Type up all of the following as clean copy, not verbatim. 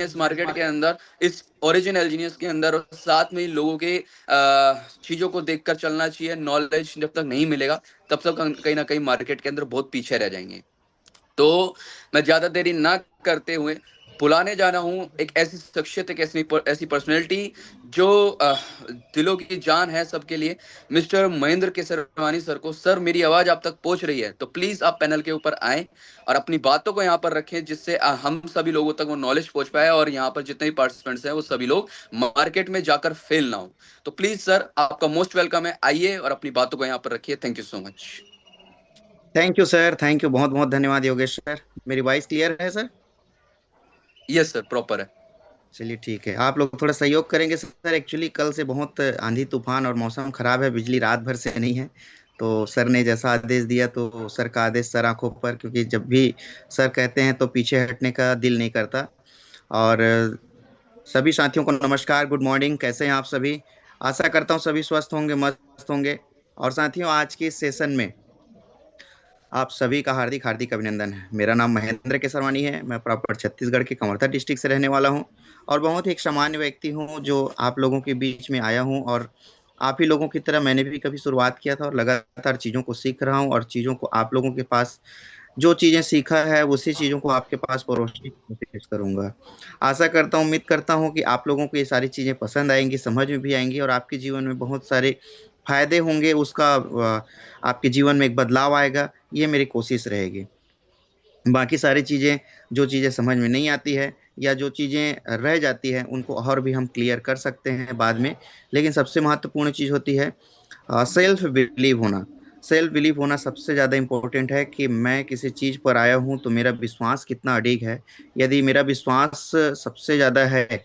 इस मार्केट के अंदर, इस ओरिजिन एल्जीनियस के अंदर, और साथ में ही लोगों के चीजों को देखकर चलना चाहिए। नॉलेज जब तक नहीं मिलेगा तब तक कहीं ना कहीं मार्केट के अंदर बहुत पीछे रह जाएंगे। तो मैं ज्यादा देरी ना करते हुए बुलाने जा रहा हूँ एक ऐसी शख्सियत, एक ऐसी पर्सनैलिटी जो दिलों की जान है सबके लिए, मिस्टर महेंद्र केसरवानी सर को। सर, मेरी आवाज आप तक पहुंच रही है तो प्लीज आप पैनल के ऊपर आएं और अपनी बातों को यहाँ पर रखें, जिससे हम सभी लोगों तक वो नॉलेज पहुंच पाए और यहाँ पर जितने भी पार्टिसिपेंट्स हैं वो सभी लोग मार्केट में जाकर फेल ना हो। तो प्लीज सर, आपका मोस्ट वेलकम है, आइए और अपनी बातों को यहाँ पर रखिए। Thank you so much. Thank you sir, thank you, बहुत बहुत धन्यवाद योगेश सर। मेरी वॉइस क्लियर है सर? यस सर, प्रॉपर है। चलिए ठीक है, आप लोग थोड़ा सहयोग करेंगे सर। एक्चुअली कल से बहुत आंधी तूफान और मौसम खराब है, बिजली रात भर से नहीं है। तो सर ने जैसा आदेश दिया तो सर का आदेश सर आंखों पर, क्योंकि जब भी सर कहते हैं तो पीछे हटने का दिल नहीं करता। और सभी साथियों को नमस्कार, गुड मॉर्निंग, कैसे हैं आप सभी? आशा करता हूँ सभी स्वस्थ होंगे, मस्त होंगे। और साथियों, आज के इस सेशन में आप सभी का हार्दिक हार्दिक अभिनंदन है। मेरा नाम महेंद्र केसरवानी है, मैं प्रॉपर छत्तीसगढ़ के कवर्धा डिस्ट्रिक्ट से रहने वाला हूं और बहुत ही एक सामान्य व्यक्ति हूं जो आप लोगों के बीच में आया हूं। और आप ही लोगों की तरह मैंने भी कभी शुरुआत किया था और लगातार चीज़ों को सीख रहा हूं और चीज़ों को आप लोगों के पास जो चीज़ें सीखा है उसी चीज़ों को आपके पास परोसने की कोशिश करूंगा। आशा करता हूं, उम्मीद करता हूं कि आप लोगों को ये सारी चीज़ें पसंद आएंगी, समझ में भी आएंगी और आपके जीवन में बहुत सारे फायदे होंगे। उसका आपके जीवन में एक बदलाव आएगा, ये मेरी कोशिश रहेगी। बाकी सारी चीज़ें, जो चीज़ें समझ में नहीं आती है या जो चीज़ें रह जाती हैं उनको और भी हम क्लियर कर सकते हैं बाद में। लेकिन सबसे महत्वपूर्ण चीज़ होती है सेल्फ बिलीव होना। सेल्फ बिलीव होना सबसे ज़्यादा इम्पोर्टेंट है कि मैं किसी चीज़ पर आया हूँ तो मेरा विश्वास कितना अडिग है। यदि मेरा विश्वास सबसे ज़्यादा है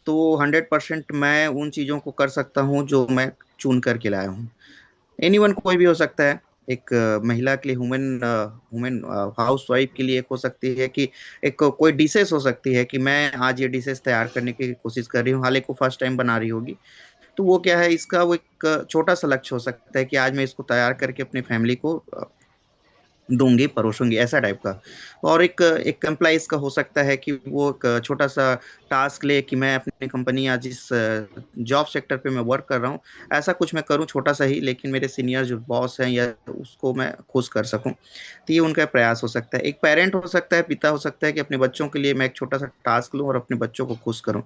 तो 100% मैं उन चीज़ों को कर सकता हूँ जो मैं चुन करके लाया हूँ। एनीवन, कोई भी हो सकता है। एक महिला के लिए ह्यूमन ह्यूमन हाउस वाइफ के लिए एक हो सकती है कि एक कोई डिशेस हो सकती है कि मैं आज ये डिशेस तैयार करने की कोशिश कर रही हूँ, हालांकि वो फर्स्ट टाइम बना रही होगी। तो वो क्या है, इसका वो एक छोटा सा लक्ष्य हो सकता है कि आज मैं इसको तैयार करके अपनी फैमिली को दूंगी, परोसूंगी, ऐसा टाइप का। और एक एक एम्प्लॉइज का हो सकता है कि वो एक छोटा सा टास्क ले कि मैं अपनी कंपनी या जिस जॉब सेक्टर पे मैं वर्क कर रहा हूँ, ऐसा कुछ मैं करूँ छोटा सा ही, लेकिन मेरे सीनियर जो बॉस हैं या उसको मैं खुश कर सकूं। तो ये उनका प्रयास हो सकता है। एक पेरेंट हो सकता है, पिता हो सकता है कि अपने बच्चों के लिए मैं एक छोटा सा टास्क लूँ और अपने बच्चों को खुश करूँ।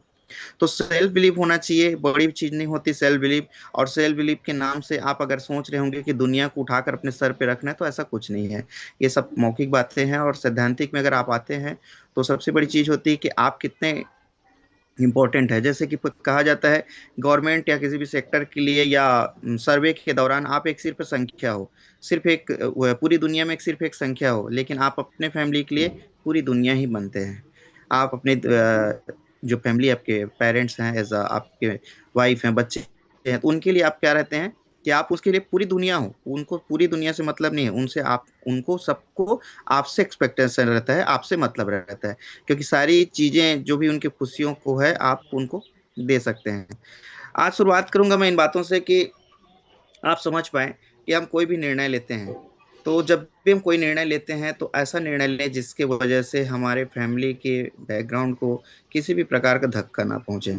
तो सेल्फ बिलीव होना चाहिए, बड़ी चीज नहीं होती सेल्फ बिलीव। और सेल्फ बिलीव के नाम से आप अगर सोच रहे होंगे कि दुनिया को उठाकर अपने सर पे रखना है, तो ऐसा कुछ नहीं है। ये सब मौखिक बातें हैं और सैद्धांतिक में अगर आप आते हैं तो सबसे बड़ी चीज होती है कि आप कितने इम्पोर्टेंट है। जैसे कि कहा जाता है, गवर्नमेंट या किसी भी सेक्टर के लिए या सर्वे के दौरान आप एक सिर्फ संख्या हो, सिर्फ एक पूरी दुनिया में एक सिर्फ एक संख्या हो, लेकिन आप अपने फैमिली के लिए पूरी दुनिया ही बनते हैं। आप अपने जो फैमिली, आपके पेरेंट्स हैं, एज आपके वाइफ हैं, बच्चे हैं, तो उनके लिए आप क्या रहते हैं कि आप उसके लिए पूरी दुनिया हो। उनको पूरी दुनिया से मतलब नहीं है, उनसे आप उनको सबको आपसे एक्सपेक्टेशन रहता है, आपसे मतलब रहता है। क्योंकि सारी चीजें जो भी उनकी खुशियों को है आप उनको दे सकते हैं। आज शुरुआत करूंगा मैं इन बातों से कि आप समझ पाए कि हम कोई भी निर्णय लेते हैं तो जब भी हम कोई निर्णय लेते हैं तो ऐसा निर्णय लें जिसके वजह से हमारे फैमिली के बैकग्राउंड को किसी भी प्रकार का धक्का ना पहुंचे,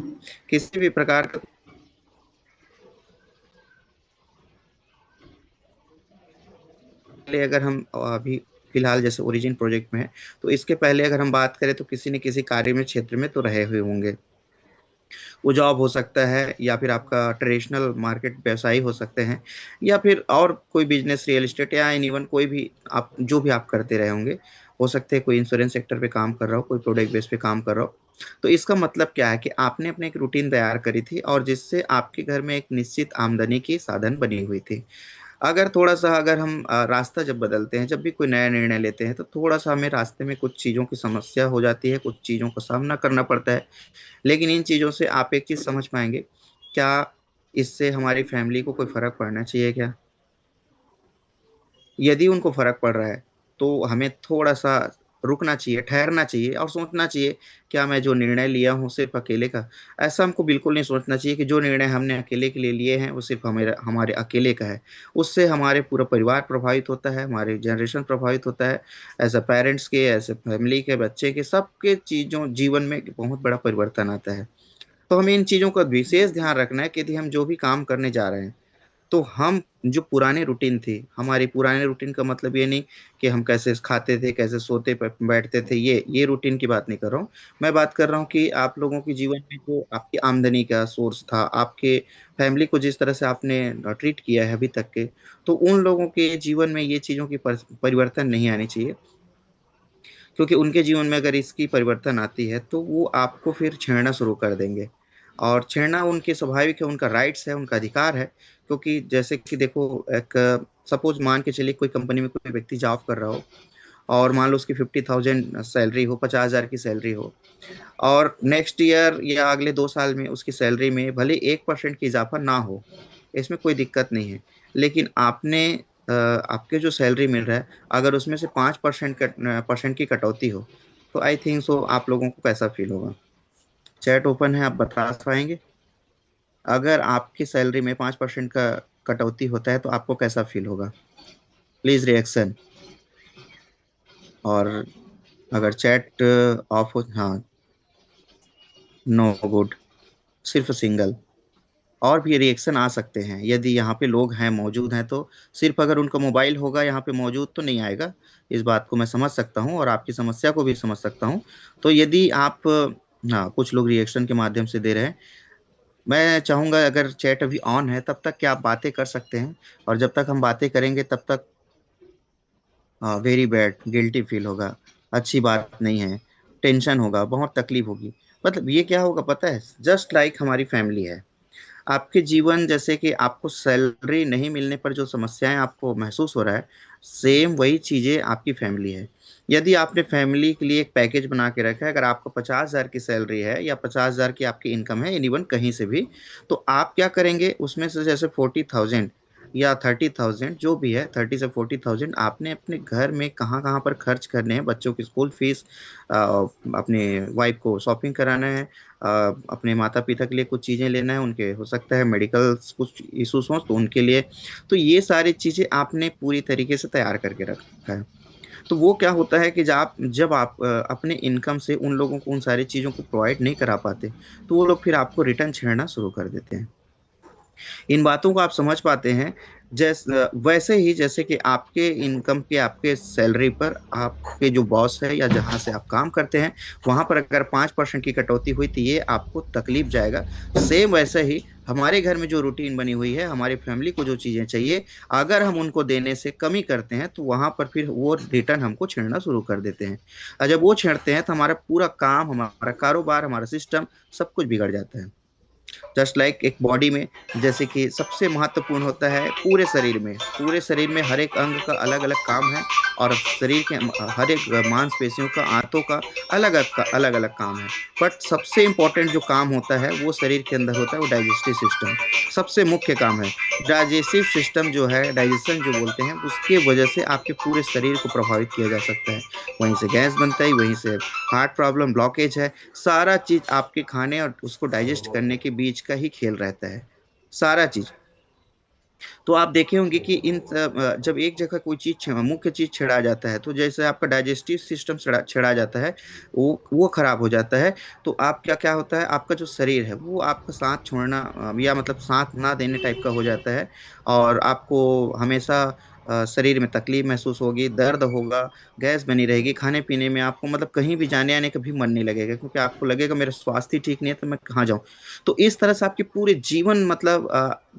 किसी भी प्रकार का। पहले अगर हम अभी फिलहाल जैसे ओरिजिन प्रोजेक्ट में है, तो इसके पहले अगर हम बात करें तो किसी न किसी कार्य में क्षेत्र में तो रहे हुए होंगे। वो जॉब हो सकता है या फिर आपका ट्रेडिशनल मार्केट व्यवसायी हो सकते हैं या फिर और कोई बिजनेस, रियल एस्टेट या इवन कोई भी आप जो भी आप करते रहे होंगे। हो सकते हैं कोई इंश्योरेंस सेक्टर पे काम कर रहा हो, कोई प्रोडक्ट बेस पे काम कर रहा हो। तो इसका मतलब क्या है कि आपने अपने एक रूटीन तैयार करी थी और जिससे आपके घर में एक निश्चित आमदनी की साधन बनी हुई थी। अगर थोड़ा सा अगर हम रास्ता जब बदलते हैं, जब भी कोई नया निर्णय लेते हैं, तो थोड़ा सा हमें रास्ते में कुछ चीज़ों की समस्या हो जाती है, कुछ चीज़ों का सामना करना पड़ता है। लेकिन इन चीज़ों से आप एक चीज़ समझ पाएंगे, क्या इससे हमारी फैमिली को कोई फर्क पड़ना चाहिए क्या? यदि उनको फर्क पड़ रहा है तो हमें थोड़ा सा रुकना चाहिए, ठहरना चाहिए और सोचना चाहिए, क्या मैं जो निर्णय लिया हूँ सिर्फ अकेले का। ऐसा हमको बिल्कुल नहीं सोचना चाहिए कि जो निर्णय हमने अकेले के लिए लिए हैं वो सिर्फ हमारे हमारे अकेले का है। उससे हमारे पूरा परिवार प्रभावित होता है, हमारे जनरेशन प्रभावित होता है। एज अ पेरेंट्स के, एज अ फैमिली के, बच्चे के, सबके चीजों जीवन में बहुत बड़ा परिवर्तन आता है। तो हमें इन चीजों का विशेष ध्यान रखना है कि यदि हम जो भी काम करने जा रहे हैं, तो हम जो पुराने रूटीन थी, हमारी पुराने रूटीन का मतलब ये नहीं कि हम कैसे खाते थे, कैसे सोते बैठते थे, ये रूटीन की बात नहीं कर रहा हूँ। मैं बात कर रहा हूँ कि आप लोगों के जीवन में जो आपकी आमदनी का सोर्स था, आपके फैमिली को जिस तरह से आपने ट्रीट किया है अभी तक के, तो उन लोगों के जीवन में ये चीजों की परिवर्तन नहीं आनी चाहिए। क्योंकि उनके जीवन में अगर इसकी परिवर्तन आती है तो वो आपको फिर छेड़ना शुरू कर देंगे। और छेड़ना उनके स्वाभाविक है, उनका राइट्स है, उनका अधिकार है। क्योंकि जैसे कि देखो, एक सपोज मान के चलिए कोई कंपनी में कोई व्यक्ति जॉब कर रहा हो, और मान लो उसकी 50,000 सैलरी हो, 50,000 की सैलरी हो, और नेक्स्ट ईयर या अगले 2 साल में उसकी सैलरी में भले 1% की इजाफा ना हो, इसमें कोई दिक्कत नहीं है। लेकिन आपके जो सैलरी मिल रहा है, अगर उसमें से 5% की कटौती हो, तो आई थिंक सो आप लोगों को कैसा फील होगा। चैट ओपन है, आप बता पाएंगे। अगर आपकी सैलरी में 5% का कटौती होता है तो आपको कैसा फील होगा? Please reaction. और अगर चैट ऑफ हो, हाँ, नो, गुड, सिर्फ सिंगल। और भी रिएक्शन आ सकते हैं यदि यहाँ पे लोग हैं, मौजूद हैं तो। सिर्फ अगर उनका मोबाइल होगा यहाँ पे मौजूद तो नहीं आएगा। इस बात को मैं समझ सकता हूँ और आपकी समस्या को भी समझ सकता हूँ। तो यदि आप, हाँ, कुछ लोग रिएक्शन के माध्यम से दे रहे हैं। मैं चाहूंगा अगर चैट अभी ऑन है तब तक क्या आप बातें कर सकते हैं। और जब तक हम बातें करेंगे तब तक वेरी बैड, गिल्टी फील होगा, अच्छी बात नहीं है, टेंशन होगा, बहुत तकलीफ होगी। मतलब ये क्या होगा पता है, जस्ट लाइक हमारी फैमिली है। आपके जीवन जैसे कि आपको सैलरी नहीं मिलने पर जो समस्याएं आपको महसूस हो रहा है, सेम वही चीजें आपकी फैमिली है। यदि आपने फैमिली के लिए एक पैकेज बना के रखा है, अगर आपको 50,000 की सैलरी है या 50,000 की आपकी इनकम है, एनी वन कहीं से भी, तो आप क्या करेंगे उसमें से जैसे 40,000 या 30,000 जो भी है, 30 से 40,000 आपने अपने घर में कहाँ कहाँ पर खर्च करने हैं। बच्चों की स्कूल फीस, अपने वाइफ को शॉपिंग कराना है, अपने माता पिता के लिए कुछ चीज़ें लेना है, उनके हो सकता है मेडिकल कुछ इशूज हो तो उनके लिए। तो ये सारी चीज़ें आपने पूरी तरीके से तैयार करके रखा है। तो वो क्या होता है कि जब आप अपने इनकम से उन लोगों को उन सारी चीज़ों को प्रोवाइड नहीं करा पाते, तो वो लोग फिर आपको रिटर्न छेड़ना शुरू कर देते हैं। इन बातों को आप समझ पाते हैं। वैसे ही जैसे कि आपके इनकम के, आपके सैलरी पर आपके जो बॉस है या जहां से आप काम करते हैं, वहां पर अगर 5% की कटौती हुई तो ये आपको तकलीफ जाएगा। सेम वैसे ही हमारे घर में जो रूटीन बनी हुई है, हमारी फैमिली को जो चीजें चाहिए, अगर हम उनको देने से कमी करते हैं तो वहां पर फिर वो रिटर्न हमको छेड़ना शुरू कर देते हैं। और जब वो छेड़ते हैं तो हमारा पूरा काम, हमारा कारोबार, हमारा सिस्टम, सब कुछ बिगड़ जाता है। जस्ट लाइक एक बॉडी में, जैसे कि सबसे महत्वपूर्ण होता है पूरे शरीर में हर एक अंग का अलग अलग काम है। और शरीर के हर एक मांसपेशियों का, आंतों का अलग अलग काम है। बट सबसे इम्पोर्टेंट जो काम होता है वो शरीर के अंदर होता है, वो डाइजेस्टिव सिस्टम सबसे मुख्य काम है। डाइजेस्टिव सिस्टम जो है, डाइजेशन जो बोलते हैं, उसके वजह से आपके पूरे शरीर को प्रभावित किया जा सकता है। वहीं से गैस बनता है, वहीं से हार्ट प्रॉब्लम, ब्लॉकेज है। सारा चीज आपके खाने और उसको डाइजेस्ट करने के बीच का ही खेल रहता है, सारा चीज। तो आप देखे होंगे कि जब एक जगह कोई चीज, मुख्य चीज छेड़ा जाता है, तो जैसे आपका डाइजेस्टिव सिस्टम छेड़ा जाता है, वो खराब हो जाता है। तो आप क्या क्या होता है, आपका जो शरीर है वो आपका साथ छोड़ना, या मतलब साथ ना देने टाइप का हो जाता है। और आपको हमेशा शरीर में तकलीफ महसूस होगी, दर्द होगा, गैस बनी रहेगी, खाने पीने में आपको मतलब कहीं भी जाने आने का भी मन नहीं लगेगा, क्योंकि आपको लगेगा मेरा स्वास्थ्य ही ठीक नहीं है तो मैं कहाँ जाऊं। तो इस तरह से आपके पूरे जीवन मतलब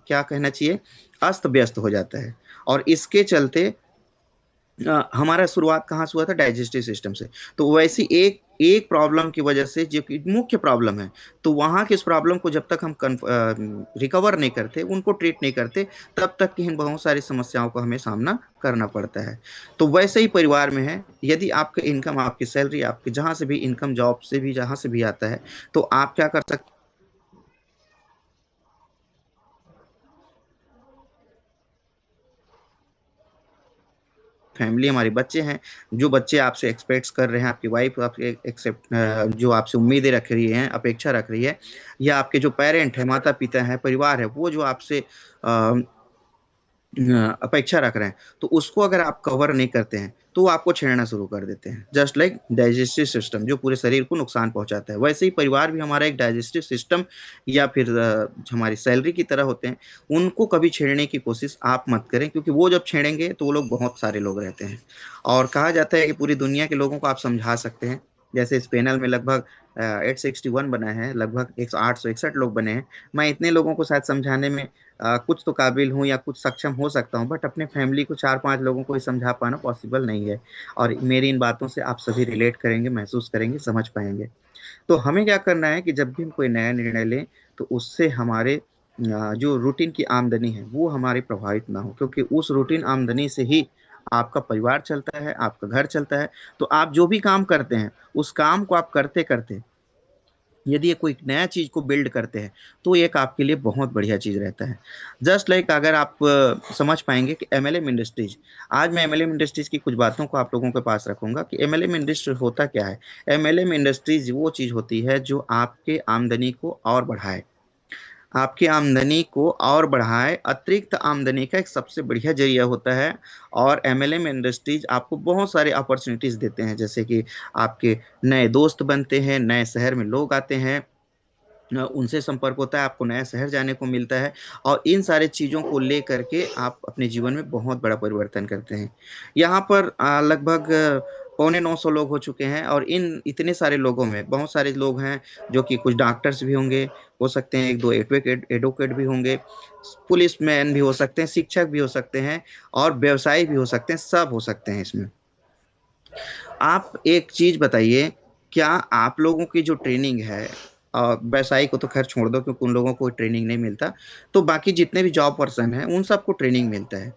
क्या कहना चाहिए, अस्त व्यस्त हो जाता है। और इसके चलते हमारा शुरुआत कहाँ से हुआ था, डाइजेस्टिव सिस्टम से। तो वैसी एक एक प्रॉब्लम की वजह से, जो कि मुख्य प्रॉब्लम है, तो वहां की इस प्रॉब्लम को जब तक हम रिकवर नहीं करते, उनको ट्रीट नहीं करते, तब तक की इन बहुत सारी समस्याओं का हमें सामना करना पड़ता है। तो वैसे ही परिवार में है, यदि आपका इनकम, आपकी सैलरी, आपके जहां से भी इनकम, जॉब से भी जहां से भी आता है, तो आप क्या कर सकते फैमिली, हमारे बच्चे हैं, जो बच्चे आपसे एक्सपेक्ट कर रहे हैं, आपकी वाइफ आपसे एक्सेप्ट जो आपसे उम्मीदें रख रही हैं, अपेक्षा रख रही है, या आपके जो पेरेंट है, माता पिता है, परिवार है, वो जो आपसे अपेक्षा रख रहे हैं, तो उसको अगर आप कवर नहीं करते हैं तो वो आपको छेड़ना शुरू कर देते हैं। जस्ट लाइक डाइजेस्टिव सिस्टम जो पूरे शरीर को नुकसान पहुंचाता है, वैसे ही परिवार भी हमारा एक डाइजेस्टिव सिस्टम या फिर हमारी सैलरी की तरह होते हैं। उनको कभी छेड़ने की कोशिश आप मत करें, क्योंकि वो जब छेड़ेंगे तो वो लोग बहुत सारे लोग रहते हैं, और कहा जाता है कि पूरी दुनिया के लोगों को आप समझा सकते हैं। जैसे इस पैनल में लगभग 861 बना है, लगभग 861 लोग बने हैं। मैं इतने लोगों को शायद समझाने में कुछ तो काबिल हूँ या कुछ सक्षम हो सकता हूँ, बट अपने फैमिली को 4-5 लोगों को ही समझा पाना पॉसिबल नहीं है। और मेरी इन बातों से आप सभी रिलेट करेंगे, महसूस करेंगे, समझ पाएंगे। तो हमें क्या करना है कि जब भी हम कोई नया निर्णय लें, तो उससे हमारे जो रूटीन की आमदनी है वो हमारी प्रभावित ना हो, क्योंकि उस रूटीन आमदनी से ही आपका परिवार चलता है, आपका घर चलता है। तो आप जो भी काम करते हैं, उस काम को आप करते करते यदि ये कोई नया चीज को बिल्ड करते हैं, तो एक आपके लिए बहुत बढ़िया चीज रहता है। जस्ट लाइक अगर आप समझ पाएंगे कि एमएलएम इंडस्ट्रीज, आज मैं एमएलएम इंडस्ट्रीज की कुछ बातों को आप लोगों के पास रखूंगा कि एमएलएम इंडस्ट्री होता क्या है। एमएलएम इंडस्ट्रीज वो चीज होती है जो आपके आमदनी को और बढ़ाए, आपकी आमदनी को और बढ़ाए, अतिरिक्त आमदनी का एक सबसे बढ़िया जरिया होता है। और एमएलएम इंडस्ट्रीज आपको बहुत सारे अपॉर्चुनिटीज देते हैं, जैसे कि आपके नए दोस्त बनते हैं, नए शहर में लोग आते हैं, उनसे संपर्क होता है, आपको नया शहर जाने को मिलता है, और इन सारे चीज़ों को ले करके आप अपने जीवन में बहुत बड़ा परिवर्तन करते हैं। यहाँ पर लगभग 950 लोग हो चुके हैं, और इन इतने सारे लोगों में बहुत सारे लोग हैं जो कि कुछ डॉक्टर्स भी होंगे, हो सकते हैं एक दो एडवोकेट एडवोकेट भी होंगे, पुलिस मैन भी हो सकते हैं, शिक्षक भी हो सकते हैं, और व्यवसायी भी हो सकते हैं, सब हो सकते हैं इसमें। आप एक चीज बताइए, क्या आप लोगों की जो ट्रेनिंग है, व्यवसायी को तो खैर छोड़ दो क्योंकि उन लोगों को ट्रेनिंग नहीं मिलता, तो बाकी जितने भी जॉब पर्सन हैं उन सबको ट्रेनिंग मिलता है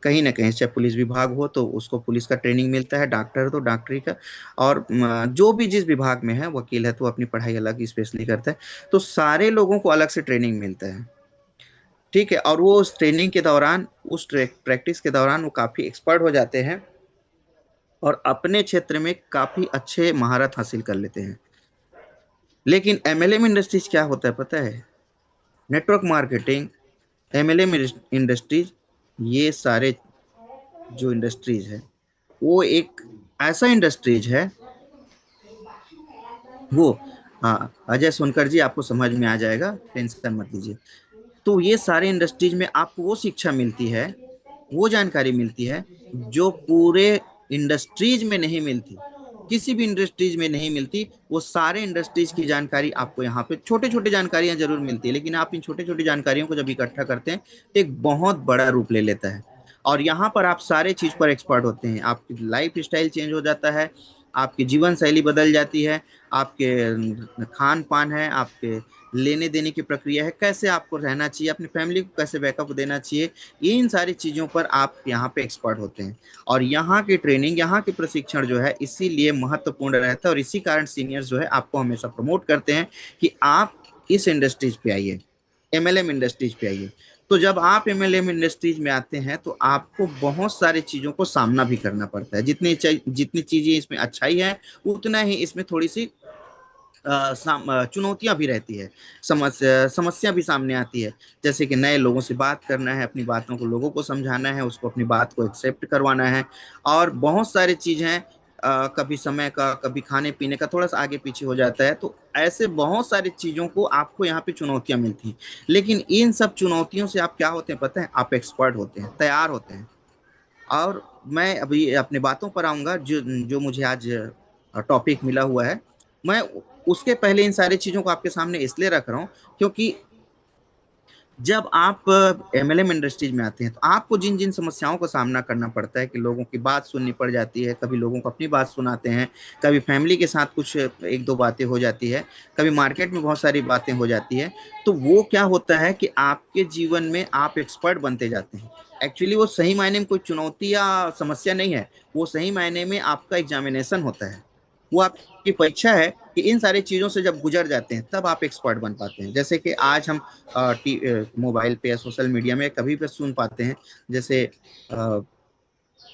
कहीं ना कहीं। चाहे पुलिस विभाग हो तो उसको पुलिस का ट्रेनिंग मिलता है, डॉक्टर हो तो डॉक्टरी का, और जो भी जिस विभाग में है, वकील है तो अपनी पढ़ाई अलग स्पेशली करता है। तो सारे लोगों को अलग से ट्रेनिंग मिलता है, ठीक है। और वो उस ट्रेनिंग के दौरान, उस प्रैक्टिस के दौरान वो काफी एक्सपर्ट हो जाते हैं, और अपने क्षेत्र में काफी अच्छे महारत हासिल कर लेते हैं। लेकिन एमएलएम इंडस्ट्रीज क्या होता है पता है? नेटवर्क मार्केटिंग, एमएलएम इंडस्ट्रीज, ये सारे जो इंडस्ट्रीज है, वो एक ऐसा इंडस्ट्रीज है, वो, हाँ अजय सोनकर जी, आपको समझ में आ जाएगा, टेंशन मत लीजिए। तो ये सारे इंडस्ट्रीज में आपको वो शिक्षा मिलती है, वो जानकारी मिलती है जो पूरे इंडस्ट्रीज में नहीं मिलती, किसी भी इंडस्ट्रीज में नहीं मिलती। वो सारे इंडस्ट्रीज की जानकारी आपको यहाँ पे, छोटे छोटे जानकारियां जरूर मिलती है, लेकिन आप इन छोटे छोटी जानकारियों को जब इकट्ठा करते हैं तो एक बहुत बड़ा रूप ले लेता है। और यहाँ पर आप सारे चीज पर एक्सपर्ट होते हैं, आपकी लाइफ स्टाइल चेंज हो जाता है, आपकी जीवन शैली बदल जाती है, आपके खान पान है, आपके लेने देने की प्रक्रिया है, कैसे आपको रहना चाहिए, अपनी फैमिली को कैसे बैकअप देना चाहिए, इन सारी चीज़ों पर आप यहाँ पे एक्सपर्ट होते हैं। और यहाँ की ट्रेनिंग, यहाँ के प्रशिक्षण जो है इसीलिए महत्वपूर्ण रहता है, और इसी कारण सीनियर्स जो है आपको हमेशा प्रमोट करते हैं कि आप इस इंडस्ट्रीज पे आइए, एमएलएम इंडस्ट्रीज पे आइए। तो जब आप एमएलएम इंडस्ट्रीज में आते हैं तो आपको बहुत सारी चीज़ों को सामना भी करना पड़ता है। जितनी चीज़ें इसमें अच्छाई है, उतना ही इसमें थोड़ी सी चुनौतियां भी रहती है, समस्या भी सामने आती है। जैसे कि नए लोगों से बात करना है, अपनी बातों को लोगों को समझाना है, उसको अपनी बात को एक्सेप्ट करवाना है, और बहुत सारी चीज हैं। कभी समय का, कभी खाने पीने का थोड़ा सा आगे पीछे हो जाता है, तो ऐसे बहुत सारी चीजों को आपको यहाँ पे चुनौतियां मिलती हैं। लेकिन इन सब चुनौतियों से आप क्या होते हैं पता है? आप एक्सपर्ट होते हैं, तैयार होते हैं। और मैं अभी अपनी बातों पर आऊंगा, जो जो मुझे आज टॉपिक मिला हुआ है, मैं उसके पहले इन सारी चीजों को आपके सामने इसलिए रख रहा हूँ क्योंकि जब आप एमएलएम इंडस्ट्रीज में आते हैं तो आपको जिन जिन समस्याओं का सामना करना पड़ता है, कि लोगों की बात सुननी पड़ जाती है, कभी लोगों को अपनी बात सुनाते हैं, कभी फैमिली के साथ कुछ एक दो बातें हो जाती है, कभी मार्केट में बहुत सारी बातें हो जाती है, तो वो क्या होता है कि आपके जीवन में आप एक्सपर्ट बनते जाते हैं। एक्चुअली वो सही मायने में कोई चुनौती या समस्या नहीं है, वो सही मायने में आपका एग्जामिनेशन होता है, वो आपकी परीक्षा है कि इन सारी चीजों से जब गुजर जाते हैं तब आप एक्सपर्ट बन पाते हैं। जैसे कि आज हम मोबाइल पे या सोशल मीडिया में कभी भी सुन पाते हैं, जैसे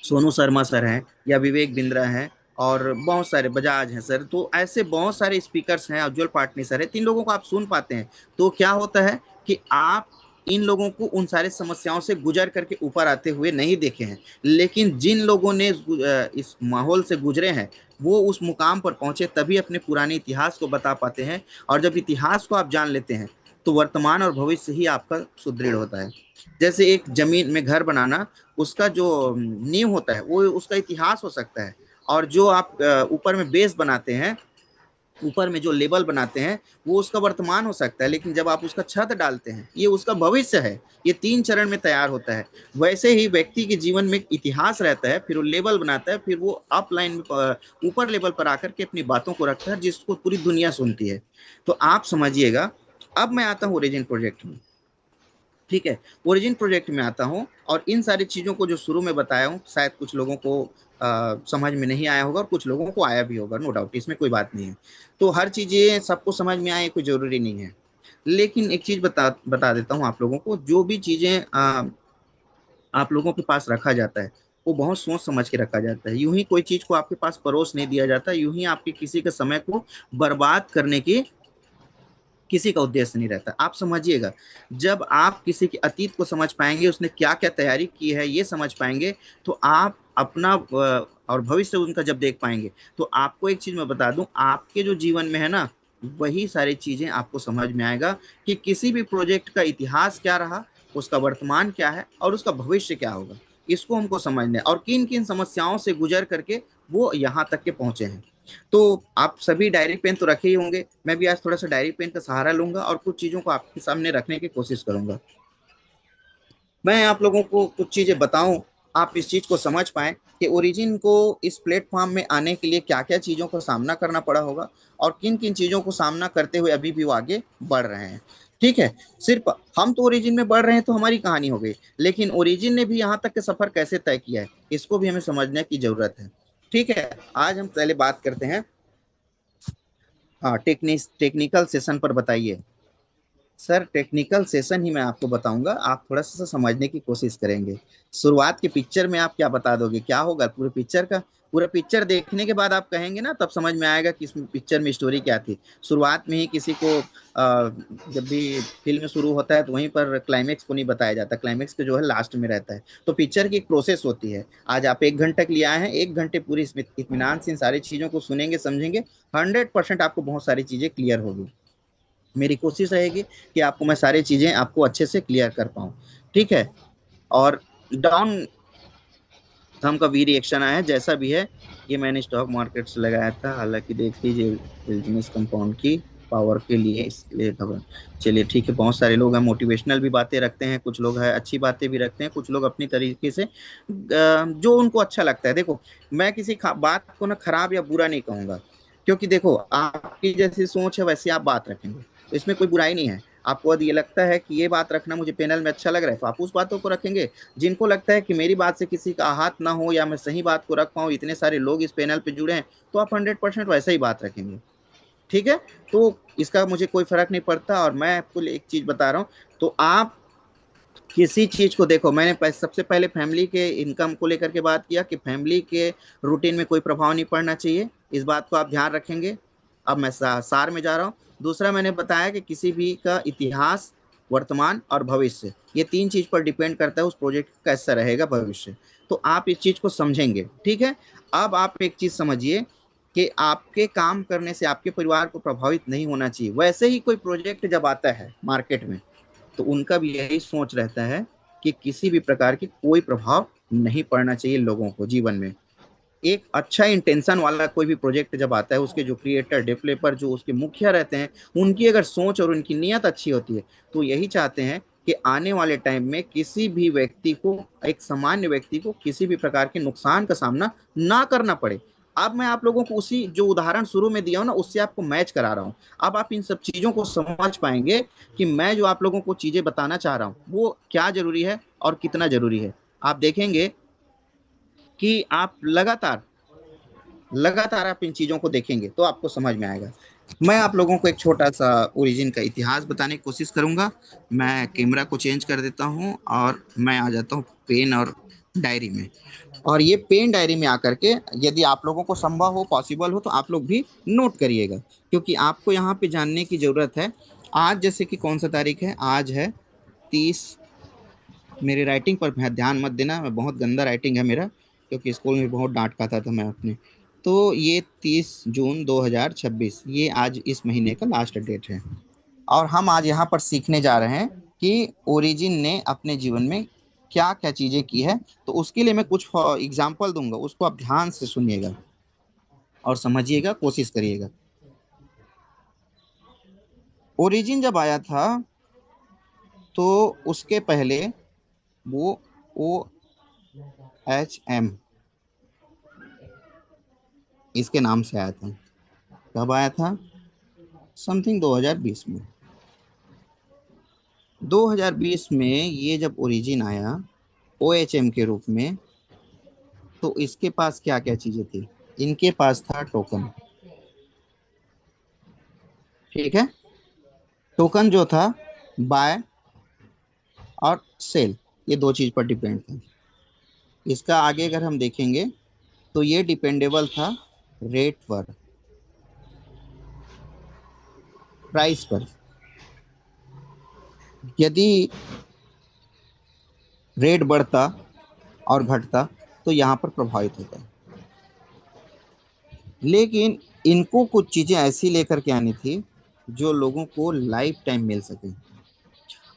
सोनू शर्मा सर हैं या विवेक बिंद्रा हैं और बहुत सारे बजाज हैं सर, तो ऐसे बहुत सारे स्पीकर्स हैं, उज्जवल पाटनी सर है, तीन लोगों को आप सुन पाते हैं। तो क्या होता है कि आप इन लोगों को उन सारी समस्याओं से गुजर करके ऊपर आते हुए नहीं देखे हैं, लेकिन जिन लोगों ने इस माहौल से गुजरे हैं वो उस मुकाम पर पहुंचे, तभी अपने पुराने इतिहास को बता पाते हैं। और जब इतिहास को आप जान लेते हैं तो वर्तमान और भविष्य ही आपका सुदृढ़ होता है। जैसे एक जमीन में घर बनाना, उसका जो नींव होता है वो उसका इतिहास हो सकता है, और जो आप ऊपर में बेस बनाते हैं, ऊपर में जो लेबल बनाते हैं वो उसका वर्तमान हो सकता है, लेकिन जब आप उसका छत डालते हैं ये उसका भविष्य है। ये तीन चरण में तैयार होता है। वैसे ही व्यक्ति के जीवन में इतिहास रहता है, फिर वो लेबल बनाता है, फिर वो अप लाइन में ऊपर लेवल पर आकर के अपनी बातों को रखता है जिसको पूरी दुनिया सुनती है। तो आप समझिएगा। अब मैं आता हूँ ओरिजिन प्रोजेक्ट में। ठीक है, ओरिजिन प्रोजेक्ट में आता हूँ, और इन सारी चीज़ों को जो शुरू में बताया हूँ शायद कुछ लोगों को समझ में नहीं आया होगा और कुछ लोगों को आया भी होगा, नो डाउट, इसमें कोई बात नहीं है। तो हर चीज़ें सबको समझ में आए कोई ज़रूरी नहीं है। लेकिन एक चीज़ बता बता देता हूँ आप लोगों को, जो भी चीज़ें आप लोगों के पास रखा जाता है वो बहुत सोच समझ के रखा जाता है। यूं ही कोई चीज़ को आपके पास परोस नहीं दिया जाता, यूं ही आपके किसी के समय को बर्बाद करने की किसी का उद्देश्य नहीं रहता। आप समझिएगा, जब आप किसी के अतीत को समझ पाएंगे, उसने क्या क्या तैयारी की है ये समझ पाएंगे, तो आप अपना और भविष्य उनका जब देख पाएंगे, तो आपको एक चीज मैं बता दूं, आपके जो जीवन में है ना, वही सारी चीजें आपको समझ में आएगा कि किसी भी प्रोजेक्ट का इतिहास क्या रहा, उसका वर्तमान क्या है और उसका भविष्य क्या होगा। इसको हमको समझना है, और किन किन समस्याओं से गुजर करके वो यहाँ तक के पहुंचे हैं। तो आप सभी डायरी पेन तो रखे ही होंगे, मैं भी आज थोड़ा सा डायरी पेन का सहारा लूंगा और कुछ चीजों को आपके सामने रखने की कोशिश करूंगा। मैं आप लोगों को कुछ चीजें बताऊं, आप इस चीज को समझ पाए कि ओरिजिन को इस प्लेटफॉर्म में आने के लिए क्या क्या चीजों का सामना करना पड़ा होगा, और किन किन चीजों को सामना करते हुए अभी भी वो आगे बढ़ रहे हैं। ठीक है, सिर्फ हम तो ओरिजिन में बढ़ रहे हैं तो हमारी कहानी हो गई, लेकिन ओरिजिन ने भी यहाँ तक के सफर कैसे तय किया है इसको भी हमें समझने की जरूरत है। ठीक है, आज हम पहले बात करते हैं। हाँ, टेक्निकल सेशन पर बताइए। सर टेक्निकल सेशन ही मैं आपको बताऊंगा, आप थोड़ा सा समझने की कोशिश करेंगे। शुरुआत के पिक्चर में आप क्या बता दोगे, क्या होगा पूरे पिक्चर का? पूरा पिक्चर देखने के बाद आप कहेंगे ना, तब समझ में आएगा कि इस पिक्चर में स्टोरी क्या थी। शुरुआत में ही किसी को जब भी फिल्म शुरू होता है तो वहीं पर क्लाइमेक्स को नहीं बताया जाता, क्लाइमेक्स के जो है लास्ट में रहता है। तो पिक्चर की एक प्रोसेस होती है। आज आप 1 घंटे के लिए आए हैं, 1 घंटे पूरी इत्मीनान से इन सारी चीजों को सुनेंगे समझेंगे, 100% आपको बहुत सारी चीजें क्लियर होगी। मेरी कोशिश रहेगी कि आपको मैं सारी चीजें आपको अच्छे से क्लियर कर पाऊँ। ठीक है, और डाउन थम का भी रिएक्शन आया है, जैसा भी है ये मैंने स्टॉक मार्केट से लगाया था, हालांकि देख लीजिए बिजनेस कंपाउंड की पावर के लिए, इसलिए खबर। चलिए ठीक है, बहुत सारे लोग हैं मोटिवेशनल भी बातें रखते हैं, कुछ लोग हैं अच्छी बातें भी रखते हैं, कुछ लोग अपनी तरीके से जो उनको अच्छा लगता है। देखो, मैं किसी बात को ना खराब या बुरा नहीं कहूंगा, क्योंकि देखो आपकी जैसी सोच है वैसी आप बात रखेंगे, तो इसमें कोई बुराई नहीं है। आपको यदि ये लगता है कि ये बात रखना मुझे पैनल में अच्छा लग रहा है तो आप उस बातों को रखेंगे। जिनको लगता है कि मेरी बात से किसी का आहत ना हो या मैं सही बात को रख पाऊँ, इतने सारे लोग इस पैनल पे जुड़े हैं, तो आप 100% वैसा ही बात रखेंगे। ठीक है, तो इसका मुझे कोई फर्क नहीं पड़ता। और मैं आपको एक चीज बता रहा हूँ, तो आप किसी चीज को देखो, मैंने सबसे पहले फैमिली के इनकम को लेकर के बात किया कि फैमिली के रूटीन में कोई प्रभाव नहीं पड़ना चाहिए, इस बात को आप ध्यान रखेंगे। अब मैं सार में जा रहा हूँ। दूसरा मैंने बताया कि किसी भी का इतिहास, वर्तमान और भविष्य, ये तीन चीज पर डिपेंड करता है उस प्रोजेक्ट का कैसा रहेगा भविष्य। तो आप इस चीज को समझेंगे। ठीक है, अब आप एक चीज समझिए कि आपके काम करने से आपके परिवार को प्रभावित नहीं होना चाहिए। वैसे ही कोई प्रोजेक्ट जब आता है मार्केट में, तो उनका भी यही सोच रहता है कि किसी भी प्रकार की कोई प्रभाव नहीं पड़ना चाहिए लोगों को जीवन में। एक अच्छा इंटेंशन वाला कोई भी प्रोजेक्ट जब आता है, उसके जो क्रिएटर डेवलपर जो उसके मुखिया रहते हैं, उनकी अगर सोच और उनकी नीयत अच्छी होती है, तो यही चाहते हैं कि आने वाले टाइम में किसी भी व्यक्ति को, एक सामान्य व्यक्ति को किसी भी प्रकार के नुकसान का सामना ना करना पड़े। अब मैं आप लोगों को उसी जो उदाहरण शुरू में दिया हूं ना, उससे आपको मैच करा रहा हूं। अब आप इन सब चीजों को समझ पाएंगे कि मैं जो आप लोगों को चीजें बताना चाह रहा हूं वो क्या जरूरी है और कितना जरूरी है। आप देखेंगे कि आप लगातार लगातार आप इन चीजों को देखेंगे तो आपको समझ में आएगा। मैं आप लोगों को एक छोटा सा ओरिजिन का इतिहास बताने की कोशिश करूंगा। मैं कैमरा को चेंज कर देता हूं और मैं आ जाता हूं पेन और डायरी में। और ये पेन डायरी में आकर के, यदि आप लोगों को संभव हो, पॉसिबल हो, तो आप लोग भी नोट करिएगा, क्योंकि आपको यहाँ पे जानने की जरूरत है। आज जैसे कि कौन सा तारीख है, आज है 30। मेरी राइटिंग पर ध्यान मत देना, मैं बहुत गंदा राइटिंग है मेरा, क्योंकि स्कूल में बहुत डांट खाता था मैं अपने। तो ये 30 जून 2026, ये आज इस महीने का लास्ट डेट है। और हम आज यहाँ पर सीखने जा रहे हैं कि ओरिजिन ने अपने जीवन में क्या क्या चीजें की है। तो उसके लिए मैं कुछ एग्जाम्पल दूंगा, उसको आप ध्यान से सुनिएगा और समझिएगा, कोशिश करिएगा। ओरिजिन जब आया था तो उसके पहले वो OHM इसके नाम से आया था। कब आया था? समथिंग 2020 में। 2020 में ये जब ओरिजिन आया OHM के रूप में, तो इसके पास क्या क्या चीजें थी? इनके पास था टोकन। ठीक है। टोकन जो था, बाय और सेल, ये दो चीज पर डिपेंड था। इसका आगे अगर हम देखेंगे तो ये डिपेंडेबल था रेट पर, प्राइस पर। यदि रेट बढ़ता और घटता तो यहाँ पर प्रभावित होता। लेकिन इनको कुछ चीजें ऐसी लेकर के आनी थी जो लोगों को लाइफ टाइम मिल सके।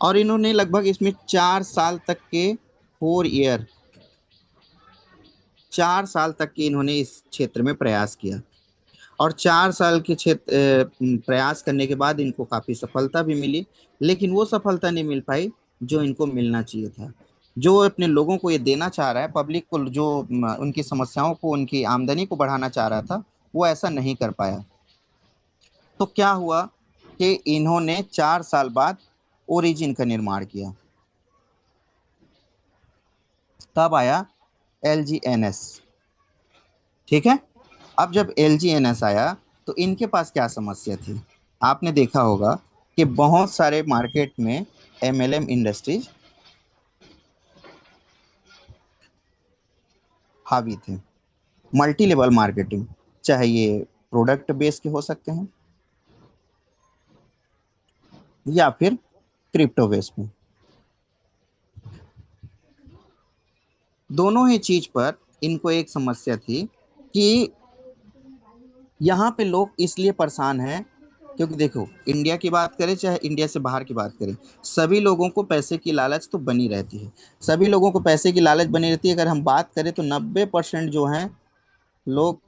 और इन्होंने लगभग इसमें 4 साल तक के, 4 ईयर, 4 साल तक के इन्होंने इस क्षेत्र में प्रयास किया। और 4 साल के क्षेत्र प्रयास करने के बाद इनको काफी सफलता भी मिली। लेकिन वो सफलता नहीं मिल पाई जो इनको मिलना चाहिए था। जो अपने लोगों को ये देना चाह रहा है, पब्लिक को, जो उनकी समस्याओं को, उनकी आमदनी को बढ़ाना चाह रहा था, वो ऐसा नहीं कर पाया। तो क्या हुआ कि इन्होंने 4 साल बाद ओरिजिन का निर्माण किया। तब आया LGNS। ठीक है। अब जब LGNS आया तो इनके पास क्या समस्या थी? आपने देखा होगा कि बहुत सारे मार्केट में MLM इंडस्ट्रीज हावी थे। मल्टी लेवल मार्केटिंग, चाहे ये प्रोडक्ट बेस के हो सकते हैं या फिर क्रिप्टो बेस पे, दोनों ही चीज पर इनको एक समस्या थी कि यहाँ पे लोग इसलिए परेशान हैं, क्योंकि देखो, इंडिया की बात करें चाहे इंडिया से बाहर की बात करें, सभी लोगों को पैसे की लालच तो बनी रहती है। सभी लोगों को पैसे की लालच बनी रहती है। अगर हम बात करें तो 90% जो हैं लोग,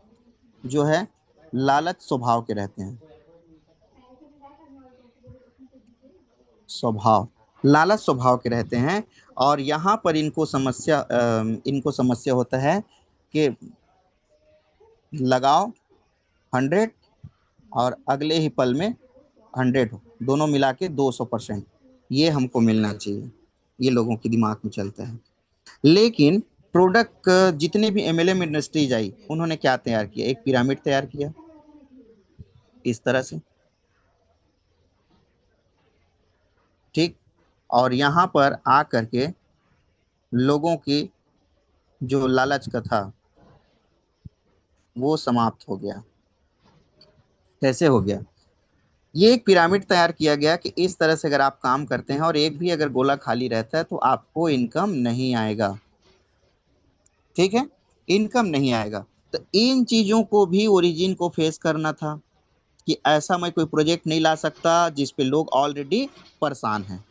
जो है, लालच स्वभाव के रहते हैं। स्वभाव, लालच स्वभाव के रहते हैं। और यहाँ पर इनको समस्या होता है कि लगाओ 100 और अगले ही पल में 100 हो, दोनों मिला के 200%, ये हमको मिलना चाहिए। ये लोगों के दिमाग में चलता है। लेकिन प्रोडक्ट, जितने भी MLM इंडस्ट्रीज आई, उन्होंने क्या तैयार किया? एक पिरामिड तैयार किया इस तरह से। ठीक। और यहाँ पर आ करके लोगों की जो लालच का था वो समाप्त हो गया। कैसे हो गया? ये एक पिरामिड तैयार किया गया कि इस तरह से अगर आप काम करते हैं और एक भी अगर गोला खाली रहता है तो आपको इनकम नहीं आएगा। ठीक है। इनकम नहीं आएगा। तो इन चीजों को भी ओरिजिन को फेस करना था कि ऐसा मैं कोई प्रोजेक्ट नहीं ला सकता जिस पे लोग ऑलरेडी परेशान हैं।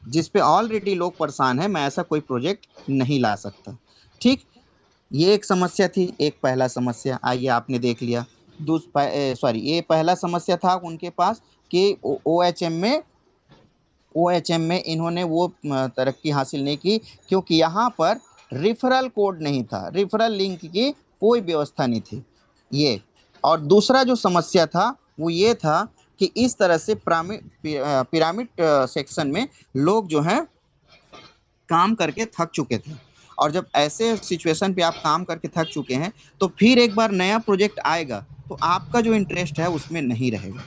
जिस पे ऑलरेडी लोग परेशान हैं, मैं ऐसा कोई प्रोजेक्ट नहीं ला सकता। ठीक। ये एक समस्या थी, एक पहला समस्या। आइए, आपने देख लिया। सॉरी, ये पहला समस्या था उनके पास कि OHM में इन्होंने वो तरक्की हासिल नहीं की, क्योंकि यहाँ पर रिफरल कोड नहीं था, रिफरल लिंक की कोई व्यवस्था नहीं थी। ये, और दूसरा जो समस्या था वो ये था कि इस तरह से पिरामिड सेक्शन में लोग जो हैं काम करके थक चुके थे। और जब ऐसे सिचुएशन पे आप काम करके थक चुके हैं, तो फिर एक बार नया प्रोजेक्ट आएगा तो आपका जो इंटरेस्ट है उसमें नहीं रहेगा।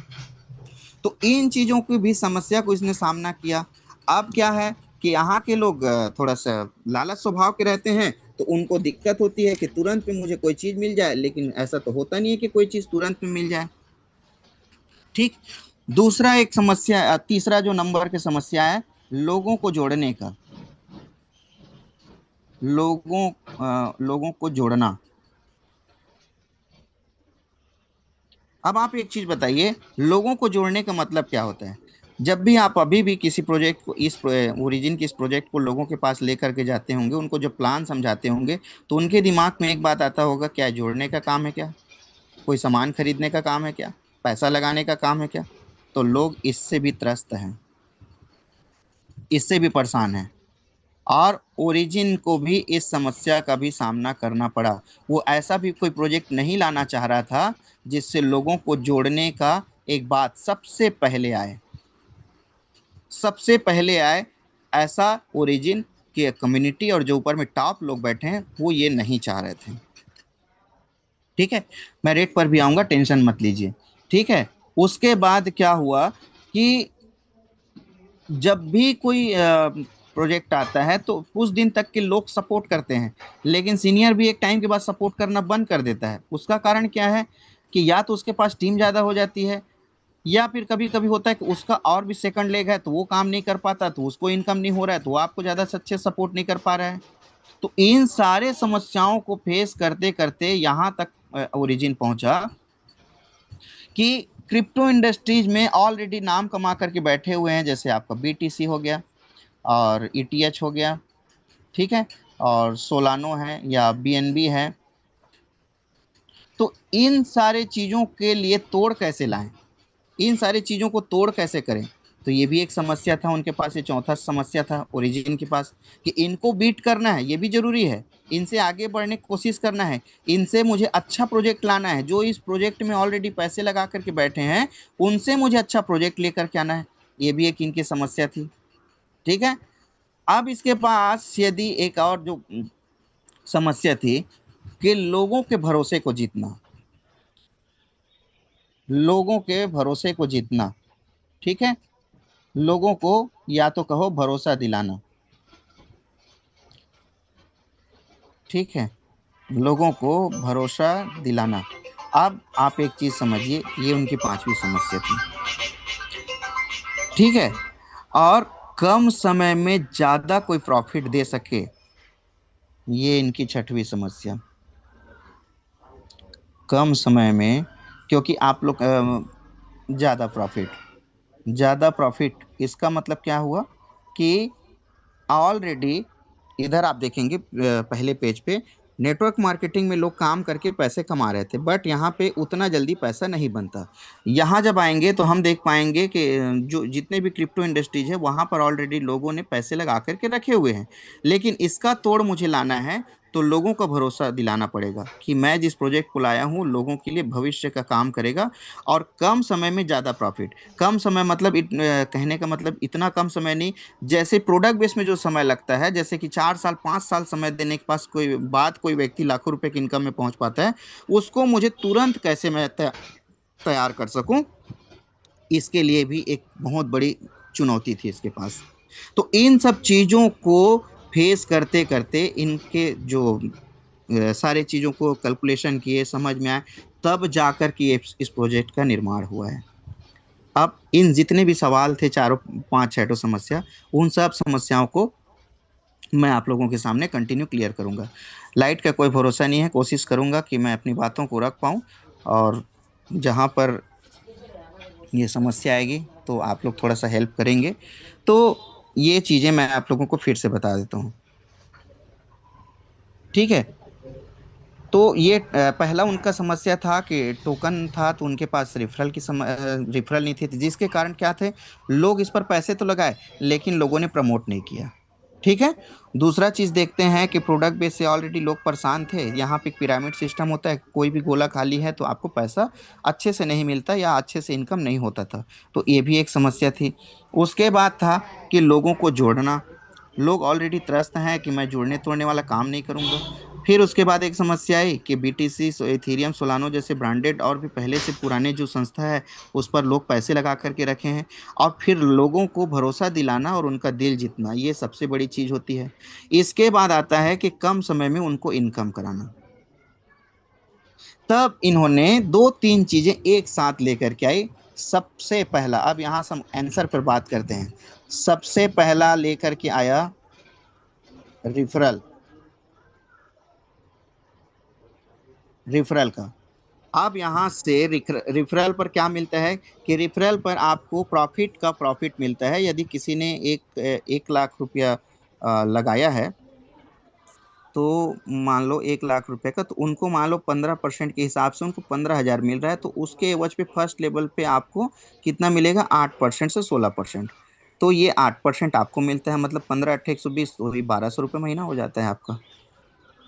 तो इन चीज़ों की भी समस्या को इसने सामना किया। अब क्या है कि यहाँ के लोग थोड़ा सा लालच स्वभाव के रहते हैं, तो उनको दिक्कत होती है कि तुरंत में मुझे कोई चीज मिल जाए, लेकिन ऐसा तो होता नहीं है कि कोई चीज तुरंत में मिल जाए। ठीक। दूसरा एक समस्या, तीसरा जो नंबर की समस्या है, लोगों को जोड़ने का, लोगों को जोड़ना। अब आप एक चीज बताइए, लोगों को जोड़ने का मतलब क्या होता है? जब भी आप अभी भी किसी प्रोजेक्ट को, इस ओरिजिन के इस प्रोजेक्ट को लोगों के पास लेकर के जाते होंगे, उनको जब प्लान समझाते होंगे, तो उनके दिमाग में एक बात आता होगा, क्या जोड़ने का काम है क्या? कोई सामान खरीदने का काम है क्या? पैसा लगाने का काम है क्या? तो लोग इससे भी त्रस्त हैं, इससे भी परेशान हैं। और ओरिजिन को भी इस समस्या का भी सामना करना पड़ा। वो ऐसा भी कोई प्रोजेक्ट नहीं लाना चाह रहा था जिससे लोगों को जोड़ने का एक बात सबसे पहले आए, सबसे पहले आए। ऐसा ओरिजिन के कम्युनिटी और जो ऊपर में टॉप लोग बैठे हैं वो ये नहीं चाह रहे थे। ठीक है, मैं रेट पर भी आऊंगा, टेंशन मत लीजिए। ठीक है। उसके बाद क्या हुआ कि जब भी कोई प्रोजेक्ट आता है तो कुछ दिन तक के लोग सपोर्ट करते हैं, लेकिन सीनियर भी एक टाइम के बाद सपोर्ट करना बंद कर देता है। उसका कारण क्या है कि या तो उसके पास टीम ज़्यादा हो जाती है, या फिर कभी कभी होता है कि उसका और भी सेकंड लेग है तो वो काम नहीं कर पाता, तो उसको इनकम नहीं हो रहा है, तो वो आपको ज़्यादा अच्छे सपोर्ट नहीं कर पा रहा है। तो इन सारे समस्याओं को फेस करते करते यहाँ तक ओरिजिन पहुंचा कि क्रिप्टो इंडस्ट्रीज में ऑलरेडी नाम कमा करके बैठे हुए हैं, जैसे आपका बीटीसी हो गया और ईटीएच हो गया। ठीक है। और सोलानो है या बीएनबी है। तो इन सारे चीज़ों के लिए तोड़ कैसे लाएं, इन सारी चीज़ों को तोड़ कैसे करें? तो ये भी एक समस्या था उनके पास। ये चौथा समस्या था ओरिजिन के पास कि इनको बीट करना है, ये भी जरूरी है। इनसे आगे बढ़ने की कोशिश करना है, इनसे मुझे अच्छा प्रोजेक्ट लाना है। जो इस प्रोजेक्ट में ऑलरेडी पैसे लगा करके बैठे हैं, उनसे मुझे अच्छा प्रोजेक्ट लेकर के आना है। ये भी एक इनकी समस्या थी। ठीक है। अब इसके पास यदि एक और जो समस्या थी कि लोगों के भरोसे को जीतना, लोगों के भरोसे को जीतना। ठीक है। लोगों को या तो कहो भरोसा दिलाना। ठीक है। लोगों को भरोसा दिलाना। अब आप एक चीज समझिए, ये उनकी पांचवी समस्या थी। ठीक है। और कम समय में ज्यादा कोई प्रॉफिट दे सके, ये इनकी छठवीं समस्या। कम समय में, क्योंकि आप लोग ज्यादा प्रॉफिट, ज्यादा प्रॉफिट इसका मतलब क्या हुआ कि ऑलरेडी इधर आप देखेंगे पहले पेज पे नेटवर्क मार्केटिंग में लोग काम करके पैसे कमा रहे थे, बट यहाँ पे उतना जल्दी पैसा नहीं बनता। यहाँ जब आएंगे तो हम देख पाएंगे कि जो जितने भी क्रिप्टो इंडस्ट्रीज है वहाँ पर ऑलरेडी लोगों ने पैसे लगा करके रखे हुए हैं। लेकिन इसका तोड़ मुझे लाना है तो लोगों का भरोसा दिलाना पड़ेगा कि मैं जिस प्रोजेक्ट को लाया हूँ लोगों के लिए भविष्य का काम करेगा, और कम समय में ज़्यादा प्रॉफिट। कम समय मतलब कहने का मतलब इतना कम समय नहीं, जैसे प्रोडक्ट बेस में जो समय लगता है, जैसे कि 4 साल 5 साल समय देने के पास कोई बात, कोई व्यक्ति लाखों रुपए की इनकम में पहुंच पाता है, उसको मुझे तुरंत कैसे मैं तैयार कर सकूं, इसके लिए भी एक बहुत बड़ी चुनौती थी इसके पास। तो इन सब चीज़ों को फेस करते करते इनके जो सारे चीज़ों को कैलकुलेशन किए, समझ में आए, तब जाकर के इस प्रोजेक्ट का निर्माण हुआ है। अब इन जितने भी सवाल थे, चारों पांच छठों समस्या, उन सब समस्याओं को मैं आप लोगों के सामने कंटिन्यू क्लियर करूंगा। लाइट का कोई भरोसा नहीं है, कोशिश करूंगा कि मैं अपनी बातों को रख पाऊं, और जहां पर ये समस्या आएगी तो आप लोग थोड़ा सा हेल्प करेंगे। तो ये चीज़ें मैं आप लोगों को फिर से बता देता हूँ। ठीक है। तो ये पहला उनका समस्या था कि टोकन था तो उनके पास रेफरल नहीं थी, जिसके कारण क्या थे, लोग इस पर पैसे तो लगाए लेकिन लोगों ने प्रमोट नहीं किया। ठीक है। दूसरा चीज़ देखते हैं कि प्रोडक्ट बेस से ऑलरेडी लोग परेशान थे। यहाँ पे एक पिरामिड सिस्टम होता है, कोई भी गोला खाली है तो आपको पैसा अच्छे से नहीं मिलता या अच्छे से इनकम नहीं होता था। तो ये भी एक समस्या थी। उसके बाद था कि लोगों को जोड़ना। लोग ऑलरेडी त्रस्त हैं कि मैं जोड़ने तोड़ने वाला काम नहीं करूंगा। फिर उसके बाद एक समस्या आई कि बीटीसी, इथेरियम, सोलानो जैसे ब्रांडेड और भी पहले से पुराने जो संस्था है उस पर लोग पैसे लगा करके रखे हैं, और फिर लोगों को भरोसा दिलाना और उनका दिल जीतना, ये सबसे बड़ी चीज होती है। इसके बाद आता है कि कम समय में उनको इनकम कराना। तब इन्होंने दो तीन चीजें एक साथ लेकर के आई। सबसे पहला, अब यहां से हम आंसर पर बात करते हैं। सबसे पहला लेकर के आया रिफरल। रिफरल का, अब यहाँ से रिफरल पर क्या मिलता है कि रिफरल पर आपको प्रॉफिट का प्रॉफिट मिलता है। यदि किसी ने 1 लाख रुपया लगाया है, तो मान लो 1 लाख रुपए का, तो उनको मान लो 15% के हिसाब से उनको 15 हजार मिल रहा है, तो उसके एवज पे फर्स्ट लेवल पे आपको कितना मिलेगा, 8% से 16%। तो ये 8% आपको मिलता है, मतलब 15 × 8 = 120, तो वही 1200 रुपये महीना हो जाता है आपका।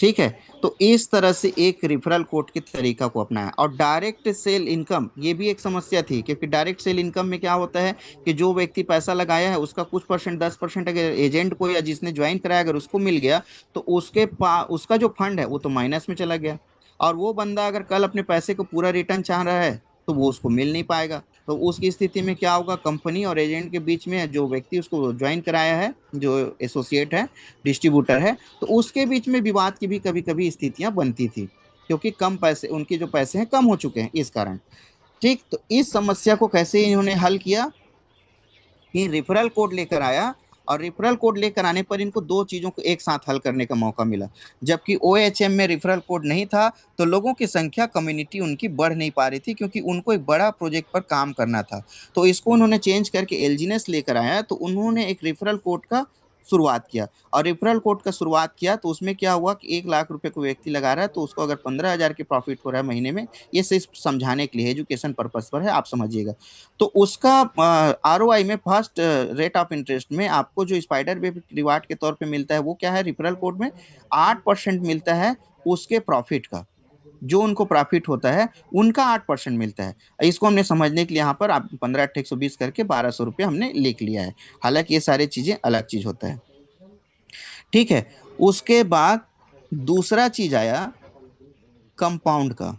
ठीक है। तो इस तरह से एक रेफरल कोड के तरीका को अपनाया। और डायरेक्ट सेल इनकम, ये भी एक समस्या थी, क्योंकि डायरेक्ट सेल इनकम में क्या होता है कि जो व्यक्ति पैसा लगाया है उसका कुछ परसेंट, 10% अगर एजेंट को या जिसने ज्वाइन कराया अगर उसको मिल गया, तो उसका जो फंड है वो तो माइनस में चला गया। और वो बंदा अगर कल अपने पैसे को पूरा रिटर्न चाह रहा है तो वो उसको मिल नहीं पाएगा। तो उसकी स्थिति में क्या होगा, कंपनी और एजेंट के बीच में जो व्यक्ति उसको ज्वाइन कराया है, जो एसोसिएट है, डिस्ट्रीब्यूटर है, तो उसके बीच में विवाद की भी कभी कभी स्थितियां बनती थी, क्योंकि कम पैसे, उनके जो पैसे हैं कम हो चुके हैं इस कारण। ठीक, तो इस समस्या को कैसे इन्होंने हल किया कि रेफरल कोड लेकर आया। और रेफरल कोड लेकर आने पर इनको दो चीजों को एक साथ हल करने का मौका मिला। जबकि ओएचएम में रेफरल कोड नहीं था, तो लोगों की संख्या, कम्युनिटी उनकी बढ़ नहीं पा रही थी, क्योंकि उनको एक बड़ा प्रोजेक्ट पर काम करना था। तो इसको उन्होंने चेंज करके एलजीनेस लेकर आया, तो उन्होंने एक रेफरल कोड का शुरुआत किया। और रेफरल कोड का शुरुआत किया तो उसमें क्या हुआ कि 1 लाख रुपए को व्यक्ति लगा रहा है, तो उसको अगर 15 हजार की प्रॉफिट हो रहा है महीने में, ये सिर्फ समझाने के लिए, एजुकेशन पर्पज पर है, आप समझिएगा। तो उसका आरओआई में, फर्स्ट रेट ऑफ इंटरेस्ट में आपको जो स्पाइडर वेब रिवार्ड के तौर पे मिलता है वो क्या है, रिफरल कोड में 8% मिलता है उसके प्रॉफिट का। जो उनको प्रॉफिट होता है उनका 8% मिलता है। इसको हमने समझने के लिए यहाँ पर आप 15 × 820 करके 1200 रुपये हमने लिख लिया है। हालांकि ये सारी चीजें अलग चीज होता है। ठीक है। उसके बाद दूसरा चीज आया कंपाउंड का।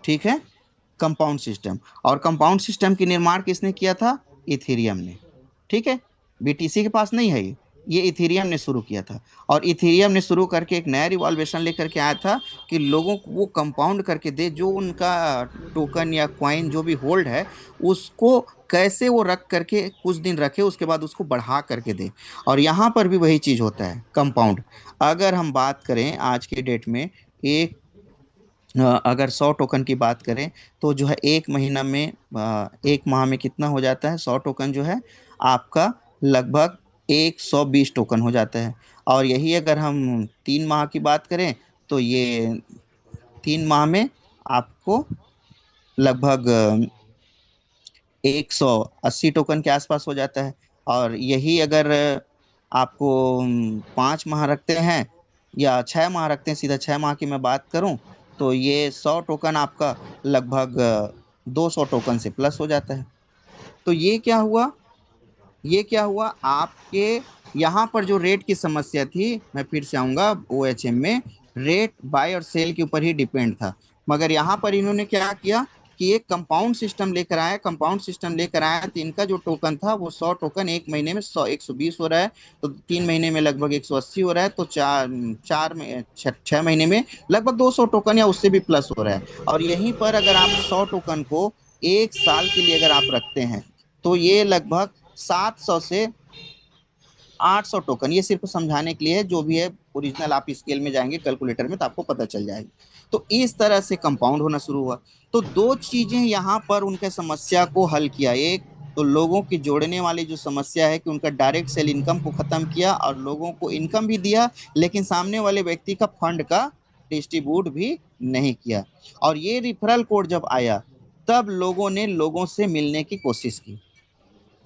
ठीक है, कंपाउंड सिस्टम। और कंपाउंड सिस्टम की निर्माण किसने किया था, इथेरियम ने। ठीक है, बीटीसी के पास नहीं है ये इथेरियम ने शुरू किया था। और इथेरियम ने शुरू करके एक नया रिवॉल्वेशन लेकर के आया था कि लोगों को वो कंपाउंड करके दे, जो उनका टोकन या क्वाइन जो भी होल्ड है उसको कैसे वो रख करके कुछ दिन रखे, उसके बाद उसको बढ़ा करके दे। और यहाँ पर भी वही चीज होता है, कंपाउंड। अगर हम बात करें आज के डेट में, एक अगर 100 टोकन की बात करें, तो जो है एक महीना में, एक माह में कितना हो जाता है, 100 टोकन जो है आपका लगभग 120 टोकन हो जाता है। और यही अगर हम 3 माह की बात करें, तो ये 3 माह में आपको लगभग 180 टोकन के आसपास हो जाता है। और यही अगर आपको 5 माह रखते हैं या 6 माह रखते हैं, सीधा 6 माह की मैं बात करूं, तो ये 100 टोकन आपका लगभग 200 टोकन से प्लस हो जाता है। तो ये क्या हुआ आपके यहाँ पर जो रेट की समस्या थी, मैं फिर से आऊंगा, ओएचएम में रेट बाय और सेल के ऊपर ही डिपेंड था। मगर यहाँ पर इन्होंने क्या किया कि एक कंपाउंड सिस्टम लेकर आया। कंपाउंड सिस्टम लेकर आया तो इनका जो टोकन था वो 100 टोकन एक महीने में 120 हो रहा है, तो 3 महीने में लगभग 180 हो रहा है, तो चार चार में 6 महीने में लगभग 200 टोकन या उससे भी प्लस हो रहा है। और यहीं पर अगर आप 100 टोकन को 1 साल के लिए अगर आप रखते हैं, तो ये लगभग 700 से 800 टोकन, ये सिर्फ समझाने के लिए है, जो भी है ओरिजिनल आप स्केल में जाएंगे कैलकुलेटर में तो आपको पता चल जाएगा। तो इस तरह से कंपाउंड होना शुरू हुआ। तो दो चीजें यहाँ पर उनके समस्या को हल किया। एक तो लोगों की जोड़ने वाली जो समस्या है कि उनका डायरेक्ट सेल इनकम को खत्म किया, और लोगों को इनकम भी दिया लेकिन सामने वाले व्यक्ति का फंड का डिस्ट्रीब्यूट भी नहीं किया। और ये रिफरल कोड जब आया, तब लोगों ने लोगों से मिलने की कोशिश की।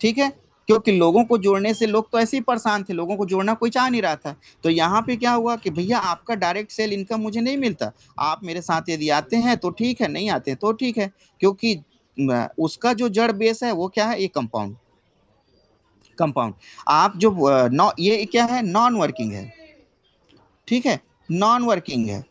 ठीक है, क्योंकि लोगों को जोड़ने से, लोग तो ऐसे ही परेशान थे, लोगों को जोड़ना कोई चाह नहीं रहा था। तो यहाँ पे क्या हुआ कि भैया आपका डायरेक्ट सेल इनकम मुझे नहीं मिलता, आप मेरे साथ यदि आते हैं तो ठीक है, नहीं आते हैं तो ठीक है। क्योंकि उसका जो जड़ बेस है वो क्या है, ये कंपाउंड। कंपाउंड आप जो नॉ ये क्या है, नॉन वर्किंग है। ठीक है, नॉन वर्किंग है,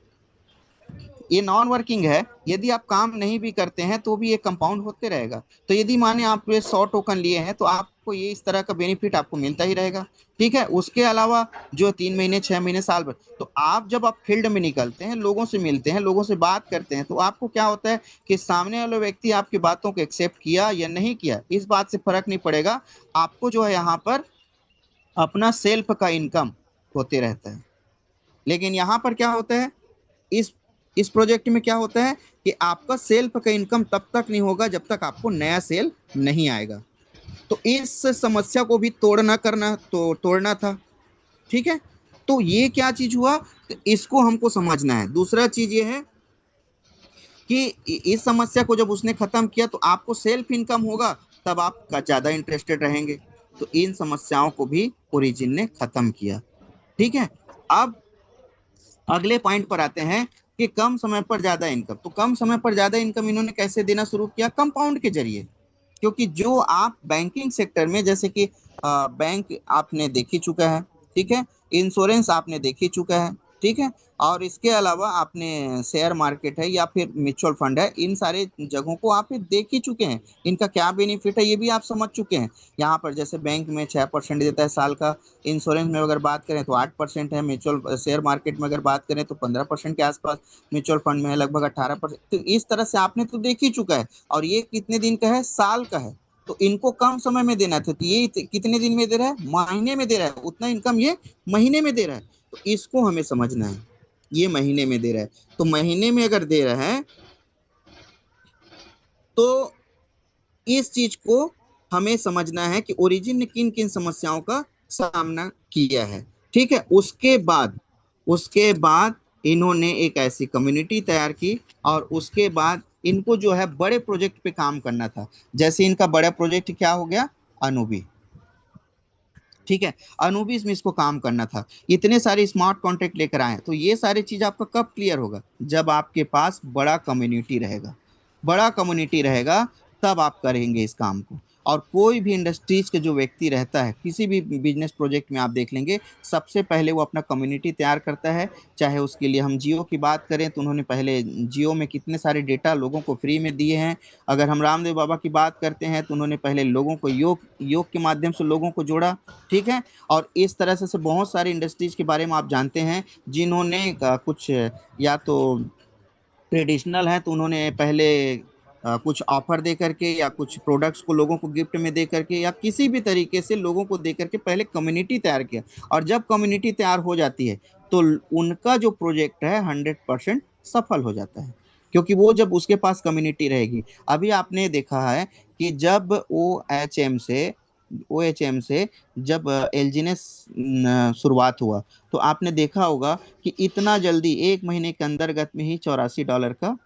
ये नॉन वर्किंग है। यदि आप काम नहीं भी करते हैं तो भी ये कंपाउंड होते रहेगा। तो यदि माने आप ये 100 टोकन लिए हैं तो आपको ये इस तरह का बेनिफिट आपको मिलता ही रहेगा। ठीक है, उसके अलावा जो 3 महीने 6 महीने साल भर, तो आप जब आप फील्ड में निकलते हैं, लोगों से मिलते हैं, लोगों से बात करते हैं, तो आपको क्या होता है कि सामने वाला व्यक्ति आपकी बातों को एक्सेप्ट किया या नहीं किया, इस बात से फर्क नहीं पड़ेगा। आपको जो है यहाँ पर अपना सेल्फ का इनकम होते रहता है। लेकिन यहाँ पर क्या होता है, इस इस प्रोजेक्ट में क्या होता है कि आपका सेल्फ का इनकम तब तक नहीं होगा जब तक आपको नया सेल नहीं आएगा। तो इस समस्या को भी तोड़ना था। ठीक है, तो ये क्या चीज हुआ, तो इसको हमको समझना है। दूसरा चीज ये है कि इस समस्या को जब उसने खत्म किया तो आपको सेल्फ इनकम होगा, तब आप ज्यादा इंटरेस्टेड रहेंगे। तो इन समस्याओं को भी ओरिजिन ने खत्म किया। ठीक है, अब अगले पॉइंट पर आते हैं कि कम समय पर ज्यादा इनकम। तो कम समय पर ज्यादा इनकम इन्होंने कैसे देना शुरू किया, कंपाउंड के जरिए। क्योंकि जो आप बैंकिंग सेक्टर में, जैसे कि बैंक आपने देख ही चुका है, ठीक है, इंश्योरेंस आपने देख ही चुका है, ठीक है, और इसके अलावा आपने शेयर मार्केट है या फिर म्यूचुअल फंड है, इन सारे जगहों को आप देख ही चुके हैं। इनका क्या बेनिफिट है ये भी आप समझ चुके हैं। यहाँ पर जैसे बैंक में 6% देता है साल का, इंश्योरेंस में अगर बात करें तो 8% है, म्यूचुअल शेयर मार्केट में अगर बात करें तो 15% के आसपास, म्यूचुअल फंड में है लगभग 18%। तो इस तरह से आपने तो देख ही चुका है। और ये कितने दिन का है, साल का है। तो इनको कम समय में देना था, तो ये कितने दिन में दे रहा है, महीने में दे रहा है। उतना इनकम ये महीने में दे रहा है। तो इसको हमें समझना है, ये महीने में दे रहा है। तो महीने में अगर दे रहा है तो इस चीज को हमें समझना है कि ओरिजिन ने किन किन समस्याओं का सामना किया है। ठीक है, उसके बाद इन्होंने एक ऐसी कम्युनिटी तैयार की, और उसके बाद इनको जो है बड़े प्रोजेक्ट पे काम करना था। जैसे इनका बड़ा प्रोजेक्ट क्या हो गया, अनुबी। ठीक है, अनुबीस में इसको काम करना था। इतने सारे स्मार्ट कॉन्ट्रैक्ट लेकर आए, तो ये सारी चीज आपका कब क्लियर होगा, जब आपके पास बड़ा कम्युनिटी रहेगा। बड़ा कम्युनिटी रहेगा तब आप करेंगे इस काम को। और कोई भी इंडस्ट्रीज के जो व्यक्ति रहता है, किसी भी बिजनेस प्रोजेक्ट में आप देख लेंगे, सबसे पहले वो अपना कम्युनिटी तैयार करता है। चाहे उसके लिए हम जियो की बात करें तो उन्होंने पहले जियो में कितने सारे डेटा लोगों को फ्री में दिए हैं। अगर हम रामदेव बाबा की बात करते हैं तो उन्होंने पहले लोगों को योग योग के माध्यम से लोगों को जोड़ा। ठीक है, और इस तरह से बहुत सारी इंडस्ट्रीज के बारे में आप जानते हैं, जिन्होंने कुछ या तो ट्रेडिशनल है तो उन्होंने पहले कुछ ऑफर दे करके या कुछ प्रोडक्ट्स को लोगों को गिफ्ट में दे करके या किसी भी तरीके से लोगों को दे करके पहले कम्युनिटी तैयार किया। और जब कम्युनिटी तैयार हो जाती है तो उनका जो प्रोजेक्ट है 100% सफल हो जाता है, क्योंकि वो जब उसके पास कम्युनिटी रहेगी। अभी आपने देखा है कि जब ओ एच एम से जब एलजी ने शुरुआत हुआ, तो आपने देखा होगा कि इतना जल्दी 1 महीने के अंतर्गत में ही $84 का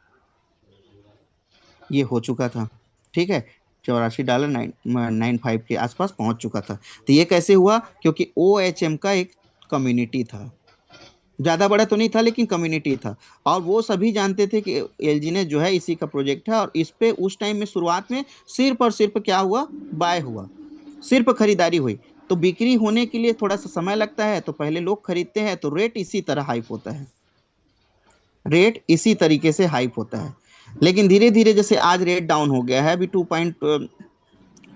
ये हो चुका था। ठीक है, $84 995 के आसपास पहुंच चुका था। तो ये कैसे हुआ, क्योंकि ओ एच एम का एक कम्युनिटी था। ज्यादा बड़ा तो नहीं था लेकिन कम्युनिटी था। और वो सभी जानते थे कि एलजी ने जो है इसी का प्रोजेक्ट है, और इस पे उस टाइम में शुरुआत में सिर्फ और सिर्फ क्या हुआ, बाय हुआ, सिर्फ खरीदारी हुई। तो बिक्री होने के लिए थोड़ा सा समय लगता है, तो पहले लोग खरीदते हैं, तो रेट इसी तरह हाइप होता है, रेट इसी तरीके से हाइप होता है। लेकिन धीरे धीरे जैसे आज रेट डाउन हो गया है, अभी 2 पॉइंट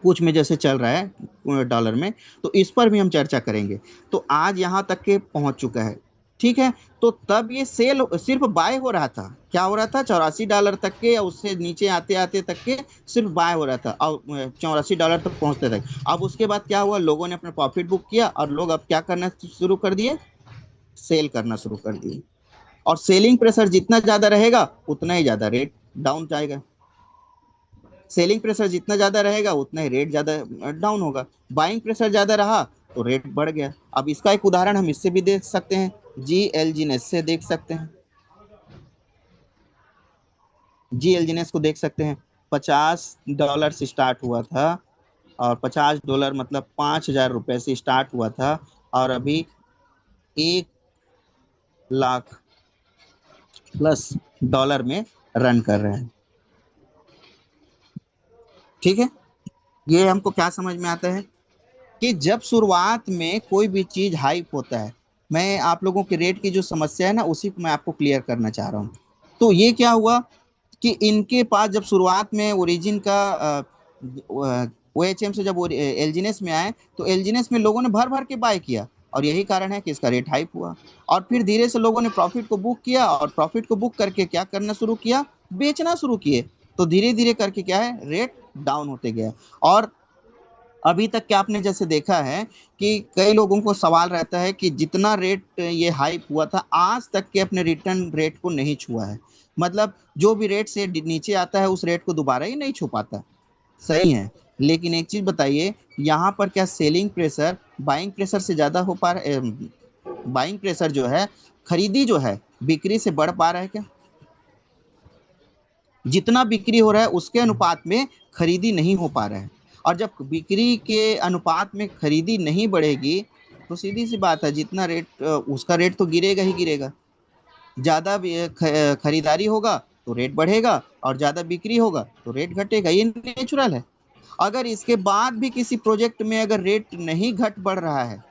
कुछ में जैसे चल रहा है डॉलर में, तो इस पर भी हम चर्चा करेंगे। तो आज यहाँ तक के पहुंच चुका है। ठीक है, तो तब ये सेल सिर्फ बाय हो रहा था, क्या हो रहा था, $84 तक के या उससे नीचे आते आते तक के सिर्फ बाय हो रहा था, और $84 तक पहुंचते तक। अब उसके बाद क्या हुआ, लोगों ने अपना प्रॉफिट बुक किया और लोग अब क्या करना शुरू कर दिए, सेल करना शुरू कर दिए। और सेलिंग प्रेशर जितना ज्यादा रहेगा उतना ही ज्यादा रेट डाउन जाएगा। सेलिंग प्रेशर जितना ज्यादा रहेगा उतना ही रेट ज्यादा डाउन होगा। बाइंग प्रेशर ज्यादा रहा तो रेट बढ़ गया। अब इसका एक उदाहरण हम इससे भी देख सकते हैं, जी एल जीनेस से देख सकते हैं। जी एल जीनेस को देख सकते हैं, $50 से स्टार्ट हुआ था, और $50 मतलब ₹5,000 से स्टार्ट हुआ था, और अभी 1 लाख प्लस में रन कर रहे हैं। ठीक है, ये हमको क्या समझ में आता है कि जब शुरुआत में कोई भी चीज हाइप होता है, मैं आप लोगों के रेट की जो समस्या है ना उसी को मैं आपको क्लियर करना चाह रहा हूँ। तो ये क्या हुआ कि इनके पास जब शुरुआत में ओरिजिन का OHM से जब एलजीनेस में आए, तो एलजीनेस में लोगों ने भर भर के बाय किया, और यही कारण है कि इसका रेट हाइप हुआ। और फिर धीरे से लोगों ने प्रॉफिट को बुक किया, और प्रॉफिट को बुक करके क्या करना शुरू किया, बेचना शुरू किए। तो धीरे धीरे करके क्या है, रेट डाउन होते गया। और अभी तक क्या आपने जैसे देखा है कि कई लोगों को सवाल रहता है कि जितना रेट ये हाइप हुआ था, आज तक के अपने रिटर्न रेट को नहीं छुआ है। मतलब जो भी रेट से नीचे आता है उस रेट को दोबारा ही नहीं छू पाता। सही है। लेकिन एक चीज बताइए, यहाँ पर क्या सेलिंग प्रेशर बाइंग प्रेशर से ज्यादा हो पा रहा है? बाइंग प्रेशर जो है, खरीदी जो है, बिक्री से बढ़ पा रहा है क्या? जितना बिक्री हो रहा है उसके अनुपात में खरीदी नहीं हो पा रहा है। और जब बिक्री के अनुपात में खरीदी नहीं बढ़ेगी, तो सीधी सी बात है, जितना रेट उसका रेट तो गिरेगा ही गिरेगा। ज्यादा खरीदारी होगा तो रेट बढ़ेगा, और ज्यादा बिक्री होगा तो रेट घटेगा, ये नेचुरल है। अगर इसके बाद भी किसी प्रोजेक्ट में अगर रेट नहीं घट बढ़ रहा है,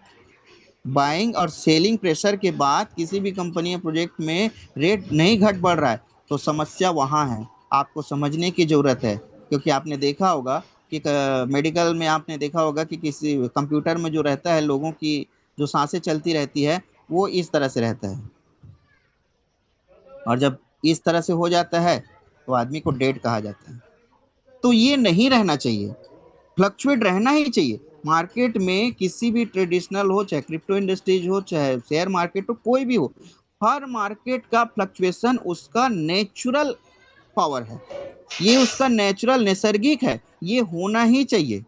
बाइंग और सेलिंग प्रेशर के बाद किसी भी कंपनी या प्रोजेक्ट में रेट नहीं घट बढ़ रहा है, तो समस्या वहां है। आपको समझने की जरूरत है, क्योंकि आपने देखा होगा कि मेडिकल में आपने देखा होगा कि किसी कंप्यूटर में जो रहता है, लोगों की जो सांसें चलती रहती है, वो इस तरह से रहता है। और जब इस तरह से हो जाता है तो आदमी को डेड कहा जाता है। तो ये नहीं रहना चाहिए, फ्लक्चुएट रहना ही चाहिए। मार्केट में किसी भी ट्रेडिशनल हो, चाहे क्रिप्टो इंडस्ट्रीज हो, चाहे शेयर मार्केट हो, कोई भी हो, हर मार्केट का फ्लक्चुएशन उसका नेचुरल पावर है। ये उसका नेचुरल नैसर्गिक है, ये होना ही चाहिए।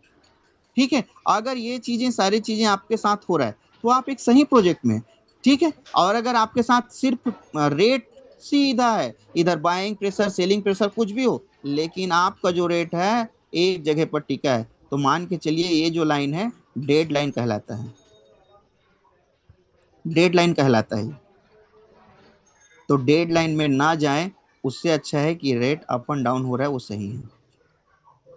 ठीक है। अगर ये चीजें सारी चीजें आपके साथ हो रहा है, तो आप एक सही प्रोजेक्ट में। ठीक है। और अगर आपके साथ सिर्फ रेट सीधा है, इधर बाइंग प्रेशर सेलिंग प्रेशर कुछ भी हो, लेकिन आपका जो रेट है एक जगह पर टिका है, तो मान के चलिए ये जो लाइन है, डेड लाइन कहलाता है। डेड लाइन कहलाता है। तो डेड लाइन में ना जाएं, उससे अच्छा है कि रेट अप एंड डाउन हो रहा है वो सही है।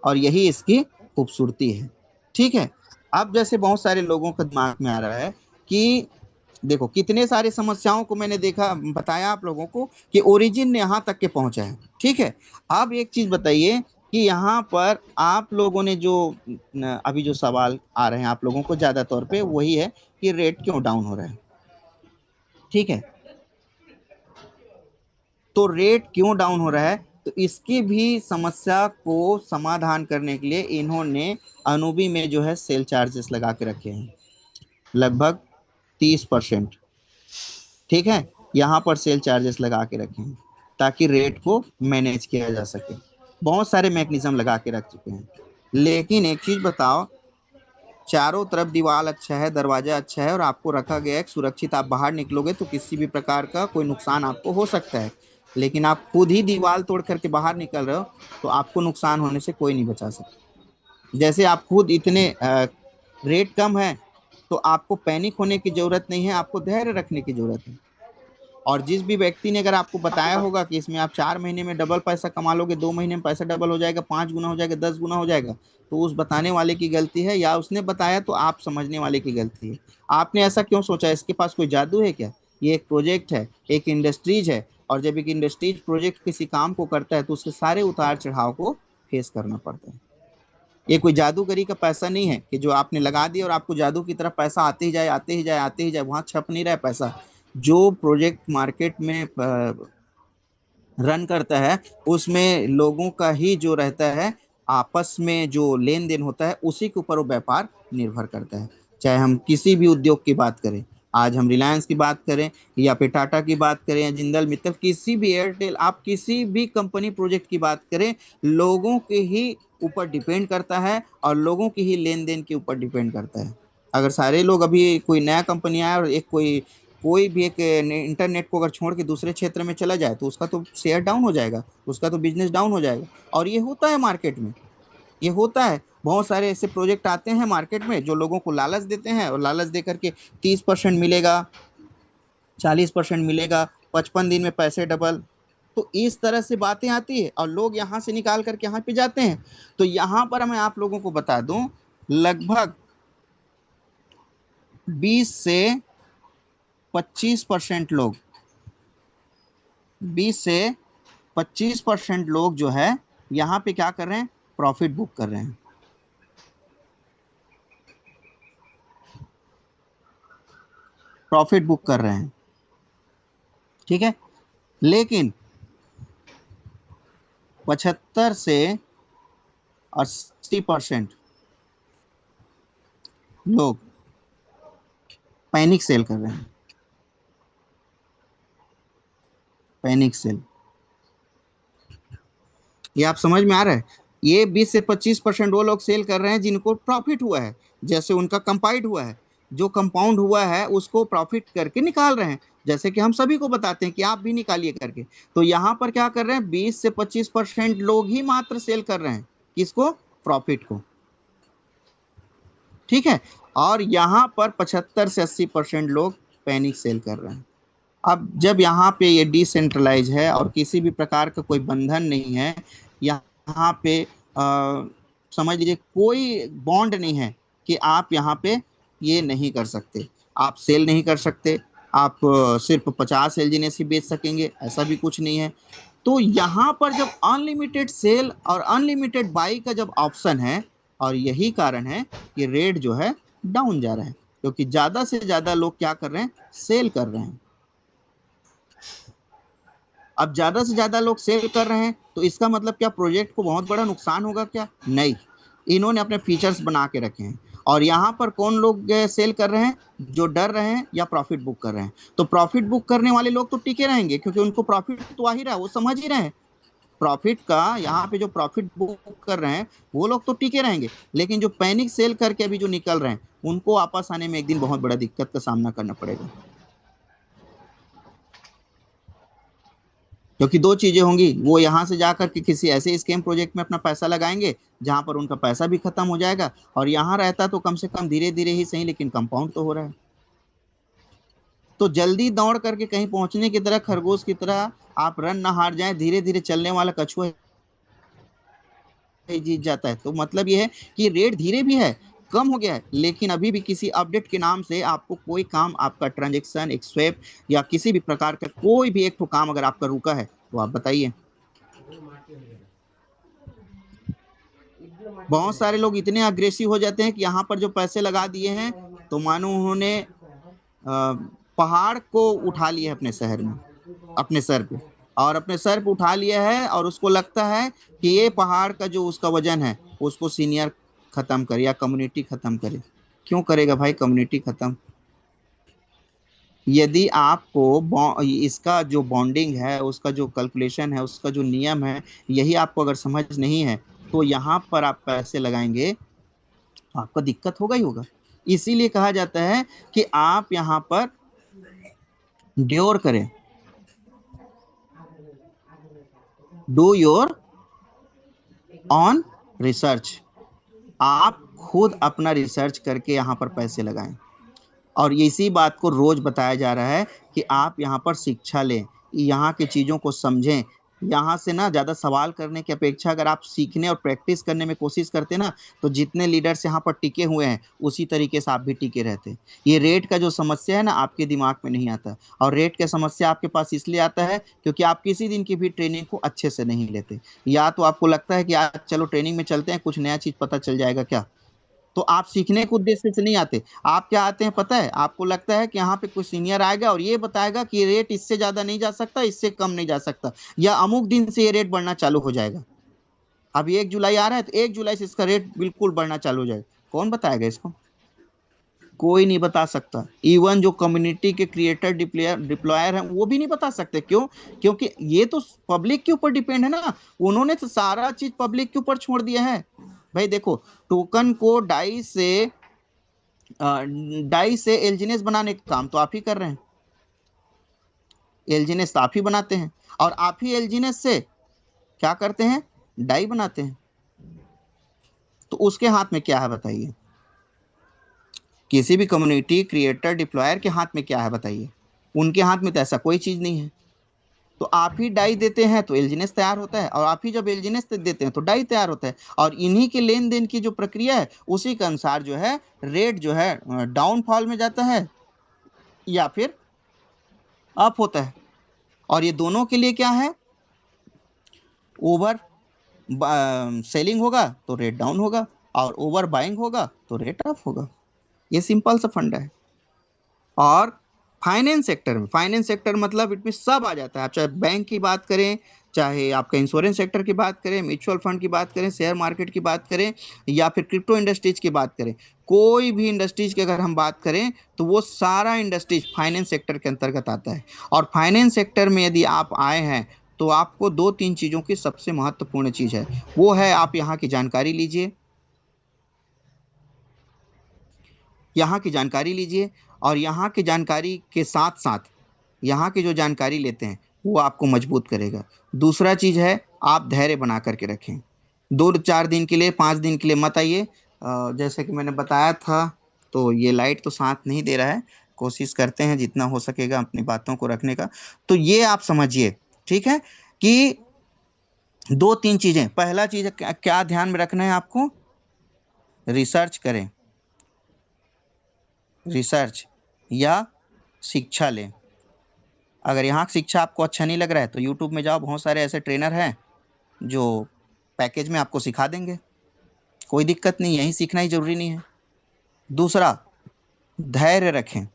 और यही इसकी खूबसूरती है। ठीक है। अब जैसे बहुत सारे लोगों के दिमाग में आ रहा है कि देखो, कितने सारे समस्याओं को मैंने देखा, बताया आप लोगों को कि ओरिजिन यहाँ तक के पहुंचा है। ठीक है। अब एक चीज बताइए कि यहाँ पर आप लोगों ने जो अभी जो सवाल आ रहे हैं आप लोगों को, ज्यादा तौर पे वही है कि रेट क्यों डाउन हो रहा है। ठीक है। तो रेट क्यों डाउन हो रहा है, तो इसकी भी समस्या को समाधान करने के लिए इन्होंने अनुबी में जो है सेल चार्जेस लगा के रखे हैं, लगभग 30%। ठीक है। यहाँ पर सेल चार्जेस लगा के रखे हैं ताकि रेट को मैनेज किया जा सके। बहुत सारे मैकेनिज्म लगा के रख चुके हैं। लेकिन एक चीज बताओ, चारों तरफ दीवार अच्छा है, दरवाजा अच्छा है, और आपको रखा गया है सुरक्षित, आप बाहर निकलोगे तो किसी भी प्रकार का कोई नुकसान आपको हो सकता है। लेकिन आप खुद ही दीवार तोड़ करके बाहर निकल रहे हो, तो आपको नुकसान होने से कोई नहीं बचा सकता। जैसे आप खुद इतने रेट कम है, तो आपको पैनिक होने की जरूरत नहीं है, आपको धैर्य रखने की जरूरत है। और जिस भी व्यक्ति ने अगर आपको बताया होगा कि इसमें आप 4 महीने में डबल पैसा कमा लोगे, 2 महीने में पैसा डबल हो जाएगा, 5 गुना हो जाएगा, 10 गुना हो जाएगा, तो उस बताने वाले की गलती है, या उसने बताया तो आप समझने वाले की गलती है। आपने ऐसा क्यों सोचा, इसके पास कोई जादू है क्या? ये एक प्रोजेक्ट है, एक इंडस्ट्रीज है। और जब एक इंडस्ट्रीज प्रोजेक्ट किसी काम को करता है, तो उसके सारे उतार चढ़ाव को फेस करना पड़ता है। ये कोई जादूगरी का पैसा नहीं है कि जो आपने लगा दिया और आपको जादू की तरफ पैसा आते ही जाए, आते ही जाए, आते ही जाए, वहां छप नहीं रहा है पैसा। जो प्रोजेक्ट मार्केट में रन करता है, उसमें लोगों का ही जो रहता है, आपस में जो लेन देन होता है, उसी के ऊपर वो व्यापार निर्भर करता है। चाहे हम किसी भी उद्योग की बात करें, आज हम रिलायंस की बात करें, या फिर टाटा की बात करें, या जिंदल मित्तल, किसी भी एयरटेल, आप किसी भी कंपनी प्रोजेक्ट की बात करें, लोगों के ही ऊपर डिपेंड करता है, और लोगों की ही लेन देन के ऊपर डिपेंड करता है। अगर सारे लोग, अभी कोई नया कंपनी आया और एक कोई कोई भी एक इंटरनेट को अगर छोड़ के दूसरे क्षेत्र में चला जाए, तो उसका तो शेयर डाउन हो जाएगा, उसका तो बिजनेस डाउन हो जाएगा। और ये होता है मार्केट में, ये होता है। बहुत सारे ऐसे प्रोजेक्ट आते हैं मार्केट में जो लोगों को लालच देते हैं, और लालच दे करके 30% मिलेगा, 40% मिलेगा, 55 दिन में पैसे डबल। तो इस तरह से बातें आती है, और लोग यहाँ से निकाल करके यहाँ पे जाते हैं। तो यहाँ पर मैं आप लोगों को बता दूं, लगभग 20 से 25% लोग, 20 से 25% लोग जो है यहाँ पे क्या कर रहे हैं, प्रॉफिट बुक कर रहे हैं। प्रॉफिट बुक कर रहे हैं, ठीक है। लेकिन 75 से 80% लोग पैनिक सेल कर रहे हैं। पैनिक सेल, ये आप समझ में आ रहा है? ये 20 से 25% वो लोग सेल कर रहे हैं जिनको प्रॉफिट हुआ है, जैसे उनका कंपाउंड हुआ है, जो कंपाउंड हुआ है उसको प्रॉफिट करके निकाल रहे हैं, जैसे कि हम सभी को बताते हैं कि आप भी निकालिए करके। तो यहाँ पर क्या कर रहे हैं, 20 से 25% लोग ही मात्र सेल कर रहे हैं, किसको, प्रॉफिट को, ठीक है। और यहाँ पर 75 से 80% लोग पैनिक सेल कर रहे हैं। अब जब यहाँ पे ये डिसेंट्रलाइज है और किसी भी प्रकार का कोई बंधन नहीं है, यहाँ पे समझ लीजिए कोई बॉन्ड नहीं है कि आप यहाँ पे ये नहीं कर सकते, आप सेल नहीं कर सकते, आप सिर्फ 50 एलजीनेस ही बेच सकेंगे, ऐसा भी कुछ नहीं है। तो यहाँ पर जब अनलिमिटेड सेल और अनलिमिटेड बाई का जब ऑप्शन है, और यही कारण है कि रेट जो है डाउन जा रहा है, क्योंकि ज़्यादा से ज़्यादा लोग क्या कर रहे हैं, सेल कर रहे हैं। अब ज्यादा से ज्यादा लोग सेल कर रहे हैं तो इसका मतलब क्या प्रोजेक्ट को बहुत बड़ा नुकसान होगा क्या? नहीं, इन्होंने अपने फीचर्स बना के रखे हैं। और यहाँ पर कौन लोग सेल कर रहे हैं, जो डर रहे हैं या प्रॉफिट बुक कर रहे हैं। तो प्रॉफिट बुक करने वाले लोग तो टिके रहेंगे, क्योंकि उनको प्रॉफिट तो आ ही रहा है, वो समझ ही रहे हैं प्रॉफिट का। यहाँ पे जो प्रॉफिट बुक कर रहे हैं वो लोग तो टिके रहेंगे, लेकिन जो पैनिक सेल करके अभी जो निकल रहे हैं उनको वापस आने में एक दिन बहुत बड़ा दिक्कत का सामना करना पड़ेगा। क्योंकि दो चीजें होंगी, वो यहाँ से जाकर के किसी ऐसे स्कैम प्रोजेक्ट में अपना पैसा लगाएंगे जहां पर उनका पैसा भी खत्म हो जाएगा, और यहाँ रहता तो कम से कम धीरे धीरे ही सही, लेकिन कंपाउंड तो हो रहा है। तो जल्दी दौड़ करके कहीं पहुंचने की तरह, खरगोश की तरह आप रन ना हार जाएं, धीरे धीरे चलने वाला कछुआ ही जीत जाता है। तो मतलब ये है कि रेट धीरे भी है, कम हो गया है, लेकिन अभी भी किसी अपडेट के नाम से आपको कोई काम, आपका ट्रांजेक्शन, एक स्वैप या किसी भी प्रकार का कोई भी एक काम अगर आपका रुका है तो आप बताइए। बहुत सारे लोग इतने अग्रेसिव हो जाते हैं कि यहाँ पर जो पैसे लगा दिए हैं तो मानो उन्होंने पहाड़ को उठा लिया है अपने शहर में, अपने सर पे, और अपने सर पे उठा लिया है, और उसको लगता है कि ये पहाड़ का जो उसका वजन है उसको सीनियर खत्म करे या कम्युनिटी खत्म करे। क्यों करेगा भाई कम्युनिटी खत्म? यदि आपको इसका जो बॉन्डिंग है, उसका जो कैलकुलेशन है, उसका जो नियम है, यही आपको अगर समझ नहीं है तो यहाँ पर आप पैसे लगाएंगे तो आपको दिक्कत होगा ही होगा। इसीलिए कहा जाता है कि आप यहाँ पर ड्योर करें, डू योर ऑन रिसर्च। आप खुद अपना रिसर्च करके यहाँ पर पैसे लगाएं, और इसी बात को रोज बताया जा रहा है कि आप यहाँ पर शिक्षा लें, यहाँ की चीज़ों को समझें। यहाँ से ना ज़्यादा सवाल करने की अपेक्षा अगर आप सीखने और प्रैक्टिस करने में कोशिश करते ना, तो जितने लीडर्स यहाँ पर टिके हुए हैं उसी तरीके से आप भी टिके रहते। ये रेट का जो समस्या है ना, आपके दिमाग में नहीं आता, और रेट का समस्या आपके पास इसलिए आता है क्योंकि आप किसी दिन की भी ट्रेनिंग को अच्छे से नहीं लेते। या तो आपको लगता है कि आज चलो ट्रेनिंग में चलते हैं, कुछ नया चीज़ पता चल जाएगा क्या, तो आप सीखने के उद्देश्य से नहीं आते। आप क्या आते हैं पता है, आपको लगता है कि यहाँ पे कोई सीनियर आएगा और ये बताएगा कि रेट इससे ज्यादा नहीं जा सकता, इससे कम नहीं जा सकता, या अमुक दिन से ये रेट बढ़ना चालू हो जाएगा। अब 1 जुलाई आ रहा है तो 1 जुलाई से इसका रेट बिल्कुल बढ़ना चालू हो जाएगा। कौन बताएगा इसको? कोई नहीं बता सकता। इवन जो कम्युनिटी के क्रिएटर डिप्लॉयर हैं वो भी नहीं बता सकते। क्यों? क्योंकि ये तो पब्लिक के ऊपर डिपेंड है ना, उन्होंने तो सारा चीज पब्लिक के ऊपर छोड़ दिया है। भाई देखो, टोकन को डाई से एलजीनेस बनाने का काम तो आप ही कर रहे हैं, एलजीनेस तो आप ही बनाते हैं, और आप ही एलजीनेस से क्या करते हैं, डाई बनाते हैं। तो उसके हाथ में क्या है बताइए? किसी भी कम्युनिटी क्रिएटर डिप्लॉयर के हाथ में क्या है बताइए? उनके हाथ में तो ऐसा कोई चीज नहीं है। तो आप ही डाई देते हैं तो एलजीनेस तैयार होता है, और आप ही जब एलजीनेस देते हैं तो डाई तैयार होता है, और इन्हीं के लेन देन की जो प्रक्रिया है उसी के अनुसार जो है रेट जो है डाउनफॉल में जाता है या फिर अप होता है। और ये दोनों के लिए क्या है, ओवर सेलिंग होगा तो रेट डाउन होगा, और ओवर बाइंग होगा तो रेट अप होगा। ये सिंपल सा फंडा है। और फाइनेंस सेक्टर में, फाइनेंस सेक्टर मतलब इसमें सब आ जाता है। आप चाहे बैंक की बात करें, चाहे आपका इंश्योरेंस सेक्टर की बात करें, म्यूचुअल फंड की बात करें, शेयर मार्केट की बात करें, या फिर क्रिप्टो इंडस्ट्रीज की बात करें, कोई भी इंडस्ट्रीज की अगर हम बात करें तो वो सारा इंडस्ट्रीज फाइनेंस सेक्टर के अंतर्गत आता है। और फाइनेंस सेक्टर में यदि आप आए हैं तो आपको दो तीन चीज़ों की सबसे महत्वपूर्ण चीज़ है, वो है आप यहाँ की जानकारी लीजिए, यहाँ की जानकारी लीजिए। और यहाँ की जानकारी के साथ साथ यहाँ की जो जानकारी लेते हैं वो आपको मजबूत करेगा। दूसरा चीज़ है, आप धैर्य बना करके रखें। 2-4 दिन के लिए, 5 दिन के लिए मत आइए। जैसे कि मैंने बताया था, तो ये लाइट तो साथ नहीं दे रहा है। कोशिश करते हैं जितना हो सकेगा अपनी बातों को रखने का। तो ये आप समझिए, ठीक है, कि दो तीन चीज़ें। पहला चीज़ क्या क्या ध्यान में रखना है आपको, रिसर्च करें, रिसर्च या शिक्षा लें। अगर यहाँ की शिक्षा आपको अच्छा नहीं लग रहा है तो यूट्यूब में जाओ, बहुत सारे ऐसे ट्रेनर हैं जो पैकेज में आपको सिखा देंगे, कोई दिक्कत नहीं, यहीं सीखना ही जरूरी नहीं है। दूसरा, धैर्य रखें।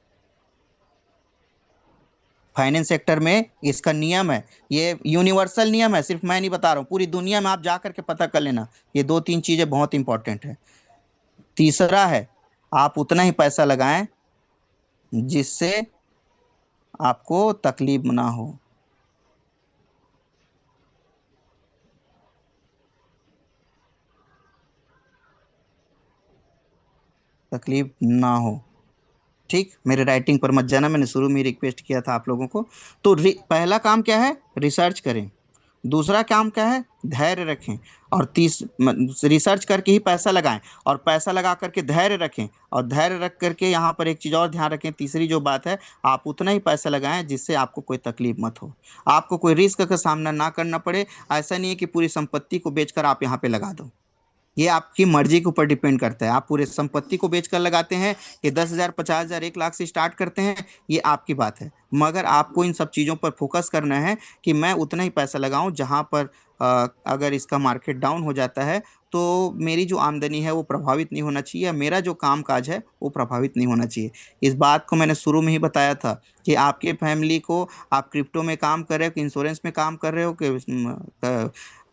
फाइनेंस सेक्टर में इसका नियम है, ये यूनिवर्सल नियम है, सिर्फ मैं नहीं बता रहा हूँ, पूरी दुनिया में आप जा करके पता कर लेना। ये दो तीन चीज़ें बहुत इंपॉर्टेंट है। तीसरा है, आप उतना ही पैसा लगाएं जिससे आपको तकलीफ ना हो। तकलीफ ना हो, ठीक। मेरे राइटिंग पर मत जाना, मैंने शुरू में ही रिक्वेस्ट किया था आप लोगों को। तो पहला काम क्या है, रिसर्च करें। दूसरा काम क्या है, धैर्य रखें। और रिसर्च करके ही पैसा लगाएं, और पैसा लगा करके धैर्य रखें। और धैर्य रख करके यहाँ पर एक चीज़ और ध्यान रखें, तीसरी जो बात है, आप उतना ही पैसा लगाएं जिससे आपको कोई तकलीफ मत हो, आपको कोई रिस्क का सामना ना करना पड़े। ऐसा नहीं है कि पूरी संपत्ति को बेचकर आप यहाँ पे लगा दो, ये आपकी मर्जी के ऊपर डिपेंड करता है। आप पूरे संपत्ति को बेचकर लगाते हैं, ये 10,000, 50,000, 1 लाख से स्टार्ट करते हैं, ये आपकी बात है। मगर आपको इन सब चीज़ों पर फोकस करना है कि मैं उतना ही पैसा लगाऊं जहां पर अगर इसका मार्केट डाउन हो जाता है तो मेरी जो आमदनी है वो प्रभावित नहीं होना चाहिए, या मेरा जो काम काज है वो प्रभावित नहीं होना चाहिए। इस बात को मैंने शुरू में ही बताया था कि आपके फैमिली को, आप क्रिप्टो में काम कर रहे हो कि इंश्योरेंस में काम कर रहे हो कि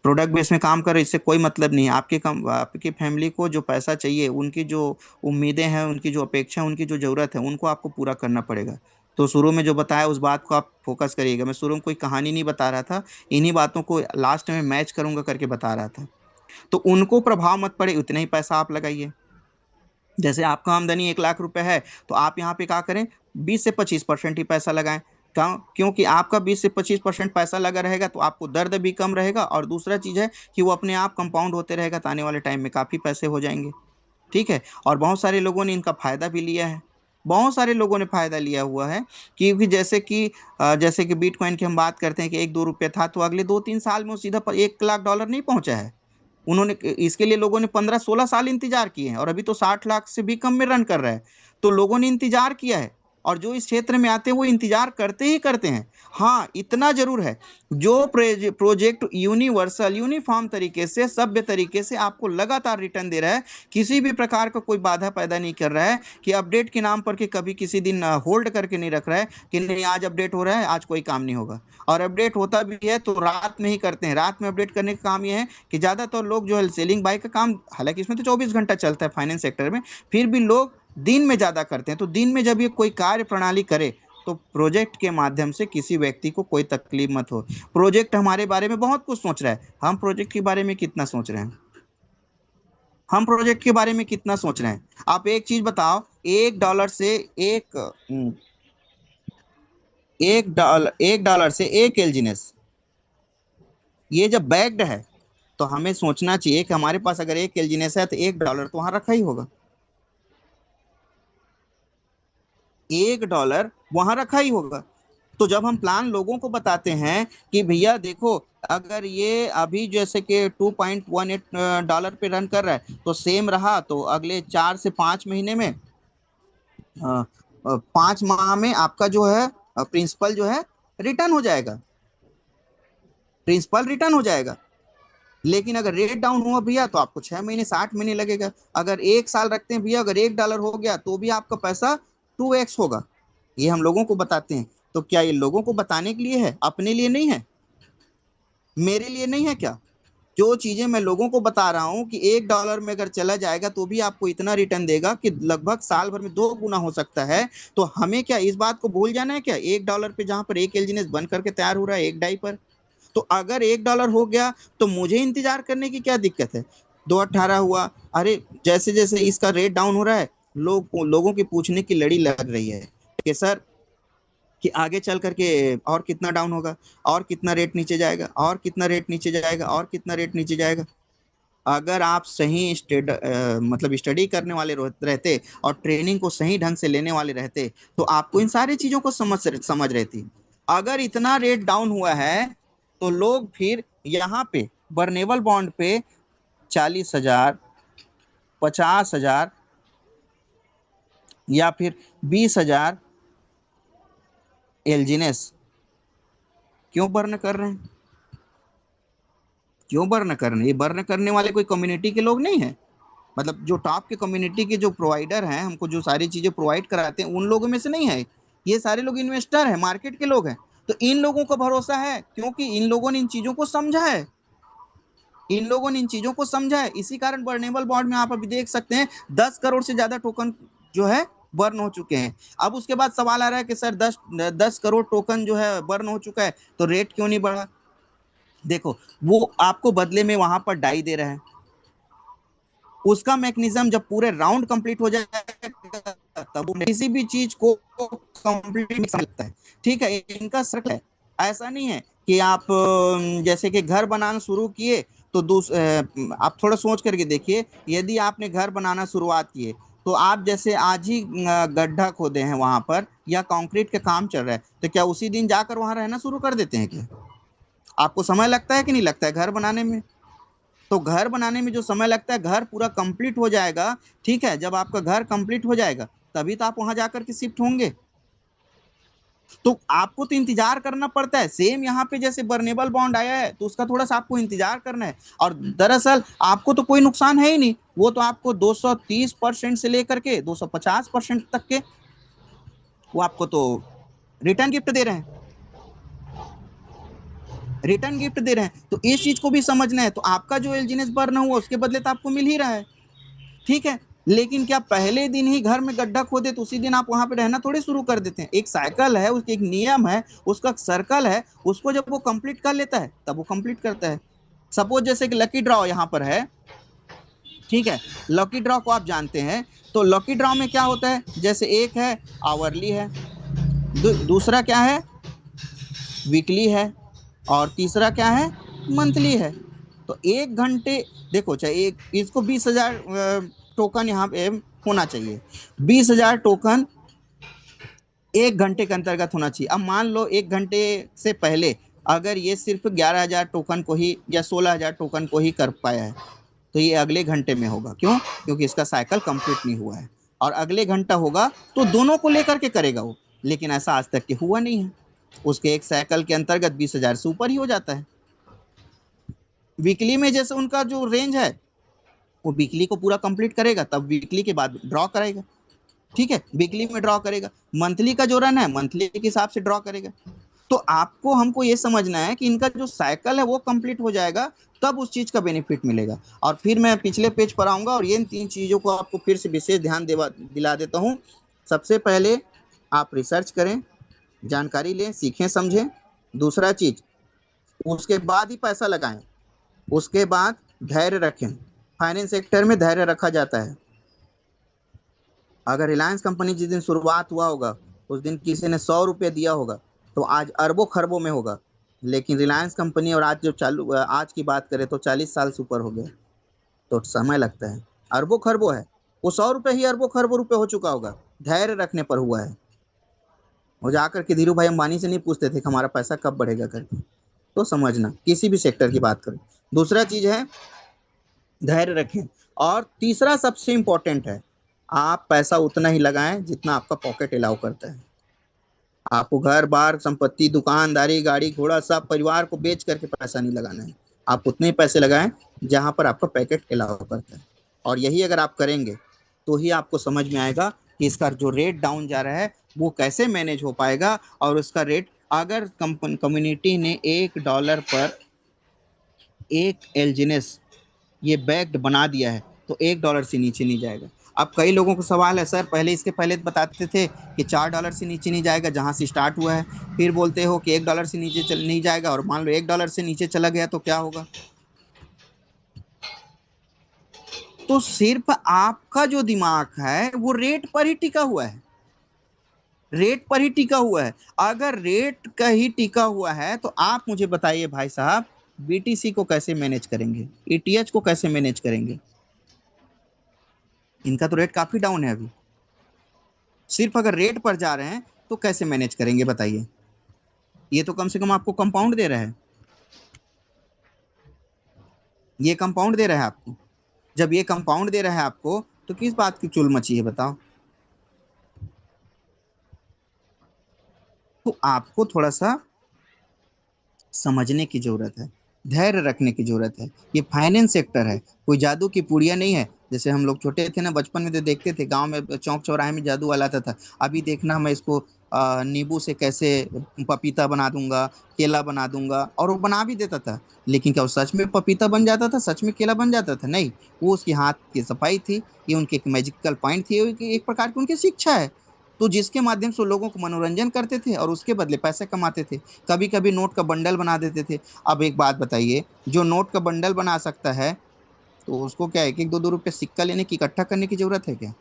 प्रोडक्ट बेस में काम कर रहे हो, इससे कोई मतलब नहीं है। आपकी फैमिली को जो पैसा चाहिए, उनकी जो उम्मीदें हैं, उनकी जो अपेक्षा है, उनकी जो ज़रूरत है, उनको आपको पूरा करना पड़ेगा। तो शुरू में जो बताया उस बात को आप फोकस करिएगा। मैं शुरू में कोई कहानी नहीं बता रहा था, इन्हीं बातों को लास्ट में मैच करूंगा करके बता रहा था। तो उनको प्रभाव मत पड़े, उतना ही पैसा आप लगाइए। जैसे आपका आमदनी 1 लाख रुपए है, तो आप यहाँ पे क्या करें, 20 से 25% ही पैसा लगाएं। क्योंकि आपका 20 से 25% पैसा लगा रहेगा तो आपको दर्द भी कम रहेगा, और दूसरा चीज़ है कि वो अपने आप कंपाउंड होते रहेगा, तो आने वाले टाइम में काफ़ी पैसे हो जाएंगे, ठीक है। और बहुत सारे लोगों ने इनका फायदा भी लिया है, बहुत सारे लोगों ने फायदा लिया हुआ है। क्योंकि जैसे कि बिटकॉइन की हम बात करते हैं कि 1-2 रुपये था, तो अगले 2-3 साल में वो सीधा $1 लाख नहीं पहुंचा है। उन्होंने, इसके लिए लोगों ने 15-16 साल इंतजार किए हैं, और अभी तो 60 लाख से भी कम में रन कर रहा है। तो लोगों ने इंतजार किया है, और जो इस क्षेत्र में आते हैं वो इंतजार करते ही करते हैं। हाँ, इतना जरूर है, जो प्रोजेक्ट यूनिवर्सल यूनिफॉर्म तरीके से, सभ्य तरीके से आपको लगातार रिटर्न दे रहा है, किसी भी प्रकार का कोई बाधा पैदा नहीं कर रहा है, कि अपडेट के नाम पर के कभी किसी दिन होल्ड करके नहीं रख रहा है कि नहीं आज अपडेट हो रहा है, आज कोई काम नहीं होगा। और अपडेट होता भी है तो रात में ही करते हैं। रात में अपडेट करने का काम यह है कि ज़्यादातर लोग जो है सेलिंग बाय का काम, हालांकि इसमें तो 24 घंटा चलता है फाइनेंस सेक्टर में, फिर भी लोग दिन में ज़्यादा करते हैं। तो दिन में जब ये कोई कार्य प्रणाली करे तो प्रोजेक्ट के माध्यम से किसी व्यक्ति को कोई तकलीफ मत हो। प्रोजेक्ट हमारे बारे में बहुत कुछ सोच रहा है, हम प्रोजेक्ट के बारे में कितना सोच रहे हैं, हम प्रोजेक्ट के बारे में कितना सोच रहे हैं। आप एक चीज बताओ, $1 से एक $1 से एक एलजीनेस, ये जब बैग्ड है तो हमें सोचना चाहिए कि हमारे पास अगर एक एलजीनेस है तो $1 तो वहां रखा ही होगा, $1 वहां रखा ही होगा। तो जब हम प्लान लोगों को बताते हैं कि भैया देखो, अगर ये अभी जैसे कि $2.18 पे रन कर रहा है, तो सेम रहा तो अगले 4 से 5 महीने में, 5 माह में आपका जो है प्रिंसिपल जो है रिटर्न हो जाएगा, प्रिंसिपल रिटर्न हो जाएगा। लेकिन अगर रेट डाउन हुआ भैया तो आपको 6 महीने 60 महीने लगेगा। अगर 1 साल रखते हैं भैया, अगर $1 हो गया तो भी आपका पैसा 2x होगा। ये हम लोगों को बताते हैं। तो क्या ये लोगों को बताने के लिए है, अपने लिए नहीं है, मेरे लिए नहीं है क्या? जो चीजें मैं लोगों को बता रहा हूँ कि $1 में अगर चला जाएगा तो भी आपको इतना रिटर्न देगा कि लगभग साल भर में 2 गुना हो सकता है। तो हमें क्या इस बात को भूल जाना है क्या? $1 पे जहां पर एक एलजीनेस बन करके तैयार हो रहा है, एक डाई पर, तो अगर $1 हो गया तो मुझे इंतजार करने की क्या दिक्कत है? 2.18 हुआ, अरे जैसे जैसे इसका रेट डाउन हो रहा है, लोगों की पूछने की लड़ी लग रही है कि सर कि आगे चल करके और कितना डाउन होगा, और कितना रेट नीचे जाएगा, और कितना रेट नीचे जाएगा, और कितना रेट नीचे जाएगा। अगर आप सही मतलब स्टडी करने वाले रहते और ट्रेनिंग को सही ढंग से लेने वाले रहते तो आपको इन सारी चीजों को समझ समझ रहती। अगर इतना रेट डाउन हुआ है तो लोग फिर यहाँ पे बर्नेबल बॉन्ड पे 40,000, 50,000 या फिर 20,000 एलजीनेस क्यों बर्न कर रहे हैं? क्यों बर्न कर रहे हैं? ये बर्न करने वाले कोई कम्युनिटी के लोग नहीं है। मतलब जो टॉप के कम्युनिटी के जो प्रोवाइडर हैं, हमको जो सारी चीजें प्रोवाइड कराते हैं, उन लोगों में से नहीं है। ये सारे लोग इन्वेस्टर हैं, मार्केट के लोग हैं। तो इन लोगों को भरोसा है क्योंकि इन लोगों ने इन चीजों को समझा है, इन लोगों ने इन चीजों को समझा है। इसी कारण बर्नेबल बॉन्ड में आप अभी देख सकते हैं 10 करोड़ से ज्यादा टोकन जो है बर्न हो चुके हैं। अब उसके बाद सवाल आ रहा है कि सर 10 करोड़ टोकन जो है बर्न हो चुका है तो रेट क्यों नहीं बढ़ा? देखो, वो आपको बदले में वहां पर डाई दे रहा है। उसका मैकेनिज्म जब पूरे राउंड कंप्लीट हो जाएगा तब वो किसी भी चीज को कंप्लीट लगता है। ठीक है, इनका सर्कल है। ऐसा नहीं है कि आप जैसे कि घर बनाना शुरू किए तो आप थोड़ा सोच करके देखिए, यदि आपने घर बनाना शुरुआत किए तो आप जैसे आज ही गड्ढा खोदे हैं वहां पर या कंक्रीट का काम चल रहा है, तो क्या उसी दिन जाकर वहां रहना शुरू कर देते हैं क्या? आपको समय लगता है कि नहीं लगता है घर बनाने में? तो घर बनाने में जो समय लगता है, घर पूरा कंप्लीट हो जाएगा। ठीक है, जब आपका घर कंप्लीट हो जाएगा तभी तो आप वहां जाकर के शिफ्ट होंगे। तो आपको तो इंतजार करना पड़ता है। सेम यहाँ पे जैसे बर्नेबल बॉन्ड आया है तो उसका थोड़ा सा आपको इंतजार करना है। और दरअसल आपको तो कोई नुकसान है ही नहीं, वो तो आपको 230% से लेकर के 250% तक के वो आपको तो रिटर्न गिफ्ट दे रहे हैं, रिटर्न गिफ्ट दे रहे हैं। तो इस चीज को भी समझना है। तो आपका जो एलजीनेस बर्न हुआ उसके बदले तो आपको मिल ही रहा है। ठीक है, लेकिन क्या पहले दिन ही घर में गड्ढा खोदे तो उसी दिन आप वहां पे रहना थोड़ी शुरू कर देते हैं? एक साइकिल है, उसकी एक नियम है, उसका सर्कल है, उसको जब वो कंप्लीट कर लेता है तब वो कंप्लीट करता है। सपोज जैसे कि लकी ड्रॉ यहाँ पर है, ठीक है, लकी ड्रॉ को आप जानते हैं। तो लकी ड्रॉ में क्या होता है, जैसे एक है आवरली है, दूसरा क्या है वीकली है, और तीसरा क्या है मंथली है। तो 1 घंटे, देखो चाहे एक इसको 20,000 टोकन यहाँ पे होना चाहिए। 20,000 टोकन 1 घंटे के अंतर्गत होना चाहिए। अब मान लो 1 घंटे से पहले अगर ये सिर्फ 11,000 टोकन को ही या 16,000 टोकन को ही कर पाया है तो ये अगले घंटे में होगा। क्यों? क्योंकि इसका साइकिल कंप्लीट नहीं हुआ है। और अगले घंटा होगा तो दोनों को लेकर के करेगा वो। लेकिन ऐसा आज तक के हुआ नहीं है। उसके एक साइकिल के अंतर्गत 20,000 से ऊपर ही हो जाता है। वीकली में जैसे उनका जो रेंज है वो वीकली को पूरा कंप्लीट करेगा तब वीकली के बाद ड्रॉ करेगा। ठीक है, वीकली में ड्रॉ करेगा। मंथली का जो रन है मंथली के हिसाब से ड्रॉ करेगा। तो आपको हमको ये समझना है कि इनका जो साइकिल है वो कंप्लीट हो जाएगा तब उस चीज का बेनिफिट मिलेगा। और फिर मैं पिछले पेज पर आऊंगा और ये 3 चीजों को आपको फिर से विशेष ध्यान दिला देता हूँ। सबसे पहले आप रिसर्च करें, जानकारी लें, सीखें, समझें। दूसरा चीज, उसके बाद ही पैसा लगाएं। उसके बाद धैर्य रखें। फाइनेंस सेक्टर में धैर्य रखा जाता है। अगर रिलायंस कंपनी जिस दिन शुरुआत हुआ होगा उस दिन किसी ने 100 रुपये दिया होगा तो आज अरबों खरबों में होगा। लेकिन रिलायंस कंपनी और आज जो चालू आज की बात करें तो 40 साल से ऊपर हो गया। तो समय लगता है, अरबों खरबों है। वो 100 रुपये ही अरबों खरबों रुपए हो चुका होगा, धैर्य रखने पर हुआ है। वो जाकर के धीरू भाई अंबानी से नहीं पूछते थे कि हमारा पैसा कब बढ़ेगा करके। तो समझना, किसी भी सेक्टर की बात करें। दूसरा चीज है धैर्य रखें। और तीसरा सबसे इंपॉर्टेंट है, आप पैसा उतना ही लगाएं जितना आपका पॉकेट अलाउ करता है। आपको घर बार संपत्ति दुकानदारी गाड़ी घोड़ा सब परिवार को बेच करके पैसा नहीं लगाना है। आप उतने ही पैसे लगाएं जहां पर आपका पैकेट अलाउ करता है। और यही अगर आप करेंगे तो ही आपको समझ में आएगा कि इसका जो रेट डाउन जा रहा है वो कैसे मैनेज हो पाएगा। और उसका रेट अगर कम्युनिटी ने $1 पर एक एल्जिनेस ये बैग्ड बना दिया है तो $1 से नीचे नहीं जाएगा। अब कई लोगों को सवाल है, सर पहले इसके पहले बताते थे कि $4 से नीचे नहीं जाएगा जहां से स्टार्ट हुआ है, फिर बोलते हो कि $1 से नीचे चल नहीं जाएगा, और मान लो $1 से नीचे चला गया तो क्या होगा। तो सिर्फ आपका जो दिमाग है वो रेट पर ही टिका हुआ है, रेट पर ही टिका हुआ है। अगर रेट का ही टिका हुआ है तो आप मुझे बताइए भाई साहब, बीटीसी को कैसे मैनेज करेंगे, ईटीएच को कैसे मैनेज करेंगे। इनका तो रेट काफी डाउन है अभी। सिर्फ अगर रेट पर जा रहे हैं तो कैसे मैनेज करेंगे बताइए। ये तो कम से कम आपको कंपाउंड दे रहा है, ये कंपाउंड दे रहा है आपको। जब ये कंपाउंड दे रहा है आपको तो किस बात की चुल मची है बताओ। तो आपको थोड़ा सा समझने की जरूरत है, धैर्य रखने की जरूरत है। ये फाइनेंस सेक्टर है, कोई जादू की पुड़िया नहीं है। जैसे हम लोग छोटे थे ना, बचपन में तो देखते थे गांव में चौक चौराहे में जादू वाला आता था। अभी देखना मैं इसको नींबू से कैसे पपीता बना दूंगा, केला बना दूंगा, और वो बना भी देता था। लेकिन क्या वो सच में पपीता बन जाता था, सच में केला बन जाता था? नहीं। वो उसके हाथ की सफाई थी, ये उनके एक मैजिकल पॉइंट थी, ये एक प्रकार की उनकी शिक्षा है। तो जिसके माध्यम से वो लोगों को मनोरंजन करते थे और उसके बदले पैसे कमाते थे। कभी कभी नोट का बंडल बना देते थे। अब एक बात बताइए, जो नोट का बंडल बना सकता है तो उसको क्या एक एक दो दो रुपये सिक्का लेने की इकट्ठा करने की जरूरत है क्या?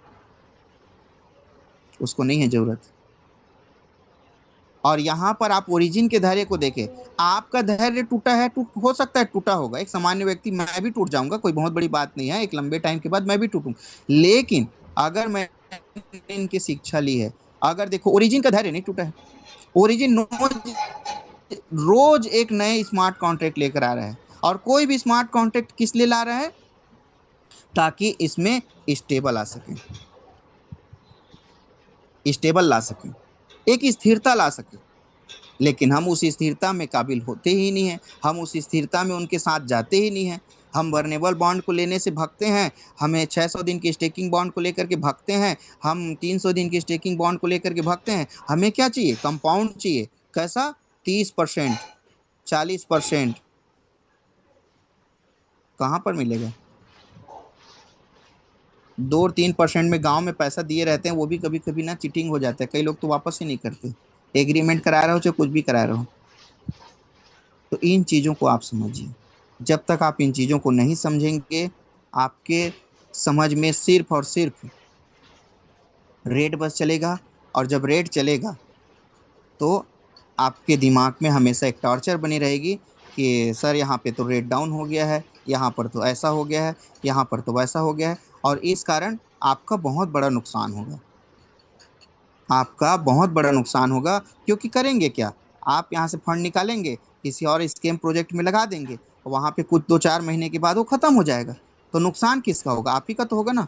उसको नहीं है जरूरत। और यहाँ पर आप ओरिजिन के धैर्य को देखें। आपका धैर्य टूटा है, हो सकता है टूटा होगा, एक सामान्य व्यक्ति, मैं भी टूट जाऊंगा, कोई बहुत बड़ी बात नहीं है, एक लंबे टाइम के बाद मैं भी टूटूंगा। लेकिन अगर मैंने इनकी शिक्षा ली है, अगर देखो ओरिजिन का धैर्य नहीं टूटा है। ओरिजिन रोज एक नए स्मार्ट कॉन्ट्रैक्ट लेकर आ रहा है, और कोई भी स्मार्ट कॉन्ट्रैक्ट किस लिए ला रहा है? ताकि इसमें स्टेबल आ सके, स्टेबल ला सके, एक स्थिरता ला सके। लेकिन हम उस स्थिरता में काबिल होते ही नहीं है, हम उस स्थिरता में उनके साथ जाते ही नहीं है। हम वर्नेबल बॉन्ड को लेने से भागते हैं, हमें 600 दिन की स्टेकिंग बॉन्ड को लेकर के भागते हैं, हम 300 दिन की स्टेकिंग बॉन्ड को लेकर के भागते हैं। हमें क्या चाहिए? कंपाउंड चाहिए। कैसा? 30%, 40%। कहाँ पर मिलेगा? 2-3% में गांव में पैसा दिए रहते हैं, वो भी कभी कभी ना चीटिंग हो जाता है, कई लोग तो वापस ही नहीं करते। एग्रीमेंट करा रहे हो चाहे कुछ भी करा रहे हो। तो इन चीज़ों को आप समझिए। जब तक आप इन चीज़ों को नहीं समझेंगे, आपके समझ में सिर्फ और सिर्फ रेट बस चलेगा। और जब रेट चलेगा तो आपके दिमाग में हमेशा एक टॉर्चर बनी रहेगी कि सर यहाँ पे तो रेट डाउन हो गया है, यहाँ पर तो ऐसा हो गया है, यहाँ पर तो वैसा हो गया है। और इस कारण आपका बहुत बड़ा नुकसान होगा, आपका बहुत बड़ा नुकसान होगा। क्योंकि करेंगे क्या? आप यहाँ से फंड निकालेंगे, किसी और स्केम प्रोजेक्ट में लगा देंगे, वहां पे कुछ 2-4 महीने के बाद वो खत्म हो जाएगा। तो नुकसान किसका होगा? आप ही का तो होगा ना।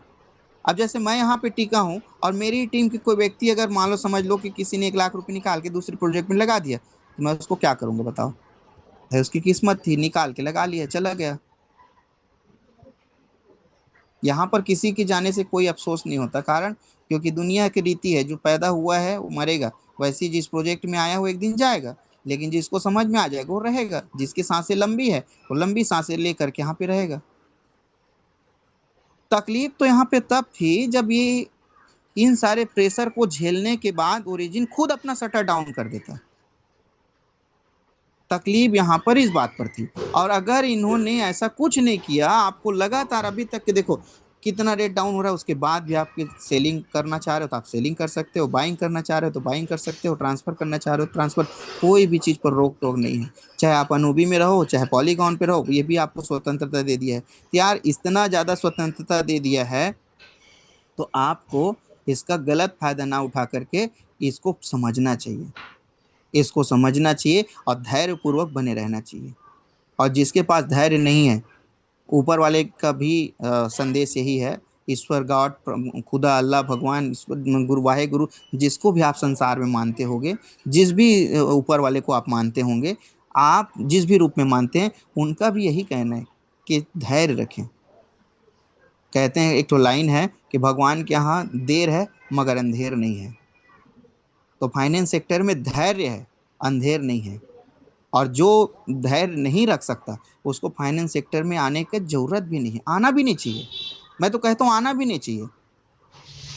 अब जैसे मैं यहाँ पे टिका हूँ और मेरी टीम के कोई व्यक्ति अगर मान लो समझ लो कि किसी ने 1 लाख रुपए निकाल के दूसरे प्रोजेक्ट में लगा दिया, तो मैं उसको क्या करूंगा बताओ? है उसकी किस्मत थी, निकाल के लगा लिया, चला गया। यहाँ पर किसी के जाने से कोई अफसोस नहीं होता, कारण क्योंकि दुनिया की रीति है, जो पैदा हुआ है वो मरेगा। वैसे ही जिस प्रोजेक्ट में आया वो एक दिन जाएगा, लेकिन जिसको समझ में आ जाएगा वो रहेगा, जिसकी सांसें लंबी है वो लंबी सांसें लेकर के यहाँ पे रहेगा। तकलीफ तो यहाँ पे तब थी जब ये इन सारे प्रेशर को झेलने के बाद ओरिजिन खुद अपना शटर डाउन कर देता। तकलीफ यहाँ पर इस बात पर थी। और अगर इन्होंने ऐसा कुछ नहीं किया, आपको लगातार अभी तक के देखो कितना रेट डाउन हो रहा है, उसके बाद भी आप सेलिंग करना चाह रहे हो तो आप सेलिंग कर सकते हो, बाइंग करना चाह रहे हो तो बाइंग कर सकते हो, ट्रांसफर करना चाह रहे हो ट्रांसफर, कोई भी चीज़ पर रोक टोक नहीं है। चाहे आप अनूबी में रहो चाहे पॉलीगॉन पे रहो, ये भी आपको स्वतंत्रता दे दिया है। तो यार इतना ज़्यादा स्वतंत्रता दे दिया है, तो आपको इसका गलत फायदा ना उठा करके इसको समझना चाहिए, इसको समझना चाहिए और धैर्य पूर्वक बने रहना चाहिए। और जिसके पास धैर्य नहीं है, ऊपर वाले का भी संदेश यही है ईश्वर गॉड, खुदा, अल्लाह, भगवान, गुरु, वाहे गुरु, जिसको भी आप संसार में मानते होंगे, जिस भी ऊपर वाले को आप मानते होंगे, आप जिस भी रूप में मानते हैं, उनका भी यही कहना है कि धैर्य रखें। कहते हैं, एक तो लाइन है कि भगवान के यहाँ देर है मगर अंधेर नहीं है। तो फाइनेंस सेक्टर में धैर्य है, अंधेर नहीं है। और जो धैर्य नहीं रख सकता, उसको फाइनेंस सेक्टर में आने की जरूरत भी नहीं है, आना भी नहीं चाहिए। मैं तो कहता हूँ आना भी नहीं चाहिए,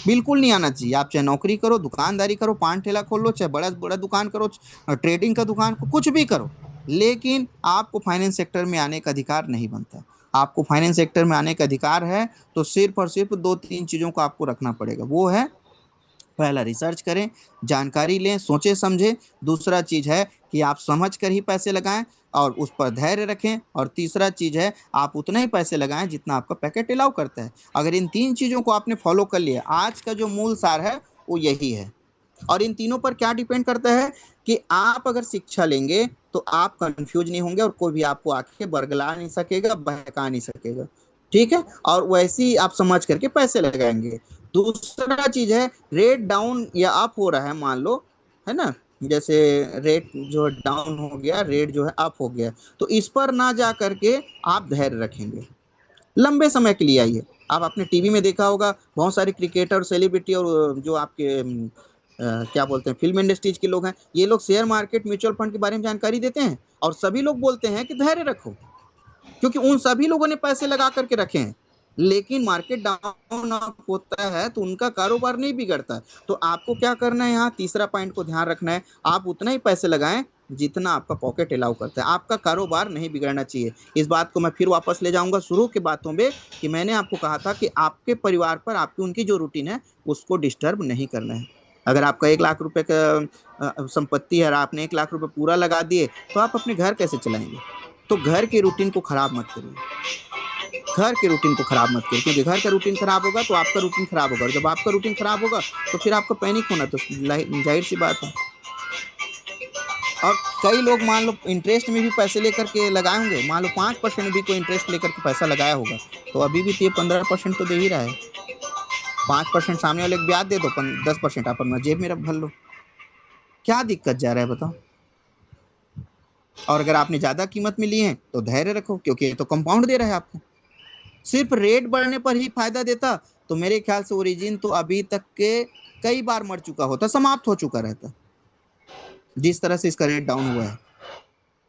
बिल्कुल नहीं आना चाहिए। आप चाहे नौकरी करो, दुकानदारी करो, पान ठेला खोल लो, चाहे बड़ा बड़ा दुकान करो, ट्रेडिंग का दुकान, कुछ भी करो, लेकिन आपको फाइनेंस सेक्टर में आने का अधिकार नहीं बनता। आपको फाइनेंस सेक्टर में आने का अधिकार है तो सिर्फ और सिर्फ दो तीन चीजों को आपको रखना पड़ेगा। वो है, पहला रिसर्च करें, जानकारी लें, सोचे समझे। दूसरा चीज है कि आप समझ कर ही पैसे लगाएं और उस पर धैर्य रखें। और तीसरा चीज है, आप उतना ही पैसे लगाएं जितना आपका पैकेट अलाउ करता है। अगर इन तीन चीजों को आपने फॉलो कर लिया, आज का जो मूल सार है वो यही है। और इन तीनों पर क्या डिपेंड करता है कि आप अगर शिक्षा लेंगे तो आप कंफ्यूज नहीं होंगे और कोई भी आपको आके बरगला नहीं सकेगा, बहका नहीं सकेगा। ठीक है, और वैसे ही आप समझ करके पैसे लगाएंगे। दूसरा चीज है, रेट डाउन या अप हो रहा है, मान लो, है ना, जैसे रेट जो डाउन हो गया, रेट जो है अप हो गया, तो इस पर ना जा करके आप धैर्य रखेंगे, लंबे समय के लिए आइए। आप अपने टीवी में देखा होगा, बहुत सारे क्रिकेटर, सेलिब्रिटी और जो आपके क्या बोलते हैं, फिल्म इंडस्ट्रीज के लोग हैं, ये लोग शेयर मार्केट, म्यूचुअल फंड के बारे में जानकारी देते हैं और सभी लोग बोलते हैं कि धैर्य रखो, क्योंकि उन सभी लोगों ने पैसे लगा करके रखे हैं। लेकिन मार्केट डाउन अप होता है तो उनका कारोबार नहीं बिगड़ता है। तो आपको क्या करना है, यहाँ तीसरा पॉइंट को ध्यान रखना है, आप उतना ही पैसे लगाएं जितना आपका पॉकेट अलाउ करता है। आपका कारोबार नहीं बिगड़ना चाहिए। इस बात को मैं फिर वापस ले जाऊंगा शुरू की बातों में कि मैंने आपको कहा था कि आपके परिवार पर आपकी उनकी जो रूटीन है उसको डिस्टर्ब नहीं करना है। अगर आपका 1 लाख रुपए का संपत्ति है और आपने 1 लाख रुपए पूरा लगा दिए, तो आप अपने घर कैसे चलाएंगे? तो घर की रूटीन को खराब मत करिए, घर के रूटीन को खराब मत करिए, क्योंकि घर का रूटीन खराब होगा तो आपका रूटीन खराब होगा, और जब आपका रूटीन खराब होगा तो फिर आपको पैनिक होना तो जाहिर सी बात है। और कई लोग मान लो इंटरेस्ट में भी पैसे लेकर के लगाए होंगे, मान लो 5% भी कोई इंटरेस्ट लेकर के पैसा लगाया होगा, तो अभी भी तो ये 15% तो दे ही रहा है। 5% सामने वाले को ब्याज दे दो, 10% आप अपना जेब में रख भर लो, क्या दिक्कत जा रहा है बताओ? और अगर आपने ज्यादा कीमत में लिए हैं तो धैर्य रखो, क्योंकि ये तो कंपाउंड दे रहा है आपको। सिर्फ रेट बढ़ने पर ही फायदा देता तो मेरे ख्याल से ओरिजिन तो अभी तक के कई बार मर चुका होता, समाप्त हो चुका रहता, जिस तरह से इसका रेट डाउन हुआ है।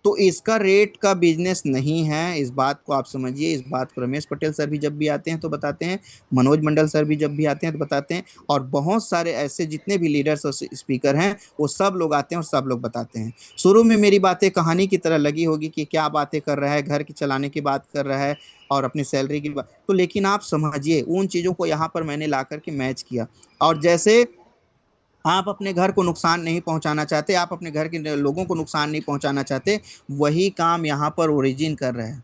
तो इसका रेट का बिजनेस नहीं है, इस बात को आप समझिए। इस बात को रमेश पटेल सर भी जब भी आते हैं तो बताते हैं, मनोज मंडल सर भी जब भी आते हैं तो बताते हैं, और बहुत सारे ऐसे जितने भी लीडर्स और स्पीकर हैं वो सब लोग आते हैं और सब लोग बताते हैं। शुरू में मेरी बातें कहानी की तरह लगी होगी कि क्या बातें कर रहा है, घर की चलाने की बात कर रहा है और अपनी सैलरी की बात, तो लेकिन आप समझिए उन चीज़ों को यहाँ पर मैंने ला करके मैच किया। और जैसे आप अपने घर को नुकसान नहीं पहुंचाना चाहते, आप अपने घर के लोगों को नुकसान नहीं पहुंचाना चाहते, वही काम यहाँ पर ओरिजिन कर रहा है।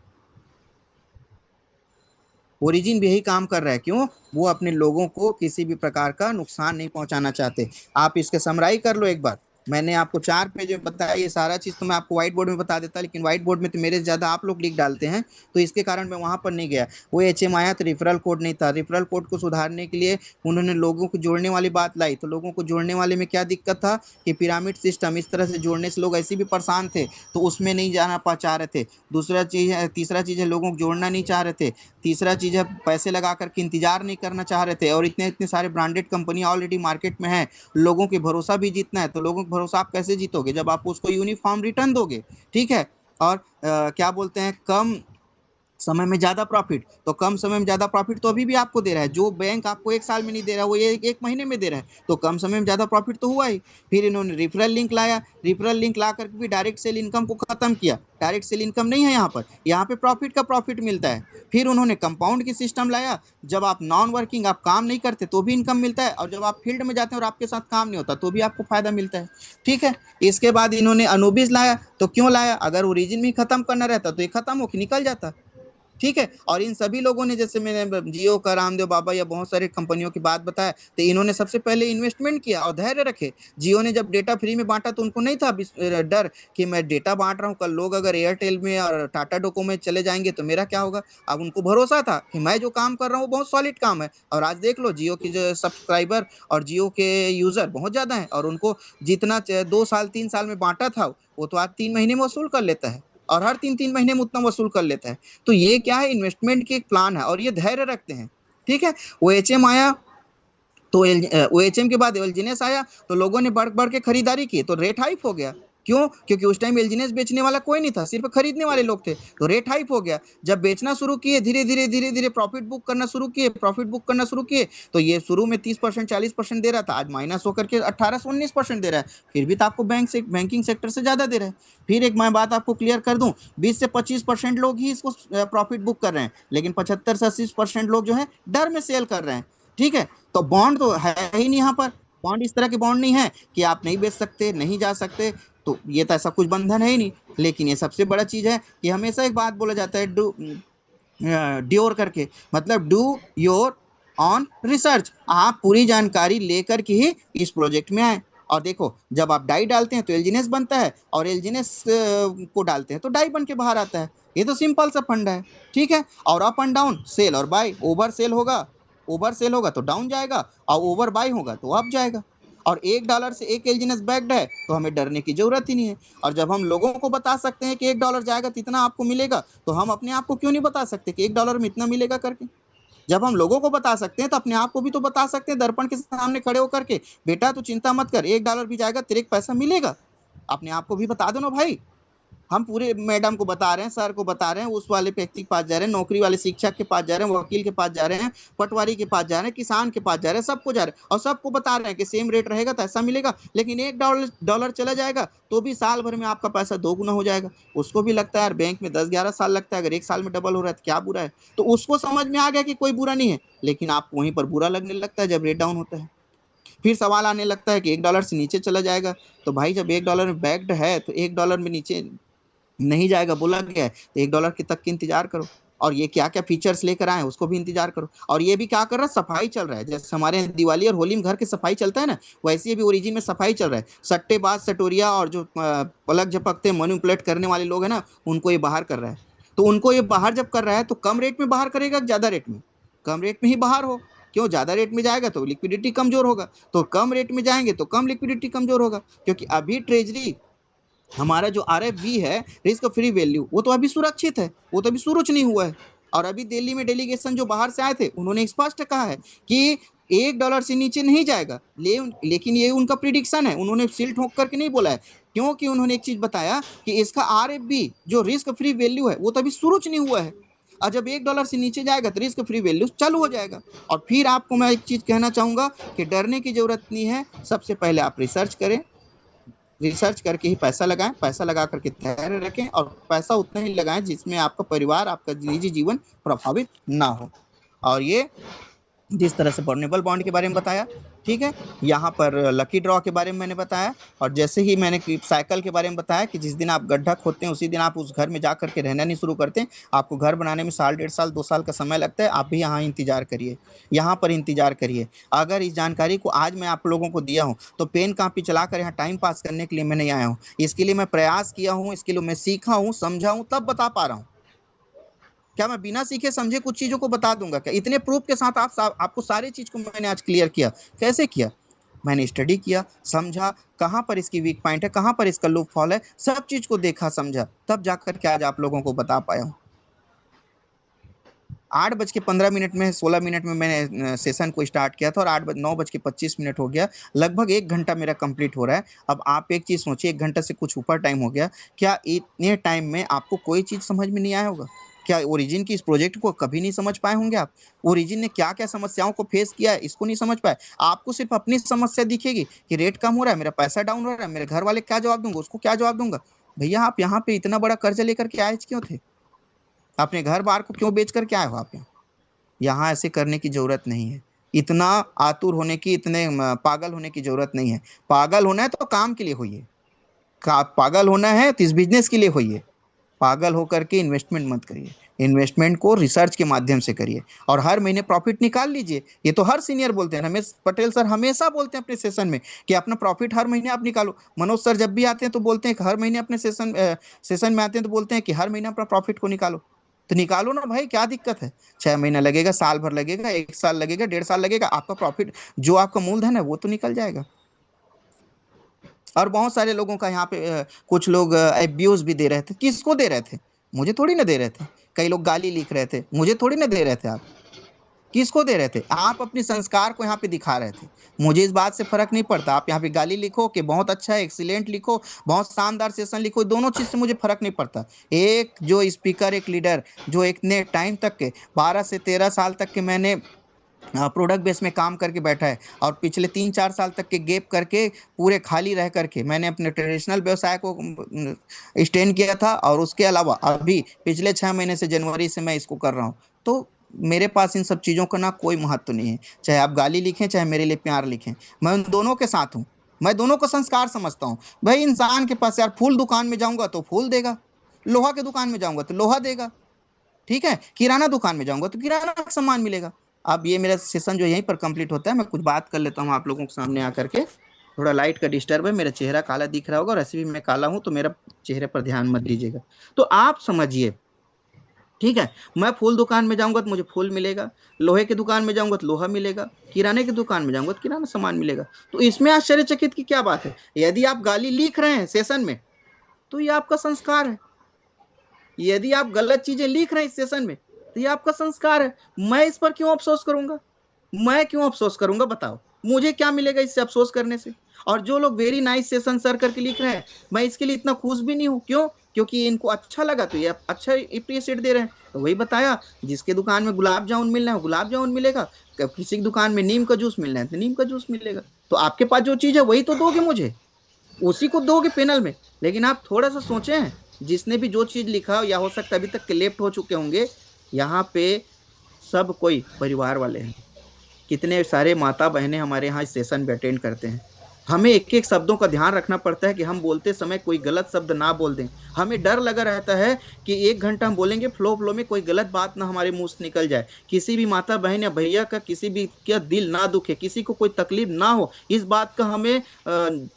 ओरिजिन भी यही काम कर रहा है, क्यों? वो अपने लोगों को किसी भी प्रकार का नुकसान नहीं पहुंचाना चाहते। आप इसके समराई कर लो एक बार, मैंने आपको 4 पेज में बताया, ये सारा चीज तो मैं आपको व्हाइट बोर्ड में बता देता, लेकिन व्हाइट बोर्ड में तो मेरे से ज्यादा आप लोग लिख डालते हैं, तो इसके कारण मैं वहां पर नहीं गया। वो HM आया तो रिफरल कोड नहीं था, रिफरल कोड को सुधारने के लिए उन्होंने लोगों को जोड़ने वाली बात लाई, तो लोगों को जोड़ने वाले में क्या दिक्कत था कि पिरामिड सिस्टम इस तरह से जोड़ने से लोग ऐसे भी परेशान थे, तो उसमें नहीं जाना पा चाह रहे थे। दूसरा चीज है, तीसरा चीज है, लोगों को जोड़ना नहीं चाह रहे थे। तीसरा चीज है, पैसे लगा करके इंतजार नहीं करना चाह रहे थे, और इतने इतने सारे ब्रांडेड कंपनी ऑलरेडी मार्केट में है, लोगों के भरोसा भी जीतना है, तो लोगों का भरोसा आप कैसे जीतोगे जब आप उसको यूनिफॉर्म रिटर्न दोगे? ठीक है। और क्या बोलते हैं, कम समय में ज्यादा प्रॉफिट, तो कम समय में ज्यादा प्रॉफिट तो अभी भी आपको दे रहा है, जो बैंक आपको 1 साल में नहीं दे रहा है वो ये एक महीने में दे रहा है, तो कम समय में ज्यादा प्रॉफिट तो हुआ ही। फिर इन्होंने रेफरल लिंक लाया, रेफरल लिंक ला करके भी डायरेक्ट सेल इनकम को खत्म किया, डायरेक्ट सेल इनकम नहीं है यहाँ पर, यहाँ पे प्रॉफिट का प्रॉफिट मिलता है। फिर उन्होंने कंपाउंड की सिस्टम लाया, जब आप नॉन वर्किंग, आप काम नहीं करते तो भी इनकम मिलता है, और जब आप फील्ड में जाते हैं और आपके साथ काम नहीं होता तो भी आपको फायदा मिलता है। ठीक है। इसके बाद इन्होंने अनुबिज लाया, तो क्यों लाया? अगर ओरिजिन में खत्म करना रहता तो ये खत्म होकर निकल जाता, ठीक है। और इन सभी लोगों ने, जैसे मैंने जियो का रामदेव बाबा या बहुत सारे कंपनियों की बात बताया, तो इन्होंने सबसे पहले इन्वेस्टमेंट किया और धैर्य रखे। जियो ने जब डेटा फ्री में बांटा तो उनको नहीं था डर कि मैं डेटा बांट रहा हूँ, कल लोग अगर एयरटेल में और टाटा डोको में चले जाएंगे तो मेरा क्या होगा। अब उनको भरोसा था कि मैं जो काम कर रहा हूँ वो बहुत सॉलिड काम है। और आज देख लो, जियो की जो सब्सक्राइबर और जियो के यूजर बहुत ज्यादा है, और उनको जितना 2 साल 3 साल में बांटा था वो तो आज 3 महीने में वसूल कर लेता है, और हर 3 3 महीने में उतना वसूल कर लेता है। तो ये क्या है, इन्वेस्टमेंट की एक प्लान है, और ये धैर्य रखते हैं। ठीक है। वो एच एम आया तो ओ एच एम के बाद एलजीनेस आया, तो लोगों ने बढ़ बढ़ के खरीदारी की तो रेट हाइप हो गया। क्यों? क्योंकि उस टाइम एलजीनेस बेचने वाला कोई नहीं था, सिर्फ खरीदने वाले लोग थे, तो रेट हाइप हो गया। जब बेचना शुरू किए, धीरे धीरे प्रॉफिट बुक करना शुरू किए, तो ये शुरू में 30% 40% दे रहा था, आज माइनस होकर के 18 से 19% दे रहा है। फिर भी तो आपको बैंकिंग सेक्टर से ज्यादा दे रहा है। फिर एक मैं बात आपको क्लियर कर दूं, 20 से 25% लोग ही इसको प्रॉफिट बुक कर रहे हैं, लेकिन 75 से 80% लोग जो है डर में सेल कर रहे हैं। ठीक है। तो बॉन्ड तो है ही नहीं यहाँ पर। बॉन्ड इस तरह के बॉन्ड नहीं है कि आप नहीं बेच सकते, नहीं जा सकते, तो ये तो ऐसा कुछ बंधन है ही नहीं। लेकिन ये सबसे बड़ा चीज है कि हमेशा एक बात बोला जाता है, डू ड्योर करके, मतलब डू योर ऑन रिसर्च। आप पूरी जानकारी लेकर के ही इस प्रोजेक्ट में आए। और देखो, जब आप डाई डालते हैं तो एल्जीनेस बनता है, और एल्जीनेस को डालते हैं तो डाई बन के बाहर आता है। ये तो सिंपल सा फंडा है। ठीक है। और अप एंड डाउन, सेल और बाय, ओवर सेल होगा तो डाउन जाएगा, और ओवर बाय होगा तो अप जाएगा। और $1 से एक एल्जीनेस बैक्ड है तो हमें डरने की जरूरत ही नहीं है। और जब हम लोगों को बता सकते हैं कि $1 जाएगा तो इतना आपको मिलेगा, तो हम अपने आप को क्यों नहीं बता सकते कि $1 में इतना मिलेगा करके। जब हम लोगों को बता सकते हैं तो अपने आप को भी तो बता सकते हैं दर्पण के सामने खड़े होकर के, बेटा तू चिंता मत कर, $1 भी जाएगा तेरे को पैसा मिलेगा। अपने आप को भी बता दो ना भाई। हम पूरे मैडम को बता रहे हैं, सर को बता रहे हैं, उस वाले व्यक्ति के पास जा रहे हैं, नौकरी वाले शिक्षक के पास जा रहे हैं, वकील के पास जा रहे हैं, पटवारी के पास जा रहे हैं, किसान के पास जा रहे हैं, सबको जा रहे हैं, और सबको बता रहे हैं कि सेम रेट रहेगा तो ऐसा मिलेगा। लेकिन $1 चला जाएगा तो भी साल भर में आपका पैसा 2 गुना हो जाएगा। उसको भी लगता है यार, बैंक में 10 11 साल लगता है, अगर एक साल में डबल हो रहा है तो क्या बुरा है। तो उसको समझ में आ गया कि कोई बुरा नहीं है, लेकिन आपको वहीं पर बुरा लगने लगता है जब रेट डाउन होता है। फिर सवाल आने लगता है कि $1 से नीचे चला जाएगा। तो भाई, जब $1 में बैक्ड है तो $1 में नीचे नहीं जाएगा बोला गया है, तो $1 के तक की इंतजार करो। और ये क्या क्या फीचर्स लेकर आए हैं उसको भी इंतजार करो। और ये भी क्या कर रहा है, सफाई चल रहा है। जैसे हमारे यहाँ दिवाली और होली में घर की सफाई चलता है ना, वैसे ही भी ओरिजिन में सफाई चल रहा है। सट्टेबाज, सटोरिया और जो पलक झपकते मैनिपुलेट करने वाले लोग हैं ना, उनको ये बाहर कर रहा है। तो उनको ये बाहर जब कर रहा है तो कम रेट में बाहर करेगा कि ज्यादा रेट में? कम रेट में ही बाहर हो। क्यों? ज्यादा रेट में जाएगा तो लिक्विडिटी कमजोर होगा, तो कम रेट में जाएंगे तो कम लिक्विडिटी कमजोर होगा। क्योंकि अभी ट्रेजरी, हमारा जो RFV है, रिस्क फ्री वैल्यू, वो तो अभी सुरक्षित है, वो तो अभी शुरू नहीं हुआ है। और अभी दिल्ली में डेलीगेशन जो बाहर से आए थे, उन्होंने स्पष्ट कहा है कि $1 से नीचे नहीं जाएगा। लेकिन ये उनका प्रिडिक्शन है, उन्होंने सिल ठोक करके नहीं बोला है। क्योंकि उन्होंने एक चीज बताया कि इसका RFV जो रिस्क फ्री वैल्यू है वो तो अभी शुरू नहीं हुआ है, और जब $1 से नीचे जाएगा तो रिस्क फ्री वैल्यू चालू हो जाएगा। और फिर आपको मैं एक चीज कहना चाहूंगा कि डरने की जरूरत नहीं है। सबसे पहले आप रिसर्च करें, रिसर्च करके ही पैसा लगाएं, पैसा लगा करके धैर्य रखें, और पैसा उतना ही लगाएं जिसमें आपका परिवार, आपका निजी जीवन प्रभावित ना हो। और ये जिस तरह से बर्नेबल बॉन्ड के बारे में बताया, ठीक है, यहाँ पर लकी ड्रॉ के बारे में मैंने बताया, और जैसे ही मैंने साइकिल के बारे में बताया कि जिस दिन आप गड्ढा खोदते हैं उसी दिन आप उस घर में जा करके रहना नहीं शुरू करते हैं। आपको घर बनाने में साल 1.5 साल 2 साल का समय लगता है, आप भी यहाँ इंतजार करिए, यहाँ पर इंतजार करिए। अगर इस जानकारी को आज मैं आप लोगों को दिया हूँ तो पेन कापी चला कर यहाँ टाइम पास करने के लिए मैं नहीं आया हूँ। इसके लिए मैं प्रयास किया हूँ, इसके लिए मैं सीखा हूँ, समझा हूँ, तब बता पा रहा हूँ। क्या मैं बिना सीखे समझे कुछ चीजों को बता दूंगा क्या? इतने प्रूफ के साथ आपको सारी चीज को मैंने आज क्लियर किया। कैसे किया? मैंने स्टडी किया, समझा, कहाँ पर इसकी वीक पॉइंट है, कहाँ पर इसका लूप फॉल है, सब चीज को देखा समझा, तब जाकर के आज आप लोगों को बता पाया हूँ। 8:15 में 16 मिनट में मैंने सेशन को स्टार्ट किया था, और 9:25 हो गया। लगभग 1 घंटा मेरा कंप्लीट हो रहा है। अब आप एक चीज सोचिए, 1 घंटा से कुछ ऊपर टाइम हो गया, क्या इतने टाइम में आपको कोई चीज समझ में नहीं आया होगा? क्या ओरिजिन की इस प्रोजेक्ट को कभी नहीं समझ पाए होंगे आप? ओरिजिन ने क्या क्या समस्याओं को फेस किया है इसको नहीं समझ पाए? आपको सिर्फ अपनी समस्या दिखेगी कि रेट कम हो रहा है, मेरा पैसा डाउन हो रहा है, मेरे घर वाले क्या जवाब दूंगा, उसको क्या जवाब दूंगा। भैया, आप यहाँ पे इतना बड़ा कर्ज लेकर के आए क्यों थे? अपने घर बार को क्यों बेच करके आए हो आप यहाँ? यहाँ ऐसे करने की जरूरत नहीं है। इतना आतुर होने की, इतने पागल होने की जरूरत नहीं है। पागल होना है तो काम के लिए होइए, पागल होना है तो इस बिजनेस के लिए होइए। पागल होकर के इन्वेस्टमेंट मत करिए। इन्वेस्टमेंट को रिसर्च के माध्यम से करिए और हर महीने प्रॉफिट निकाल लीजिए। ये तो हर सीनियर बोलते हैं, रमेश पटेल सर हमेशा बोलते हैं अपने सेशन में कि अपना प्रॉफिट हर महीने आप निकालो। मनोज सर जब भी आते हैं तो बोलते हैं कि हर महीने अपने सेशन में आते हैं तो बोलते हैं कि हर महीने अपना प्रॉफिट को निकालो। तो निकालो ना भाई, क्या दिक्कत है? 6 महीना लगेगा, साल भर लगेगा, 1 साल लगेगा, 1.5 साल लगेगा, आपका प्रॉफिट जो आपका मूलधन है वो तो निकल जाएगा। और बहुत सारे लोगों का यहाँ पे कुछ लोग एब्यूज भी दे रहे थे। किसको दे रहे थे? मुझे थोड़ी ना दे रहे थे। कई लोग गाली लिख रहे थे, मुझे थोड़ी ना दे रहे थे। आप किसको दे रहे थे? आप अपने संस्कार को यहाँ पे दिखा रहे थे। मुझे इस बात से फर्क नहीं पड़ता, आप यहाँ पे गाली लिखो कि बहुत अच्छा है, एक्सीलेंट लिखो, बहुत शानदार सेशन लिखो, दोनों चीज से मुझे फर्क नहीं पड़ता। एक जो स्पीकर, एक लीडर, जो इतने टाइम तक के 12 से 13 साल तक के मैंने प्रोडक्ट बेस में काम करके बैठा है, और पिछले 3-4 साल तक के गैप करके पूरे खाली रह करके मैंने अपने ट्रेडिशनल व्यवसाय को स्टेन किया था, और उसके अलावा अभी पिछले 6 महीने से, जनवरी से मैं इसको कर रहा हूँ। तो मेरे पास इन सब चीज़ों का ना कोई महत्व नहीं है। चाहे आप गाली लिखें, चाहे मेरे लिए प्यार लिखें, मैं उन दोनों के साथ हूँ। मैं दोनों को संस्कार समझता हूँ। भाई इंसान के पास यार, फूल दुकान में जाऊंगा तो फूल देगा, लोहा के दुकान में जाऊंगा तो लोहा देगा, ठीक है, किराना दुकान में जाऊंगा तो किराना का सामान मिलेगा। अब ये मेरा सेशन जो यहीं पर कंप्लीट होता है, मैं कुछ बात कर लेता हूँ आप लोगों के सामने आकर के। थोड़ा लाइट का डिस्टर्ब है, मेरा चेहरा काला दिख रहा होगा, और ऐसे भी मैं काला हूं तो मेरा चेहरे पर ध्यान मत दीजिएगा। तो आप समझिए, ठीक है, मैं फूल दुकान में जाऊंगा तो मुझे फूल मिलेगा, लोहे की दुकान में जाऊंगा तो लोहा मिलेगा, किराने की दुकान में जाऊंगा तो किराना सामान मिलेगा। तो इसमें आश्चर्यचकित की क्या बात है? यदि आप गाली लिख रहे हैं सेशन में तो ये आपका संस्कार है। यदि आप गलत चीजें लिख रहे हैं इस सेशन में तो ये आपका संस्कार है। मैं इस पर क्यों अफसोस करूंगा? मैं क्यों अफसोस करूंगा बताओ? मुझे क्या मिलेगा इससे अफसोस करने से? और जो लोग वेरी नाइस सेशन सर करके लिख रहे हैं, मैं इसके लिए इतना खुश भी नहीं हूं। क्यों? क्योंकि इनको अच्छा लगा तो ये अच्छा अप्रिशिएट दे रहे हैं। तो वही बताया, जिसके दुकान में गुलाब जामुन मिल रहा है गुलाब जामुन मिलेगा, किसी की दुकान में नीम का जूस मिल रहा है तो नीम का जूस मिलेगा। तो आपके पास जो चीज है वही तो दोगे मुझे, उसी को दोगे पैनल में। लेकिन आप थोड़ा सा सोचे हैं, जिसने भी जो चीज लिखा, या हो सकता है अभी तक के लेफ्ट हो चुके होंगे, यहाँ पे सब कोई परिवार वाले हैं। कितने सारे माता बहनें हमारे यहाँ इस सेशन में अटेंड करते हैं। हमें एक एक शब्दों का ध्यान रखना पड़ता है कि हम बोलते समय कोई गलत शब्द ना बोल दें। हमें डर लगा रहता है कि 1 घंटा हम बोलेंगे, फ्लो फ्लो में कोई गलत बात ना हमारे मुंह से निकल जाए, किसी भी माता बहन या भैया का किसी भी का दिल ना दुखे, किसी को कोई तकलीफ ना हो, इस बात का हमें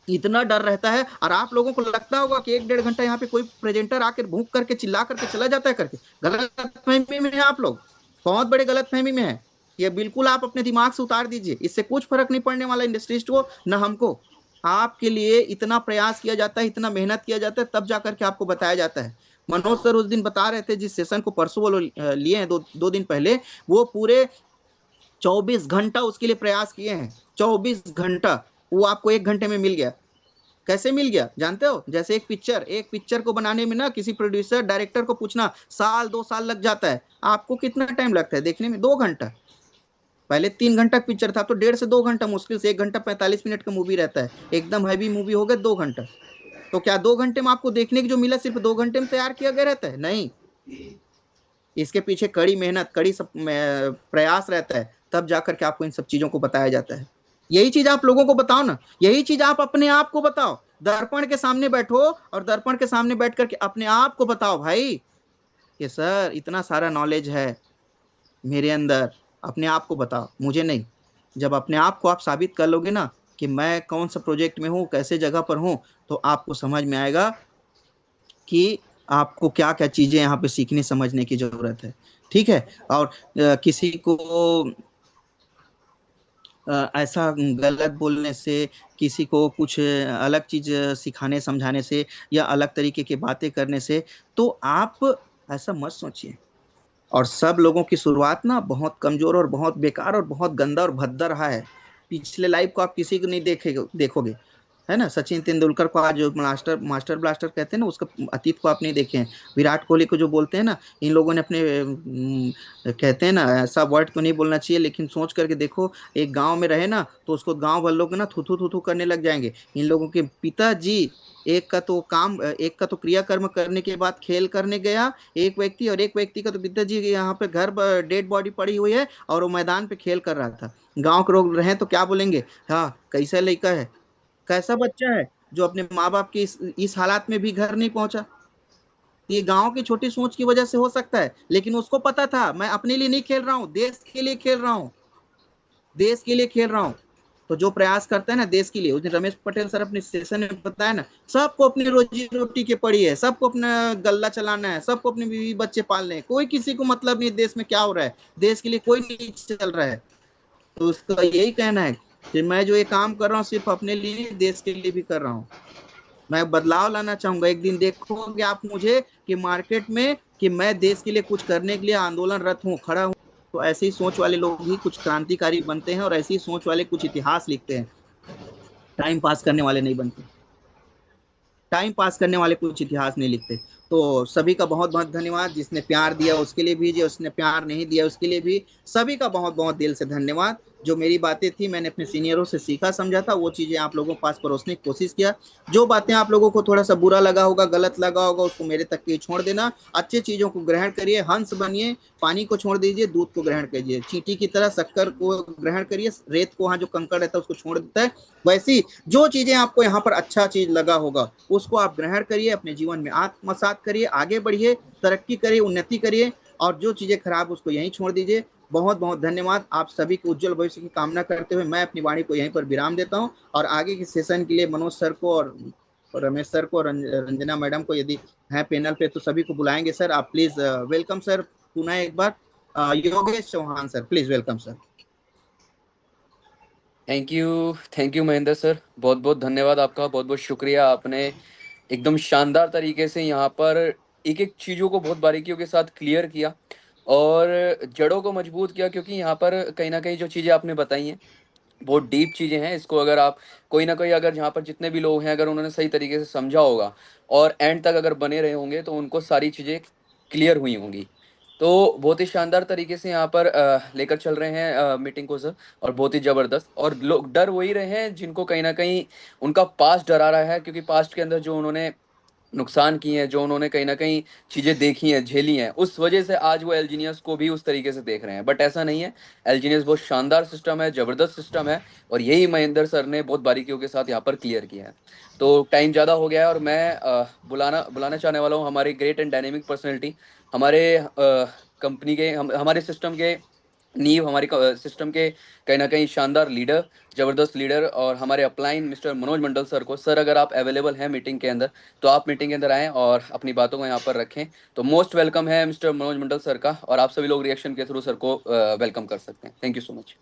इतना डर रहता है। और आप लोगों को लगता होगा कि 1-1.5 घंटा यहाँ पे कोई प्रेजेंटर आकर भूख करके चिल्ला करके चला जाता है करके। गलत फहमी में है आप लोग, बहुत बड़े गलत फहमी में है। ये बिल्कुल आप अपने दिमाग से उतार दीजिए, इससे कुछ फर्क नहीं पड़ने वाला इंडस्ट्रिस्ट को न हमको। आपके लिए इतना प्रयास किया जाता है, इतना मेहनत किया जाता है, तब जाकर के आपको बताया जाता है। मनोज सर उस दिन बता रहे थे, जिस सेशन को परसों वो लिए हैं, 2 दिन पहले, वो पूरे 24 घंटा उसके लिए प्रयास किए हैं। 24 घंटा, वो आपको 1 घंटे में मिल गया। कैसे मिल गया जानते हो? जैसे एक पिक्चर को बनाने में ना, किसी प्रोड्यूसर डायरेक्टर को पूछना, 1-2 साल लग जाता है, आपको कितना टाइम लगता है देखने में? 2 घंटा। पहले 3 घंटा पिक्चर था, तो 1.5 से 2 घंटा, मुश्किल से 1 घंटा 45 मिनट का मूवी रहता है। एकदम हैवी मूवी हो गया 2 घंटा। तो क्या 2 घंटे में आपको देखने की जो मिला, सिर्फ 2 घंटे में तैयार किया गया रहता है? नहीं, इसके पीछे कड़ी मेहनत, कड़ी सब प्रयास रहता है, तब जाकर के आपको इन सब चीजों को बताया जाता है। यही चीज आप लोगों को बताओ ना, यही चीज आप अपने आप को बताओ। दर्पण के सामने बैठो और दर्पण के सामने बैठ करके अपने आप को बताओ भाई कि सर इतना सारा नॉलेज है मेरे अंदर। अपने आप को बताओ, मुझे नहीं। जब अपने आप को आप साबित कर लोगे ना कि मैं कौन सा प्रोजेक्ट में हूँ, कैसे जगह पर हूँ, तो आपको समझ में आएगा कि आपको क्या क्या चीजें यहाँ पे सीखने समझने की जरूरत है। ठीक है। और किसी को ऐसा गलत बोलने से, किसी को कुछ अलग चीज सिखाने समझाने से, या अलग तरीके की बातें करने से, तो आप ऐसा मत सोचिए। और सब लोगों की शुरुआत ना बहुत कमजोर और बहुत बेकार और बहुत गंदा और भद्दा रहा है। पिछले लाइफ को आप किसी को नहीं देखोगे, है ना? सचिन तेंदुलकर को आज जो मास्टर मास्टर ब्लास्टर कहते हैं ना, उसका अतीत को आप नहीं देखे हैं। विराट कोहली को जो बोलते हैं ना, इन लोगों ने अपने कहते हैं ना, ऐसा वर्ड तो नहीं बोलना चाहिए, लेकिन सोच करके देखो, एक गांव में रहे ना तो उसको गांव भर लोग ना थू थू थू थू करने लग जाएंगे। इन लोगों के पिताजी, एक का तो क्रियाकर्म करने के बाद खेल करने गया एक व्यक्ति, और एक व्यक्ति का तो पिताजी यहाँ पे घर डेड बॉडी पड़ी हुई है और वो मैदान पे खेल कर रहा था। गांव के लोग रहे तो क्या बोलेंगे? हाँ, कैसा लड़का है, कैसा बच्चा है जो अपने माँ बाप की इस हालात में भी घर नहीं पहुंचा। ये गांव की छोटी सोच की वजह से हो सकता है, लेकिन उसको पता था मैं अपने लिए नहीं खेल रहा हूँ, देश के लिए खेल रहा हूँ, देश के लिए खेल रहा हूँ। तो जो प्रयास करता है ना देश के लिए, उस दिन रमेश पटेल सर अपने सेशन में बताया ना, सबको अपनी रोजी रोटी की पड़ी है, सबको अपना गल्ला चलाना है, सबको अपने बीवी बच्चे पालने हैं, कोई किसी को मतलब नहीं देश में क्या हो रहा है, देश के लिए कोई नहीं चल रहा है। तो उसका यही कहना है कि मैं जो ये काम कर रहा हूँ सिर्फ अपने लिए, देश के लिए भी कर रहा हूँ। मैं बदलाव लाना चाहूंगा, एक दिन देखोगे आप मुझे कि मार्केट में कि मैं देश के लिए कुछ करने के लिए आंदोलनरत हूँ, खड़ा हूँ। तो ऐसे ही सोच वाले लोग ही कुछ क्रांतिकारी बनते हैं, और ऐसी ही सोच वाले कुछ इतिहास लिखते हैं, टाइम पास करने वाले नहीं बनते। टाइम पास करने वाले कुछ इतिहास नहीं लिखते। तो सभी का बहुत बहुत धन्यवाद, जिसने प्यार दिया उसके लिए भी, जो उसने प्यार नहीं दिया उसके लिए भी, सभी का बहुत बहुत दिल से धन्यवाद। जो मेरी बातें थी मैंने अपने सीनियरों से सीखा समझा था, वो चीजें आप लोगों के पास परोसने की कोशिश किया। जो बातें आप लोगों को थोड़ा सा बुरा लगा होगा, गलत लगा होगा, उसको मेरे तक के छोड़ देना। अच्छी चीजों को ग्रहण करिए, हंस बनिए, पानी को छोड़ दीजिए, दूध को ग्रहण करिए, चींटी की तरह शक्कर को ग्रहण करिए, रेत को वहां जो कंकड़ रहता है उसको छोड़ देता है। वैसी जो चीजें आपको यहाँ पर अच्छा चीज लगा होगा उसको आप ग्रहण करिए, अपने जीवन में आत्मसात करिए, आगे बढ़िए, तरक्की करिए, उन्नति करिए, और जो चीजें खराब उसको यहीं छोड़ दीजिए। बहुत बहुत धन्यवाद। आप सभी के उज्जवल भविष्य की कामना करते हुए मैं अपनी वाणी को यहीं पर विराम देता हूँ, और आगे के सेशन के लिए मनोज सर को और रमेश सर को, रंजना मैडम को यदि है पैनल पे तो सभी को बुलाएंगे। सर आप प्लीज वेलकम सर, पुनः एक बार Yogesh Chauhan sir, please welcome sir. Thank you Mahendra sir, बहुत बहुत धन्यवाद आपका, बहुत बहुत शुक्रिया। आपने एकदम शानदार तरीके से यहाँ पर एक एक चीज़ों को बहुत बारीकियों के साथ क्लियर किया और जड़ों को मजबूत किया, क्योंकि यहाँ पर कहीं ना कहीं जो चीज़ें आपने बताई हैं बहुत डीप चीज़ें हैं। इसको अगर आप कोई ना कोई, अगर यहाँ पर जितने भी लोग हैं अगर उन्होंने सही तरीके से समझा होगा और एंड तक अगर बने रहे होंगे तो उनको सारी चीज़ें क्लियर हुई होंगी। तो बहुत ही शानदार तरीके से यहाँ पर लेकर चल रहे हैं मीटिंग को सर, और बहुत ही ज़बरदस्त। और लोग डर वही रहे हैं जिनको कहीं ना कहीं उनका पास्ट डरा रहा है, क्योंकि पास्ट के अंदर जो उन्होंने नुकसान किए हैं, जो उन्होंने कहीं न कहीं चीज़ें देखी हैं, झेली हैं, उस वजह से आज वो एल्जीनियस को भी उस तरीके से देख रहे हैं। बट ऐसा नहीं है, एल्जीनियस बहुत शानदार सिस्टम है, ज़बरदस्त सिस्टम है, और यही महेंद्र सर ने बहुत बारीकियों के साथ यहाँ पर क्लियर किया है। तो टाइम ज़्यादा हो गया है और मैं बुलाना बुलाना चाहने वाला हूँ हमारी ग्रेट एंड डायनेमिक पर्सनैलिटी, हमारे कंपनी के, हमारे सिस्टम के नींव, हमारी सिस्टम के कहीं न कहीं शानदार लीडर, ज़बरदस्त लीडर, और हमारे अपलाइन मिस्टर मनोज मंडल सर को। सर अगर आप अवेलेबल हैं मीटिंग के अंदर तो आप मीटिंग के अंदर आएँ और अपनी बातों को यहाँ पर रखें। तो मोस्ट वेलकम है मिस्टर मनोज मंडल सर का, और आप सभी लोग रिएक्शन के थ्रू सर को वेलकम कर सकते हैं। Thank you so much.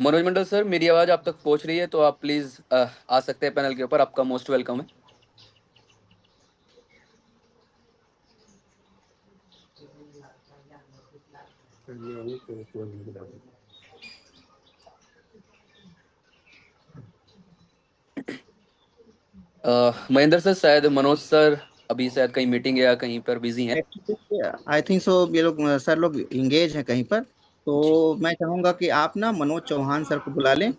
Manoj Mandal sir, मेरी आवाज़ आप तक पहुँच रही है तो आप प्लीज़ आ सकते हैं पैनल के ऊपर, आपका मोस्ट वेलकम है। महेंद्र सर, शायद मनोज सर अभी शायद कहीं मीटिंग या कहीं पर बिजी हैं। एक्चुअली आई थिंक सो ये लोग सर लोग इंगेज हैं कहीं पर। तो जी। मैं चाहूंगा कि आप ना मनोज चौहान सर को बुला लें,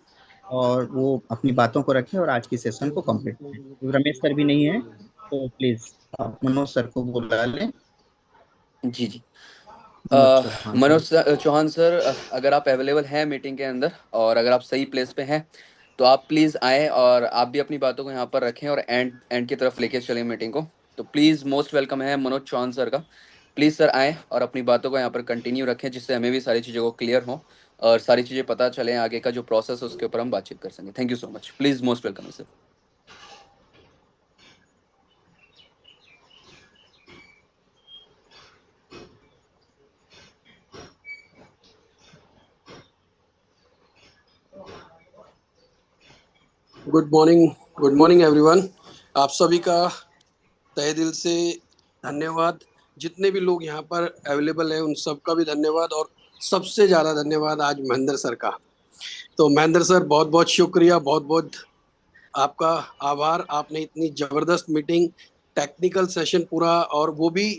और वो अपनी बातों को रखें और आज की सेशन को कंप्लीट करें, क्योंकि रमेश सर भी नहीं है। तो प्लीज आप मनोज सर को बुला लें। जी जी। मनोज चौहान सर। चौहान सर, अगर आप अवेलेबल हैं मीटिंग के अंदर और अगर आप सही प्लेस पे हैं तो आप प्लीज़ आएँ और आप भी अपनी बातों को यहाँ पर रखें और एंड एंड की तरफ लेके चलें मीटिंग को। तो प्लीज़ मोस्ट वेलकम है मनोज चौहान सर का। प्लीज़ सर आएँ और अपनी बातों को यहाँ पर कंटिन्यू रखें, जिससे हमें भी सारी चीज़ों को क्लियर हो और सारी चीज़ें पता चलें, आगे का जो प्रोसेस है उसके ऊपर हम बातचीत कर सकें। Thank you so much. Please most welcome है सर। Good morning everyone. आप सभी का तहे दिल से धन्यवाद। जितने भी लोग यहाँ पर अवेलेबल हैं उन सबका भी धन्यवाद, और सबसे ज़्यादा धन्यवाद आज महेंद्र सर का। तो महेंद्र सर, बहुत बहुत शुक्रिया, बहुत बहुत आपका आभार। आपने इतनी ज़बरदस्त मीटिंग, टेक्निकल सेशन पूरा, और वो भी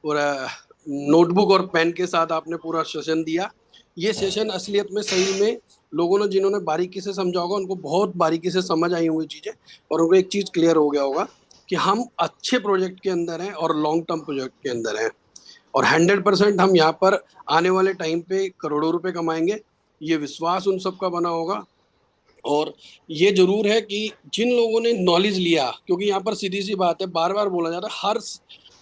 पूरा नोटबुक और पेन के साथ आपने पूरा सेशन दिया। ये सेशन असलियत में सही में लोगों ने जिन्होंने बारीकी से समझा होगा उनको बहुत बारीकी से समझ आई हुई चीजें, और उनको एक चीज क्लियर हो गया होगा कि हम अच्छे प्रोजेक्ट के अंदर हैं और लॉन्ग टर्म प्रोजेक्ट के अंदर हैं, और 100% हम यहाँ पर आने वाले टाइम पे करोड़ों रुपए कमाएंगे। ये विश्वास उन सबका बना होगा। और ये जरूर है कि जिन लोगों ने नॉलेज लिया, क्योंकि यहाँ पर सीधी सी बात है, बार बार बोला जाता है, हर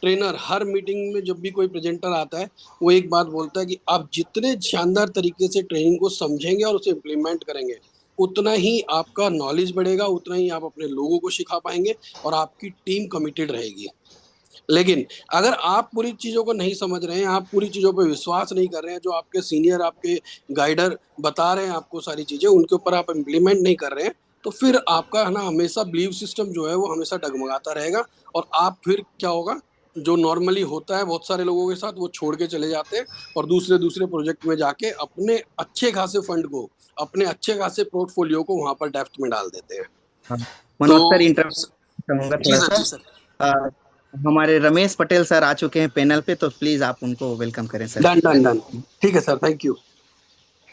ट्रेनर हर मीटिंग में जब भी कोई प्रेजेंटर आता है वो एक बात बोलता है कि आप जितने शानदार तरीके से ट्रेनिंग को समझेंगे और उसे इम्प्लीमेंट करेंगे, उतना ही आपका नॉलेज बढ़ेगा, उतना ही आप अपने लोगों को सिखा पाएंगे और आपकी टीम कमिटेड रहेगी। लेकिन अगर आप पूरी चीजों को नहीं समझ रहे हैं, आप पूरी चीजों पर विश्वास नहीं कर रहे हैं, जो आपके सीनियर आपके गाइडर बता रहे हैं आपको सारी चीजें, उनके ऊपर आप इम्प्लीमेंट नहीं कर रहे हैं, तो फिर आपका है ना हमेशा बिलीव सिस्टम जो है वो हमेशा डगमगाता रहेगा। और आप फिर क्या होगा, जो नॉर्मली होता है बहुत सारे लोगों के साथ, वो छोड़ के चले जाते हैं और दूसरे दूसरे प्रोजेक्ट में जाके अपने अच्छे खासे फंड को, अपने अच्छे खासे पोर्टफोलियो को वहां पर डेप्थ में डाल देते हैं। हाँ, तो मनोज सर, इंटरप्ट करूंगा जी थोड़ा सर, सा। जी सर। अ, हमारे रमेश पटेल सर आ चुके हैं पैनल पे, तो प्लीज आप उनको वेलकम करें सर। Done done done. ठीक है सर, थैंक यू।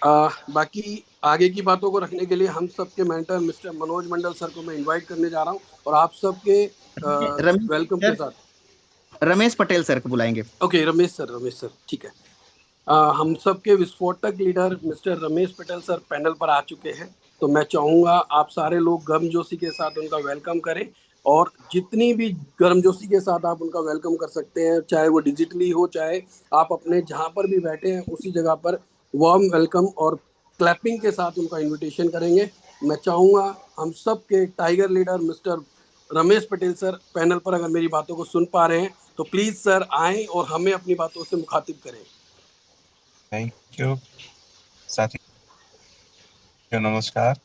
बाकी आगे की बातों को रखने के लिए हम सबके मेंटर मिस्टर मनोज मंडल सर को मैं इनवाइट करने जा रहा हूं, और आप सबके रमेश वेलकम के सर, साथ। रमेश पटेल सर को बुलाएंगे। Okay, Ramesh sir, Ramesh sir, ठीक है। हम सबके विस्फोटक leader mister Ramesh Patel sir panel पर आ चुके हैं। तो मैं चाहूंगा आप सारे लोग गर्मजोशी के साथ उनका वेलकम करें, और जितनी भी गर्मजोशी के साथ आप उनका वेलकम कर सकते हैं, चाहे वो डिजिटली हो, चाहे आप अपने जहां पर भी बैठे हैं उसी जगह पर वार्म वेलकम और क्लैपिंग के साथ उनका इनविटेशन करेंगे। मैं चाहूंगा हम सब के tiger leader mister Ramesh Patel sir panel पर अगर मेरी बातों को सुन पा रहे हैं तो प्लीज सर आएं और हमें अपनी बातों से मुखातिब करें। थैंक यू साथियों, नमस्कार।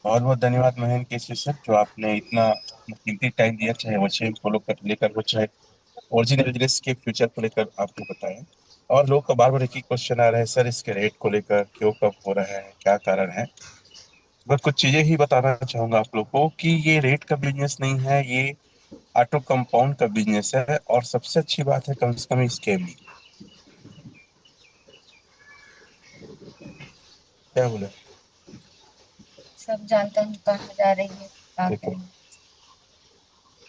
बहुत बहुत धन्यवाद महेंद्र केसरी सर, जो आपने इतना कीमती टाइम दिया, चाहे वर्चुअल फॉलो कर लेकर हो, चाहे ओरिजिनल बिजनेस के फ्यूचर को लेकर आपको बताया। और लोग का बार बार एक ही क्वेश्चन आ रहा है, सर इसके रेट को लेकर क्यों कम हो रहा है, क्या कारण है। मैं कुछ चीजें ही बताना चाहूंगा आप लोग को कि ये रेट का बिजनेस नहीं है, ये ऑटो कंपाउंड का बिजनेस है। और सबसे अच्छी बात है, कम से कम स्कैम नहीं। क्या बोले, सब जानते हैं कहाँ जा रही है, क्या देखो, करें।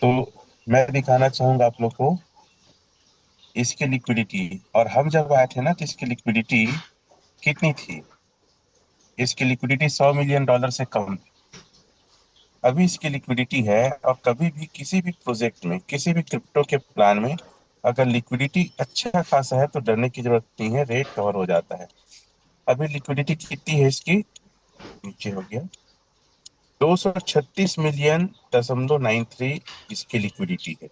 तो मैं दिखाना चाहूंगा आप लोग को इसकी लिक्विडिटी। और हम जब आए थे ना, तो इसकी लिक्विडिटी कितनी थी? इसकी लिक्विडिटी $100 मिलियन से कम थी। अभी इसकी लिक्विडिटी है, और कभी भी किसी भी प्रोजेक्ट में, किसी भी क्रिप्टो के प्लान में अगर लिक्विडिटी अच्छा खासा है तो डरने की जरूरत नहीं है, रेट कवर हो जाता है। अभी लिक्विडिटी कितनी है इसकी? नीचे हो गया, 236 मिलियन 93 इसकी लिक्विडिटी है।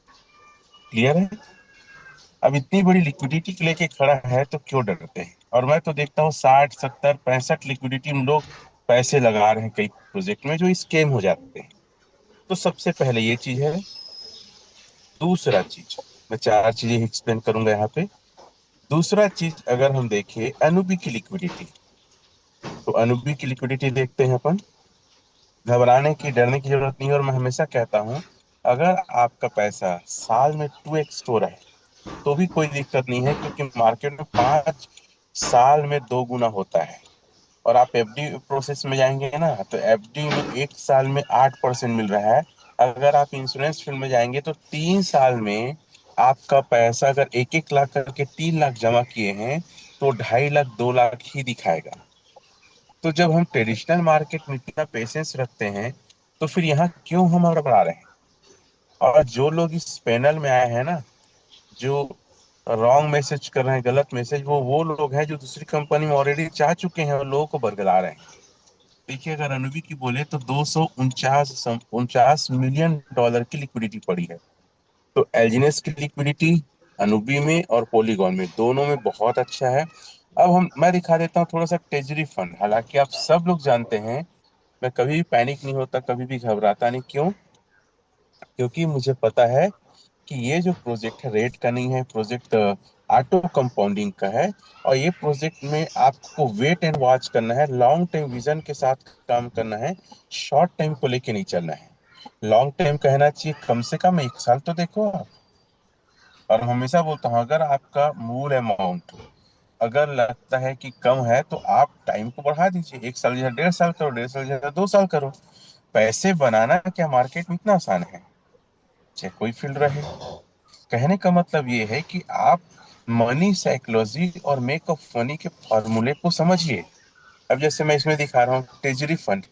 क्लियर है? अब इतनी बड़ी लिक्विडिटी के लेके खड़ा है तो क्यों डरते हैं? और मैं तो देखता हूँ 60 70 65 लिक्विडिटी में लोग पैसे लगा रहे हैं कई प्रोजेक्ट में, जो स्कैम हो जाते हैं। तो सबसे पहले ये चीज है। दूसरा चीज, मैं चार चीजें एक्सप्लेन करूंगा यहाँ पे। दूसरा चीज, अगर हम देखें अनुबी की लिक्विडिटी, तो अनुबी की लिक्विडिटी देखते हैं अपन। घबराने की, डरने की जरूरत नहीं है। और मैं हमेशा कहता हूँ, अगर आपका पैसा साल में 2x हो रहा है तो भी कोई दिक्कत नहीं है, क्योंकि मार्केट में 5 साल में 2 गुना होता है। और आप एफडी प्रोसेस में जाएंगे ना, तो एफडी में 1 साल में 8% मिल रहा है। अगर आप इंश्योरेंस फील्ड में जाएंगे तो 3 साल में आपका पैसा अगर 1 1 लाख करके 3 लाख जमा किए हैं, तो 2.5 लाख 2 लाख ही दिखाएगा। तो जब हम ट्रेडिशनल मार्केट में इतना पेशेंस रखते हैं, तो फिर यहाँ क्यों हम हड़बड़ा रहे हैं? और जो लोग इस पैनल में आए हैं ना, जो रॉन्ग मैसेज कर रहे हैं, गलत मैसेज, वो लोग हैं जो दूसरी कंपनी में ऑलरेडी जा चुके हैं और लोगों को बरगला रहे हैं। देखिए, अगर अनुबी की बोले तो 249 मिलियन डॉलर की लिक्विडिटी पड़ी है। तो एल्जिनस की लिक्विडिटी अनुबी में और पॉलीगॉन में, दोनों में बहुत अच्छा है। अब मैं दिखा देता हूँ थोड़ा सा ट्रेजरी फंड। हालांकि आप सब लोग जानते हैं, मैं कभी भी पैनिक नहीं होता, कभी भी घबराता नहीं। क्यों? क्योंकि मुझे पता है कि ये जो प्रोजेक्ट है रेट का नहीं है, प्रोजेक्ट ऑटो कंपाउंडिंग का है। और ये प्रोजेक्ट में आपको वेट एंड वॉच करना है, लॉन्ग टाइम विजन के साथ काम करना है, शॉर्ट टाइम को लेके नहीं चलना है। लॉन्ग टाइम कहना चाहिए, कम से कम 1 साल तो देखो आप। और हमेशा बोलता हूँ अगर आपका मूल अमाउंट अगर लगता है कि कम है तो आप टाइम को बढ़ा दीजिए, 1 साल या 1.5 साल करो, 1.5 साल या 2 साल करो। पैसे बनाना क्या मार्केट में इतना आसान है, चाहे कोई फील्ड रहे। कहने का मतलब ये है कि आप मनी साइकोलॉजी और मेक ऑफ मनी के फॉर्मूले को समझिए। अब जैसे मैं इसमें दिखा रहा हूँ ट्रेजरी फंड,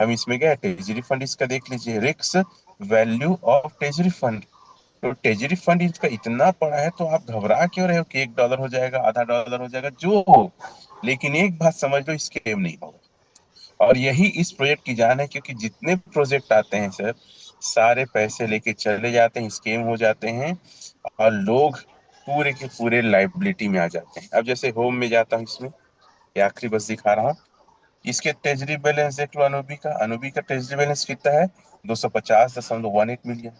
हम इसमें गए ट्रेजरी फंड, इसका देख लीजिए risk value of treasury fund. तो ट्रेजरी फंड इसका इतना पड़ा है तो आप घबरा क्यों रहे हो कि $1 हो जाएगा, $0.5 हो जाएगा, जो हो। लेकिन एक बात समझ लो, स्कैम नहीं होगा। और यही इस प्रोजेक्ट की जान है, क्योंकि जितने प्रोजेक्ट आते हैं सर, सारे पैसे लेके चले जाते हैं, स्कैम हो जाते हैं, और लोग पूरे के पूरे लाइबिलिटी में आ जाते हैं। अब जैसे होम में जाता हूँ, इसमें ये आखिरी बस दिखा रहा हूँ, इसके ट्रेजरी बैलेंस देख लो। अनुबी का ट्रेजरी बैलेंस कितना है, 250.18 मिलियन।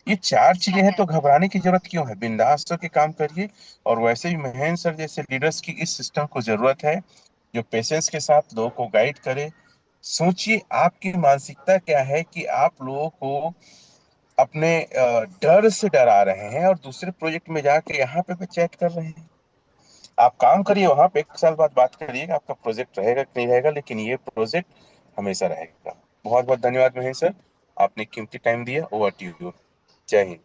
ये चार चीजें हैं तो घबराने की जरूरत क्यों है, बिंदास होकर काम करिए। और वैसे ही महेंद्र सर जैसे लीडर्स की इस सिस्टम को जरूरत है, जो पेशेंस के साथ लोगों को गाइड करे। सोचिए आपकी मानसिकता क्या है कि आप लोगों को अपने डर से डरा रहे हैं और दूसरे प्रोजेक्ट में जाके यहाँ पे चैट कर रहे हैं। आप काम करिए वहां पे, 1 साल बाद बात करिएगा आपका प्रोजेक्ट रहेगा कि नहीं रहेगा, लेकिन ये प्रोजेक्ट हमेशा रहेगा। बहुत बहुत धन्यवाद महेश सर, आपने कीमती टाइम दिया। Over to you. जय हिंद।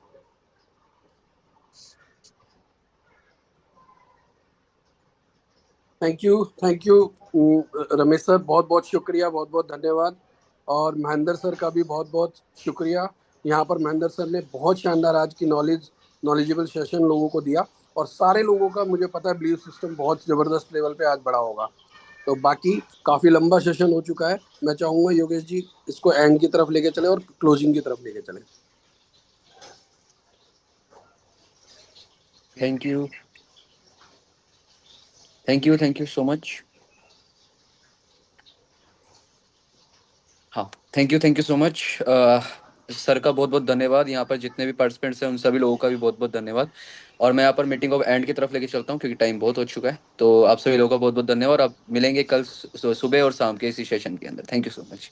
थैंक यू रमेश सर, बहुत बहुत शुक्रिया, बहुत बहुत धन्यवाद। और महेंद्र सर का भी बहुत बहुत शुक्रिया। यहाँ पर महेंद्र सर ने बहुत शानदार आज की नॉलेजेबल सेशन लोगों को दिया, और सारे लोगों का मुझे पता है बिलीफ सिस्टम बहुत ज़बरदस्त लेवल पे आज बढ़ा होगा। तो बाकी काफ़ी लंबा सेशन हो चुका है, मैं चाहूँगा योगेश जी इसको एंड की तरफ लेके चले और क्लोजिंग की तरफ लेके चले। Thank you, thank you so much. हाँ, thank you so much sir का बहुत बहुत धन्यवाद। यहाँ पर जितने भी पार्टिसिपेंट्स हैं उन सभी लोगों का भी बहुत बहुत धन्यवाद। और मैं यहाँ पर मीटिंग को एंड की तरफ लेके चलता हूँ क्योंकि टाइम बहुत हो चुका है। तो आप सभी लोगों का बहुत बहुत धन्यवाद। आप मिलेंगे कल सुबह और शाम के इसी सेशन के अंदर। Thank you so much.